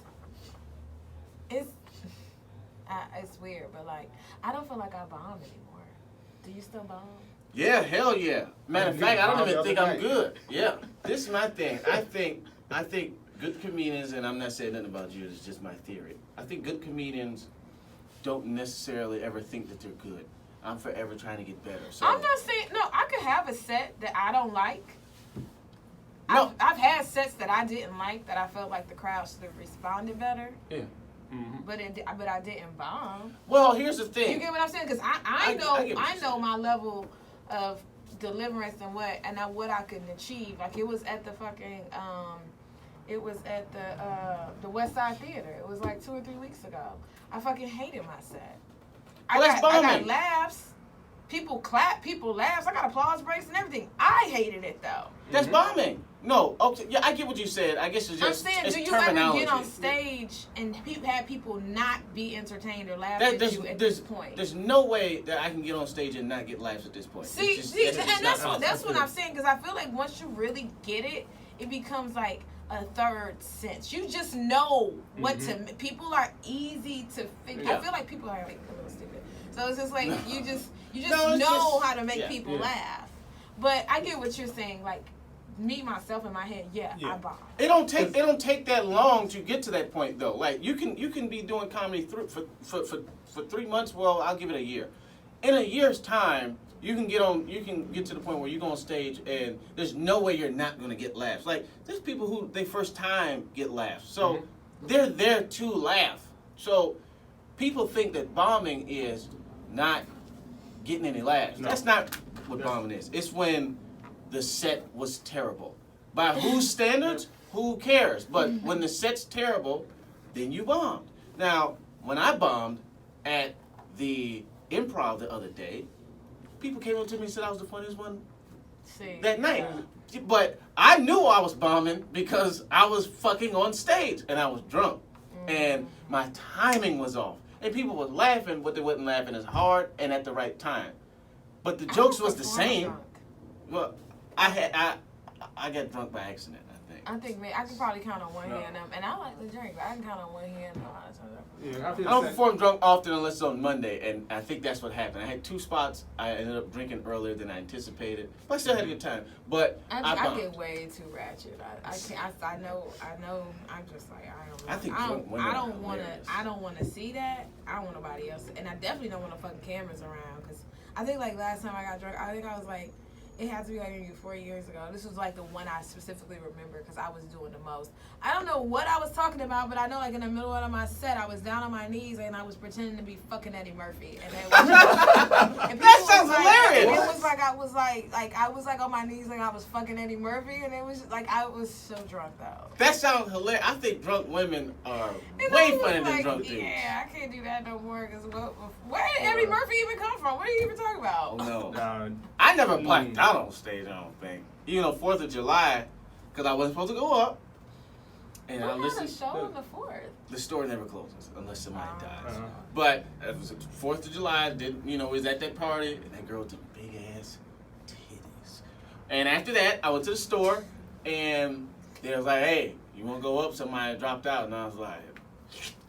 Speaker 4: it's weird, but like I don't feel like I bomb anymore. Do you still bomb?
Speaker 3: Yeah, hell yeah. Matter of fact, I don't even think I'm
Speaker 2: Night.
Speaker 3: good. Yeah, this is my thing. I think good comedians, and I'm not saying nothing about you. It's just my theory. I think good comedians don't necessarily ever think that they're good. I'm forever trying to get better. So
Speaker 4: I'm not saying no. I could have a set that I don't like.
Speaker 3: No.
Speaker 4: I've had sets that I didn't like that I felt like the crowd should have responded better,
Speaker 2: Yeah. Mm-hmm.
Speaker 4: but I didn't bomb.
Speaker 3: Well, here's the thing.
Speaker 4: You get what I'm saying? Because I
Speaker 3: I get what
Speaker 4: I
Speaker 3: you're
Speaker 4: know
Speaker 3: saying.
Speaker 4: my level of deliverance and what I could achieve. Like it was at the fucking it was at the West Side Theater. It was like 2 or 3 weeks ago. I fucking hated my set.
Speaker 3: Well, that's
Speaker 4: I got
Speaker 3: bombing.
Speaker 4: laughs. People clap. People laughs. I got applause breaks and everything. I hated it though.
Speaker 3: That's bombing. No, okay, yeah, I get what you said. I guess it's
Speaker 4: I'm
Speaker 3: just
Speaker 4: saying,
Speaker 3: it's
Speaker 4: do you ever
Speaker 3: terminology.
Speaker 4: get on stage and have people not be entertained or laugh
Speaker 3: That-
Speaker 4: at
Speaker 3: there's,
Speaker 4: you at
Speaker 3: there's,
Speaker 4: this point?
Speaker 3: there's no way that I can get on stage and not get laughs at this point.
Speaker 4: See,
Speaker 3: It's just-
Speaker 4: see,
Speaker 3: it's just
Speaker 4: and
Speaker 3: not
Speaker 4: that's
Speaker 3: possible.
Speaker 4: what I'm saying, because I feel like once you really get it, it becomes like a third sense. You just know what to. People are easy to figure.
Speaker 3: Yeah.
Speaker 4: I feel like people are like a little stupid. So it's just like you just
Speaker 3: No, it's
Speaker 4: know
Speaker 3: just-
Speaker 4: how to make
Speaker 3: yeah.
Speaker 4: people
Speaker 2: Yeah.
Speaker 4: laugh. But I get what you're saying. Like me myself in my head, I
Speaker 2: Yeah.
Speaker 4: bomb.
Speaker 3: It don't take that long to get to that point though. Like you can be doing comedy for 3 months. Well, I'll give it a year. In a year's time, you can get to the point where you go on stage and there's no way you're not gonna get laughs. Like there's people who they first time get laughs, so they're there to laugh. So people think that bombing is not getting any laughs.
Speaker 2: No.
Speaker 3: That's not what bombing is. It's when the set was terrible. By whose standards? Who cares? But when the set's terrible, then you bombed. Now, when I bombed at the Improv the other day, people came up to me and said I was the funniest one
Speaker 4: See,
Speaker 3: that night. But I knew I was bombing because I was fucking on stage and I was drunk. And my timing was off. And people were laughing, but they wasn't laughing as hard and at the right time. But the jokes was the same. Well, I got drunk by accident, I think.
Speaker 4: I think I can probably count on one hand, and I like to drink, but I can count on one hand a lot of times.
Speaker 2: Yeah,
Speaker 3: I don't perform drunk often unless it's on Monday, and I think that's what happened. I had 2 spots. I ended up drinking earlier than I anticipated, but I still had a good time. But
Speaker 4: I
Speaker 3: bombed.
Speaker 4: get way too ratchet. I can't. I know. I'm just like
Speaker 3: I think
Speaker 4: I
Speaker 3: drunk
Speaker 4: don't.
Speaker 3: women
Speaker 4: I
Speaker 3: are
Speaker 4: don't want
Speaker 3: hilarious.
Speaker 4: to. I don't want to see that. I don't want nobody else, and I definitely don't want no fucking cameras around. Cause I think like last time I got drunk, I think I was like It had to be like maybe 4 years ago. This was like the one I specifically remember because I was doing the most. I don't know what I was talking about, but I know like in the middle of my set, I was down on my knees and I was pretending to be fucking Eddie Murphy. And it was and
Speaker 3: That sounds
Speaker 4: like,
Speaker 3: hilarious.
Speaker 4: It was like I was like on my knees like I was fucking Eddie Murphy, and it was just, like I was so drunk though.
Speaker 3: That sounds hilarious. I think drunk women are
Speaker 4: And
Speaker 3: way
Speaker 4: I was
Speaker 3: funnier than
Speaker 4: like,
Speaker 3: drunk dudes.
Speaker 4: yeah, I can't do that no more. Cause where did Eddie Murphy even come from? What are you even talking about?
Speaker 3: Oh, no.
Speaker 2: Nah,
Speaker 3: I never blacked out on stage, I don't think. You know, 4th of July, because I wasn't supposed to go up. And I
Speaker 4: We had a
Speaker 3: listened.
Speaker 4: show on the 4th.
Speaker 3: The store never closes unless somebody dies.
Speaker 2: Uh-huh.
Speaker 3: But it was 4th of July, was at that party, and that girl with the big ass titties. And after that, I went to the store, and they was like, hey, you want to go up? Somebody dropped out. And I was like,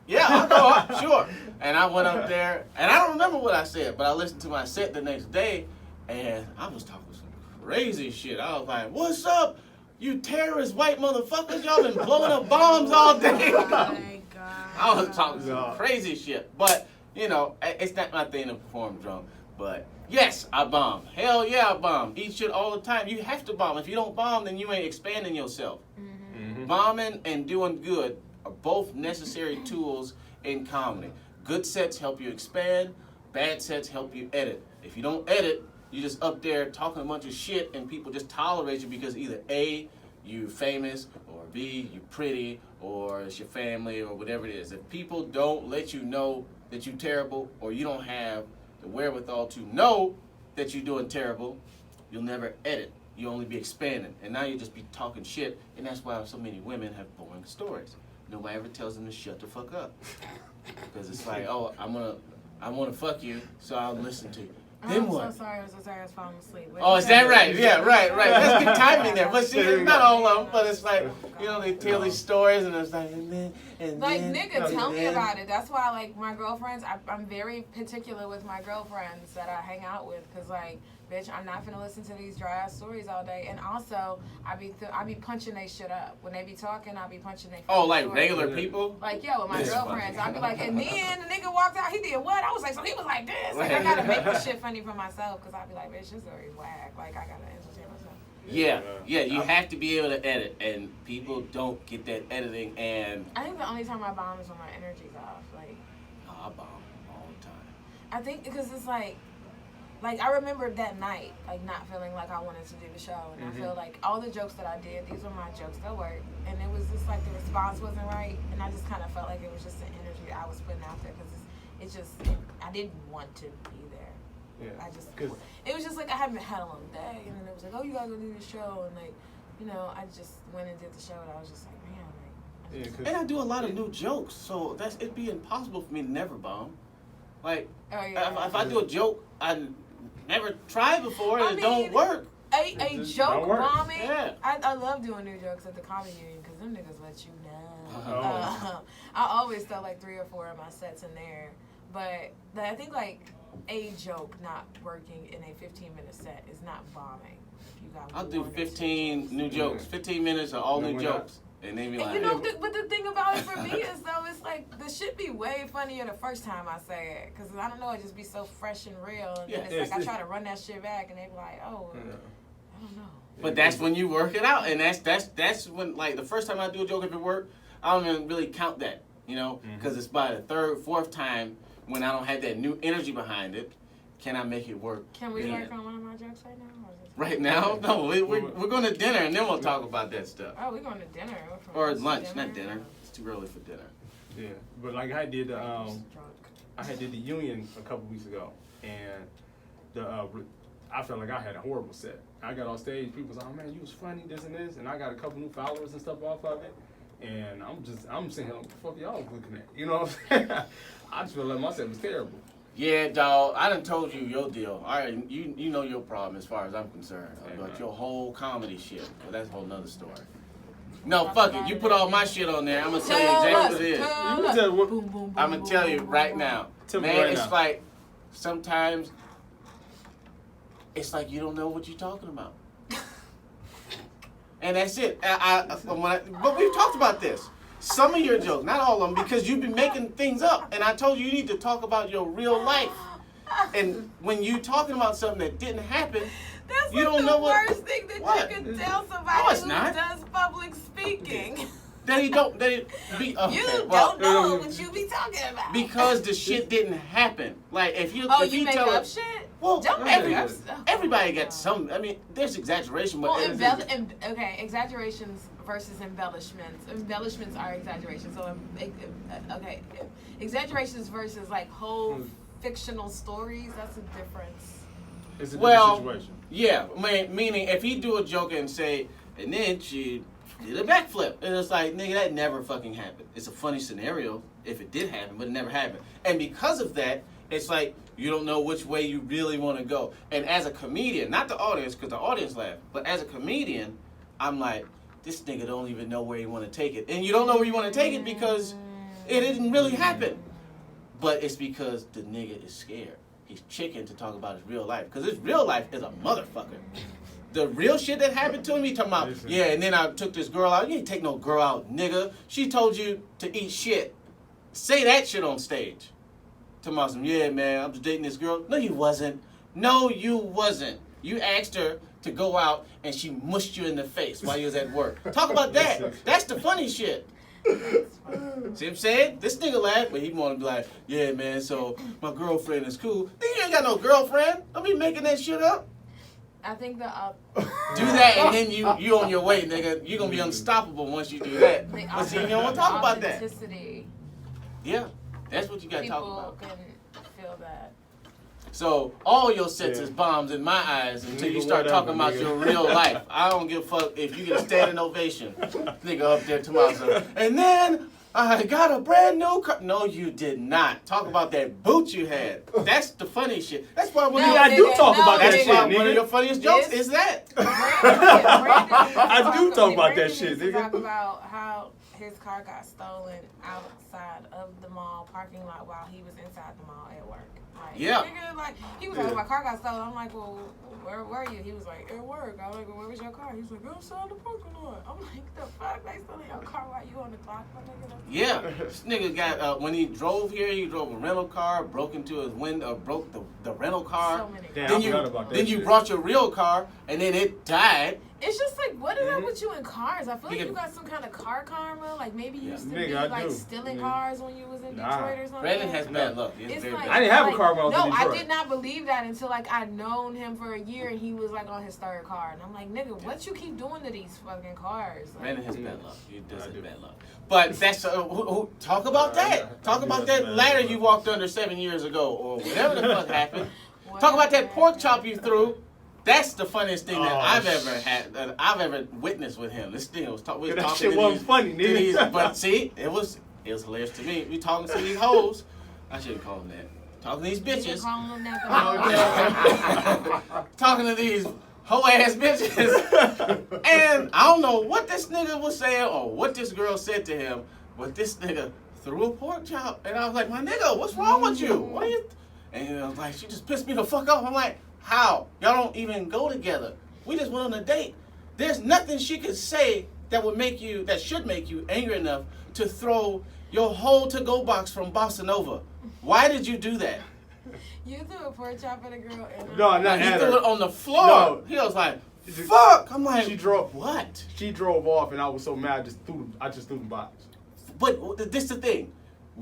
Speaker 3: yeah, I'll go up, sure. And I went up there, and I don't remember what I said, but I listened to my set the next day, and I was talking some crazy shit. I was like, what's up, you terrorist white motherfuckers? Y'all been blowing up bombs all day.
Speaker 4: Oh my God.
Speaker 3: I was talking some
Speaker 2: God.
Speaker 3: crazy shit. But, you know, it's not my thing to perform drunk. But, yes, I bomb. Hell yeah, I bomb. Eat shit all the time. You have to bomb. If you don't bomb, then you ain't expanding yourself.
Speaker 2: Mhm.
Speaker 3: Bombing and doing good are both necessary tools in comedy. Good sets help you expand. Bad sets help you edit. If you don't edit, you're just up there talking a bunch of shit and people just tolerate you because either A, you famous, or B, you pretty, or it's your family, or whatever it is. If people don't let you know that you're terrible, or you don't have the wherewithal to know that you're doing terrible, you'll never edit. You'll only be expanding. And now you just be talking shit, and that's why so many women have boring stories. Nobody ever tells them to shut the fuck up. Because it's like, oh, I want to fuck you, so I'll listen to you. Then
Speaker 4: I'm
Speaker 3: what?
Speaker 4: so sorry. I was falling asleep.
Speaker 3: Oh, is that right? Yeah, right. That's good timing there. But see, it's not all of them. But it's like, you know, they tell these stories, and it's like, and
Speaker 4: Like,
Speaker 3: then,
Speaker 4: nigga,
Speaker 3: and
Speaker 4: tell me
Speaker 3: then.
Speaker 4: about it. That's why, like, my girlfriends, I'm very particular with my girlfriends that I hang out with. Because, like, bitch, I'm not finna listen to these dry ass stories all day. And also, I be punching they shit up. When they be talking, I be punching they
Speaker 3: Oh, like
Speaker 4: stories.
Speaker 3: regular people?
Speaker 4: Like, yeah, with my
Speaker 3: This
Speaker 4: girlfriends.
Speaker 3: fucking-
Speaker 4: I'd be like, and then the nigga walked out, he did what? I was like, so he was like this. Like, I gotta make this shit funny for myself. Because I'd be like, bitch, this story's whack. Like, I gotta entertain myself.
Speaker 3: Yeah, you have to be able to edit, and people don't get that editing, and
Speaker 4: I think the only time I bomb is when my energy's off. Like,
Speaker 3: I bomb all the time.
Speaker 4: I think because it's like I remember that night, like not feeling like I wanted to do the show, and I feel like all the jokes that I did, these were my jokes that worked, and it was just like the response wasn't right, and I just kind of felt like it was just the energy I was putting out there because I didn't want to be there.
Speaker 2: Yeah.
Speaker 4: I just,
Speaker 2: 'Cause-
Speaker 4: it was just like I haven't had a long day, and then it was like, oh, you gotta go do the show, and like, you know, I just went and did the show, and I was just like, man, like, I
Speaker 2: Yeah,
Speaker 4: just-
Speaker 2: 'cause-
Speaker 3: And I do a lot of new jokes, so it'd be impossible for me to never bomb. Like,
Speaker 4: oh yeah.
Speaker 3: if I do a joke I never tried before and
Speaker 4: I
Speaker 3: it
Speaker 4: mean,
Speaker 3: don't work.
Speaker 4: A
Speaker 2: just
Speaker 4: joke
Speaker 2: don't work.
Speaker 4: bombing.
Speaker 3: Yeah.
Speaker 4: I love doing new jokes at the comedy union because them niggas let you know.
Speaker 2: Oh.
Speaker 4: I always throw like 3 or 4 of my sets in there, but I think like a joke not working in a 15-minute set is not bombing. If you got
Speaker 3: I'll
Speaker 4: one
Speaker 3: do
Speaker 4: or two
Speaker 3: 15
Speaker 4: jokes.
Speaker 3: new jokes, 15 minutes of all
Speaker 2: No,
Speaker 3: new
Speaker 2: we're not.
Speaker 3: jokes. And they be
Speaker 4: And
Speaker 3: like,
Speaker 4: you know, but the thing about it for me is though, it's like the shit be way funnier the first time I say it, cause I don't know, it just be so fresh and real, and
Speaker 3: Yeah,
Speaker 4: then it's like I try to run that shit back, and they be like, oh, I don't know.
Speaker 3: but that's when you work it out, and that's when, like, the first time I do a joke, if it worked, I don't even really count that, you know, because it's by the 3rd, 4th time when I don't have that new energy behind it, can I make it work?
Speaker 4: Can we
Speaker 3: then?
Speaker 4: work on one of my jokes right now? Or is it-
Speaker 3: Right now? No, we're going to dinner, and then we'll talk about that stuff.
Speaker 4: Oh, we're going to dinner.
Speaker 3: Or lunch, not dinner. It's too early for dinner.
Speaker 2: Yeah, but like I did
Speaker 4: Drunk.
Speaker 2: I did the union a couple weeks ago, and I felt like I had a horrible set. I got on stage, people was like, "Oh man, you was funny, this and this," and I got a couple new followers and stuff off of it. And I'm sitting here, like, what the fuck y'all looking at? You know what I'm saying? I just feel like my set was terrible.
Speaker 3: Yeah, dog. I done told you your deal. All right, you know your problem as far as I'm concerned.
Speaker 2: Hey,
Speaker 3: About
Speaker 2: man.
Speaker 3: your whole comedy shit. Well, that's a whole nother story. No, fuck it. You put all my shit on there. I'm gonna tell you exactly what it is.
Speaker 2: You can tell what-
Speaker 4: Boom, boom, boom,
Speaker 3: I'm gonna
Speaker 4: boom,
Speaker 3: tell
Speaker 4: boom,
Speaker 3: you
Speaker 4: boom,
Speaker 3: right
Speaker 4: boom.
Speaker 3: now.
Speaker 2: Tell me
Speaker 3: Man,
Speaker 2: right
Speaker 3: it's
Speaker 2: now.
Speaker 3: like sometimes it's like you don't know what you're talking about. And that's it. But we've talked about this. Some of your jokes, not all of them, because you've been making things up. And I told you need to talk about your real life. And when you talking about something that didn't happen,
Speaker 4: That's
Speaker 3: You
Speaker 4: like
Speaker 3: don't
Speaker 4: the
Speaker 3: know what-
Speaker 4: worst thing that
Speaker 3: what?
Speaker 4: you can tell
Speaker 3: No,
Speaker 4: somebody
Speaker 3: it's
Speaker 4: who
Speaker 3: not.
Speaker 4: does public speaking.
Speaker 3: That he don't. That he be. Okay,
Speaker 4: You
Speaker 3: well,
Speaker 4: don't know what you be talking about.
Speaker 3: because the shit didn't happen. Like if you.
Speaker 4: Oh,
Speaker 3: if
Speaker 4: you make
Speaker 3: tell
Speaker 4: up
Speaker 3: a-
Speaker 4: shit?
Speaker 3: Well,
Speaker 4: Don't
Speaker 3: every-
Speaker 4: make up stuff.
Speaker 3: everybody gets some. I mean, there's exaggeration, but
Speaker 4: Well,
Speaker 3: it's-
Speaker 4: okay, exaggerations versus embellishments. Embellishments are exaggerations. So, okay, exaggerations versus like whole fictional stories. That's a difference.
Speaker 2: It's a
Speaker 3: Well,
Speaker 2: different situation.
Speaker 3: yeah, meaning if he do a joke and say, and then she did a backflip, and it's like, nigga, that never fucking happened. It's a funny scenario if it did happen, but it never happened. And because of that, it's like you don't know which way you really want to go. And as a comedian, not the audience, because the audience laugh, but as a comedian, I'm like, this nigga don't even know where you want to take it, and you don't know where you want to take it because it didn't really happen. But it's because the nigga is scared. He's chicken to talk about his real life. Because his real life is a motherfucker. The real shit that happened to him, he talking about, yeah, and then I took this girl out. You ain't take no girl out, nigga. She told you to eat shit. Say that shit on stage. Talking about some, yeah, man, I'm just dating this girl. No, you wasn't. No, you wasn't. You asked her to go out and she mushed you in the face while you was at work. Talk about that. That's the funny shit. See what I'm saying? This nigga laugh, but he want to be like, yeah, man, so my girlfriend is cool. Then you ain't got no girlfriend. Don't be making that shit up.
Speaker 4: I think the
Speaker 3: Do that, and then you on your way, nigga. You gonna be unstoppable once you do that. But see, you don't want to talk about that.
Speaker 4: authenticity.
Speaker 3: Yeah, that's what you gotta talk
Speaker 4: People
Speaker 3: about.
Speaker 4: can feel that.
Speaker 3: So all your sets
Speaker 2: Yeah.
Speaker 3: is bombs in my eyes until you
Speaker 2: Nigga,
Speaker 3: start
Speaker 2: whatever,
Speaker 3: talking about
Speaker 2: nigga.
Speaker 3: your real life. I don't give a fuck if you get a standing ovation. Nigga up there tomorrow. And then I got a brand new car. No, you did not. Talk about that boot you had. That's the funny shit. That's why when
Speaker 4: No,
Speaker 3: you
Speaker 2: I do
Speaker 4: nigga,
Speaker 2: talk
Speaker 4: no,
Speaker 2: about that
Speaker 3: that's
Speaker 2: shit,
Speaker 3: why one of
Speaker 2: nigga.
Speaker 3: your funniest jokes
Speaker 4: This-
Speaker 3: is that.
Speaker 2: I do talk about that
Speaker 4: Brandon
Speaker 2: shit,
Speaker 4: used to
Speaker 2: nigga.
Speaker 4: Talk about how his car got stolen outside of the mall parking lot while he was inside the mall at work. Like,
Speaker 3: Yeah.
Speaker 4: nigga, like he was like, my car got stolen. I'm like, well, where were you? He was like, at work. I was like, well, where was your car? He was like, outside the parking lot. I'm like, the fuck? They stole your car while you on the clock, my nigga? That's-
Speaker 3: Yeah, this nigga got when he drove here, he drove a rental car, broke into his window, broke the rental car.
Speaker 4: So many.
Speaker 2: Damn,
Speaker 3: Then
Speaker 2: I forgot about that
Speaker 3: then you
Speaker 2: shit.
Speaker 3: brought your real car, and then it died.
Speaker 4: It's just like, what is up with you in cars? I feel like
Speaker 3: Nigga-
Speaker 4: you got some kind of car karma. Like maybe you
Speaker 3: Yeah.
Speaker 4: used to
Speaker 2: Nigga,
Speaker 4: be
Speaker 2: I
Speaker 4: like
Speaker 2: do.
Speaker 4: stealing
Speaker 2: Nigga.
Speaker 4: cars when you was in
Speaker 2: Nah.
Speaker 4: Detroit or something.
Speaker 3: Brandon has bad luck. It's
Speaker 4: It's
Speaker 3: very
Speaker 4: like,
Speaker 3: bad.
Speaker 2: I didn't have a
Speaker 4: like,
Speaker 2: car when I was
Speaker 4: no,
Speaker 2: in
Speaker 4: I
Speaker 2: Detroit.
Speaker 4: did not believe that until like I'd known him for a year and he was like on his third car, and I'm like, nigga, what you keep doing to these fucking cars? Like,
Speaker 3: Brandon has bad luck. He does
Speaker 2: I
Speaker 3: have
Speaker 2: do.
Speaker 3: bad luck. But that's talk about that. Talk about that ladder you walked under 7 years ago, or whatever the fuck happened. Talk about that pork chop you threw. That's the funniest thing that
Speaker 2: Oh,
Speaker 3: I've ever had, that I've ever witnessed with him. This thing was we was
Speaker 2: That
Speaker 3: talking
Speaker 2: shit
Speaker 3: to
Speaker 2: wasn't
Speaker 3: these,
Speaker 2: funny,
Speaker 3: to
Speaker 2: nigga.
Speaker 3: these, but see, it was hilarious to me. We talking to these hoes. I shouldn't call them that. Talking to these
Speaker 4: you been
Speaker 3: bitches.
Speaker 4: calling them that the
Speaker 3: Oh,
Speaker 4: whole time.
Speaker 3: yeah. Talking to these hoe ass bitches. And I don't know what this nigga was saying or what this girl said to him, but this nigga threw a pork chop. And I was like, my nigga, what's wrong with you? What are you? And I was like, she just pissed me the fuck off. I'm like, how? Y'all don't even go together. We just went on a date. There's nothing she could say that should make you angry enough to throw your whole to-go box from Bossa Nova. Why did you do that?
Speaker 4: You threw a pork chop at a girl and
Speaker 2: No, not
Speaker 3: He
Speaker 2: at
Speaker 3: threw
Speaker 2: her.
Speaker 3: it on the floor.
Speaker 2: No.
Speaker 3: He was like, fuck. I'm like,
Speaker 2: She drove.
Speaker 3: what?
Speaker 2: She drove off, and I was so mad. I just threw the box.
Speaker 3: But this the thing.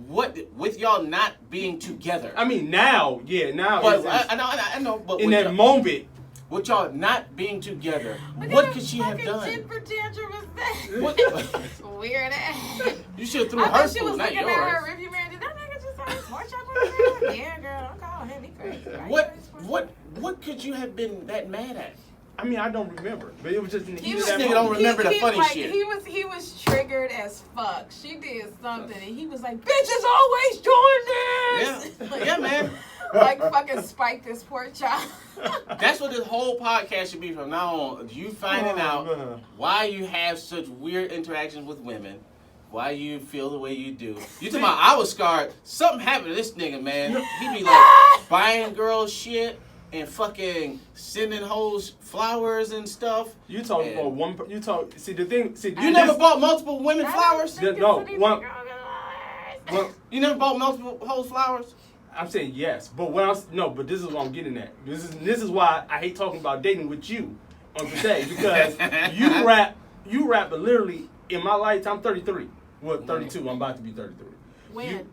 Speaker 3: What with y'all not being together?
Speaker 2: I mean, now, yeah, now.
Speaker 3: But
Speaker 2: it's-
Speaker 3: I know. But
Speaker 2: in
Speaker 3: with
Speaker 2: that
Speaker 3: y'all,
Speaker 2: moment,
Speaker 3: with y'all not being together,
Speaker 4: What
Speaker 3: what
Speaker 4: kind
Speaker 3: could
Speaker 4: of
Speaker 3: she have
Speaker 4: fucking
Speaker 3: done?
Speaker 4: temper tantrum is that?
Speaker 3: What-
Speaker 4: Weird ass.
Speaker 3: You should have threw
Speaker 4: I
Speaker 3: her
Speaker 4: thought she
Speaker 3: food,
Speaker 4: was
Speaker 3: not
Speaker 4: looking
Speaker 3: yours.
Speaker 4: at her review mirror. Did that nigga just have his pork chop on his head? Yeah, girl, don't call him. He crazy. Why you got his pork chop?
Speaker 3: What could you have been that mad at?
Speaker 2: I mean, I don't remember, but it was just in the heat
Speaker 4: was-
Speaker 2: of that
Speaker 3: This nigga
Speaker 2: moment.
Speaker 3: don't remember the funny
Speaker 4: like,
Speaker 3: shit.
Speaker 4: He was triggered as fuck. She did something and he was like, bitches always doing this.
Speaker 3: Yeah, yeah, man.
Speaker 4: Like fucking spike this pork chop.
Speaker 3: That's what this whole podcast should be from now on. You finding
Speaker 2: Oh,
Speaker 3: out
Speaker 2: man.
Speaker 3: why you have such weird interactions with women, why you feel the way you do. You talking about I was scarred. Something happened to this nigga, man. He be like buying girls shit and fucking sending hoes flowers and stuff.
Speaker 2: You talk
Speaker 3: And-
Speaker 2: about one. You talk. See the thing. See
Speaker 3: You never bought multiple women
Speaker 4: I
Speaker 3: flowers?
Speaker 4: don't think
Speaker 2: No,
Speaker 4: it's any
Speaker 2: one-
Speaker 4: big girl.
Speaker 2: Well,
Speaker 3: You never bought multiple hoes flowers?
Speaker 2: I'm saying yes, but but this is what I'm getting at. This is why I hate talking about dating with you on today, because you rap, but literally in my lifetime, I'm 33. Well, 32. I'm about to be 33.
Speaker 4: When?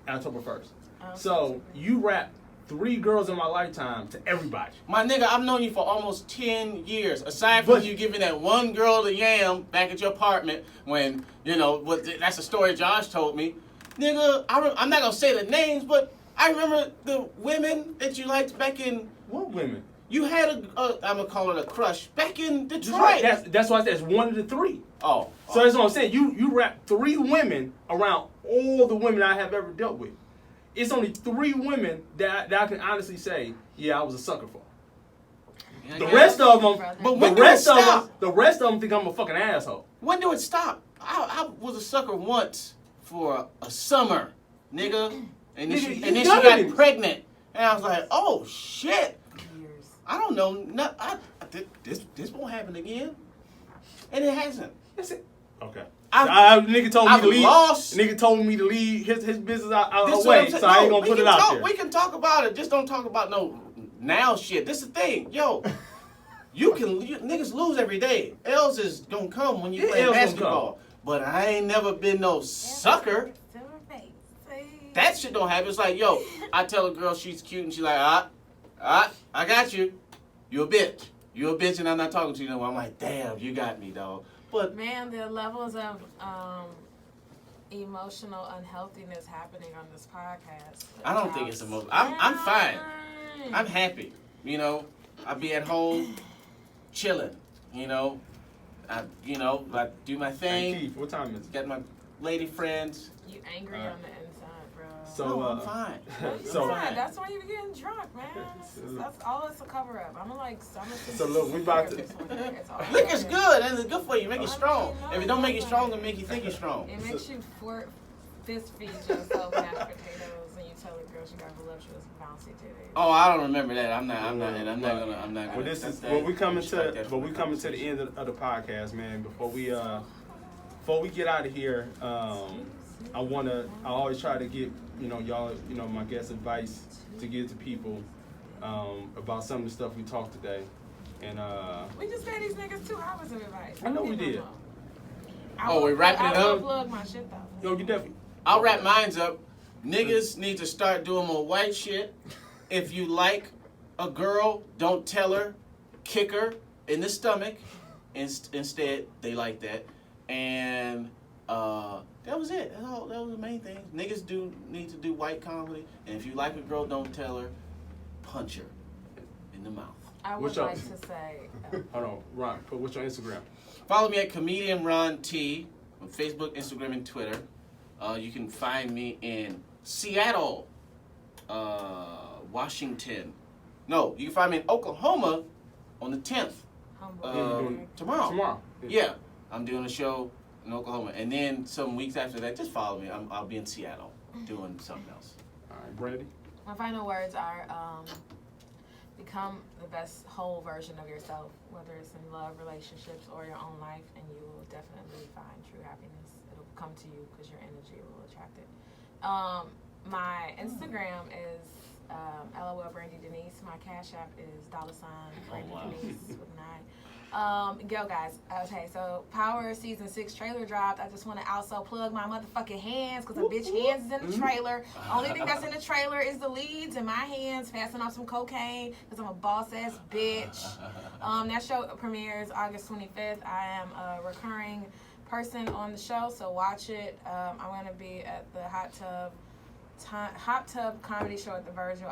Speaker 2: October 1st.
Speaker 4: Oh,
Speaker 2: So you rap 3 girls in my lifetime to everybody.
Speaker 3: My nigga, I've known you for almost 10 years. Aside from you giving that one girl the yam back at your apartment when, that's a story Josh told me. Nigga, I'm not going to say the names, but I remember the women that you liked back in...
Speaker 2: What women?
Speaker 3: You had I'm going to call it a crush, back in Detroit.
Speaker 2: Right. That's why I said it's one of the 3.
Speaker 3: Oh.
Speaker 2: So that's what I'm saying. You rap 3 women around all the women I have ever dealt with. It's only 3 women that I can honestly say, yeah, I was a sucker for.
Speaker 3: Yeah,
Speaker 2: the rest of them, the rest of them think I'm a fucking asshole.
Speaker 3: When do it stop? I was a sucker once for a summer, nigga, and then she got pregnant, and I was like, oh shit. I don't know. This won't happen again, and it hasn't.
Speaker 2: That's it. Okay. Nigga told me to leave.
Speaker 3: Lost.
Speaker 2: Nigga told me to leave his business out away, so I ain't gonna put it out there.
Speaker 3: We can talk about it. Just don't talk about no now shit. This is the thing, yo. Niggas lose every day. L's is gonna come when you play basketball. But I ain't never been no sucker. That shit don't happen. It's like, yo, I tell a girl she's cute and she's like, I got you. You a bitch. You a bitch and I'm not talking to you no more. I'm like, damn, you got me, dog. But
Speaker 4: man, the levels of emotional unhealthiness happening on this podcast.
Speaker 3: I don't think it's emotional. I'm fine. I'm happy. I be at home chilling. I do my thing.
Speaker 2: Hey, Keith, what time is it?
Speaker 3: Got my lady friends.
Speaker 4: You angry on the inside, bro.
Speaker 3: So I'm fine.
Speaker 4: That's why you be getting drunk, man. That's all it's a cover up.
Speaker 2: So look, we about to.
Speaker 3: Liquor's good, and it's good for you. Make you strong. If it don't make you strong, it make you think you're strong.
Speaker 4: It makes you fist feed yourself mashed potatoes, and you tell a girl she got voluptuous bouncy titties.
Speaker 3: Oh, I don't remember that. I'm not gonna.
Speaker 2: Well, this is we coming to the end of the podcast, man. Before we get out of here, I always try to get y'all my guest advice to give to people about some of the stuff we talked today, and
Speaker 4: we just gave these niggas 2 hours of advice.
Speaker 2: I know we did.
Speaker 3: We're wrapping it up.
Speaker 4: I will plug my shit though.
Speaker 2: Yo, you definitely.
Speaker 3: I'll wrap mines up. Niggas need to start doing more white shit. If you like a girl, don't tell her. Kick her in the stomach. Instead, they like that. And that was it. That was the main thing. Niggas need to do white comedy. And if you like a girl, don't tell her. Punch her in the mouth.
Speaker 4: I would like to say...
Speaker 2: Hold on, Ron. What's your Instagram?
Speaker 3: Follow me at Comedian Ron T on Facebook, Instagram, and Twitter. You can find me in Seattle, Washington. No, you can find me in Oklahoma on the 10th. Tomorrow. Yeah, I'm doing a show in Oklahoma. And then some weeks after that, just follow me. I'll be in Seattle doing something else.
Speaker 2: All right, Brandi?
Speaker 4: My final words are become the best whole version of yourself, whether it's in love, relationships, or your own life, and you will definitely find true happiness. It'll come to you because your energy will attract it. My Instagram is LOL Brandi Denise. My Cash App is $Brandi Denise with an I. Go guys. Okay, so Power Season 6 trailer dropped. I just want to also plug my motherfucking hands because a bitch hands is in the trailer. Only thing that's in the trailer is the leads and my hands passing off some cocaine because I'm a boss ass bitch. That show premieres August 25th. I am a recurring person on the show, so watch it. I'm going to be at the Hot Tub Comedy Show at the Virgil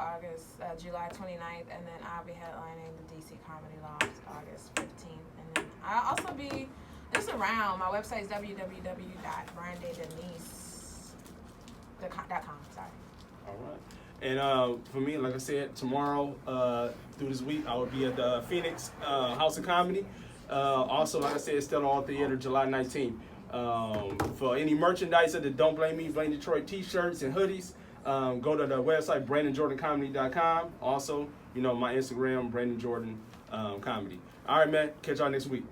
Speaker 4: July 29th, and then I'll be headlining the DC Comedy Loft August 15th. And then I'll also be just around. My website is www.brandidenice.com. Sorry.
Speaker 2: All right. And for me, like I said, tomorrow through this week, I will be at the Phoenix House of Comedy. Also, like I said, still all theater July 19th. For any merchandise of the Don't Blame Me, Blame Detroit t-shirts and hoodies, go to the website BrandonJordanComedy.com. Also, my Instagram, Brandon Jordan Comedy. All right, man. Catch y'all next week.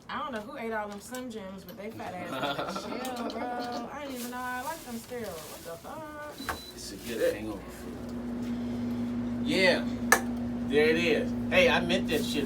Speaker 4: I don't know who ate all them Slim Jims, but they fat ass. Chill, bro. I didn't even know I like them still. What the fuck?
Speaker 3: It's a good hangover food. Yeah, there it is. Hey, I meant that shit.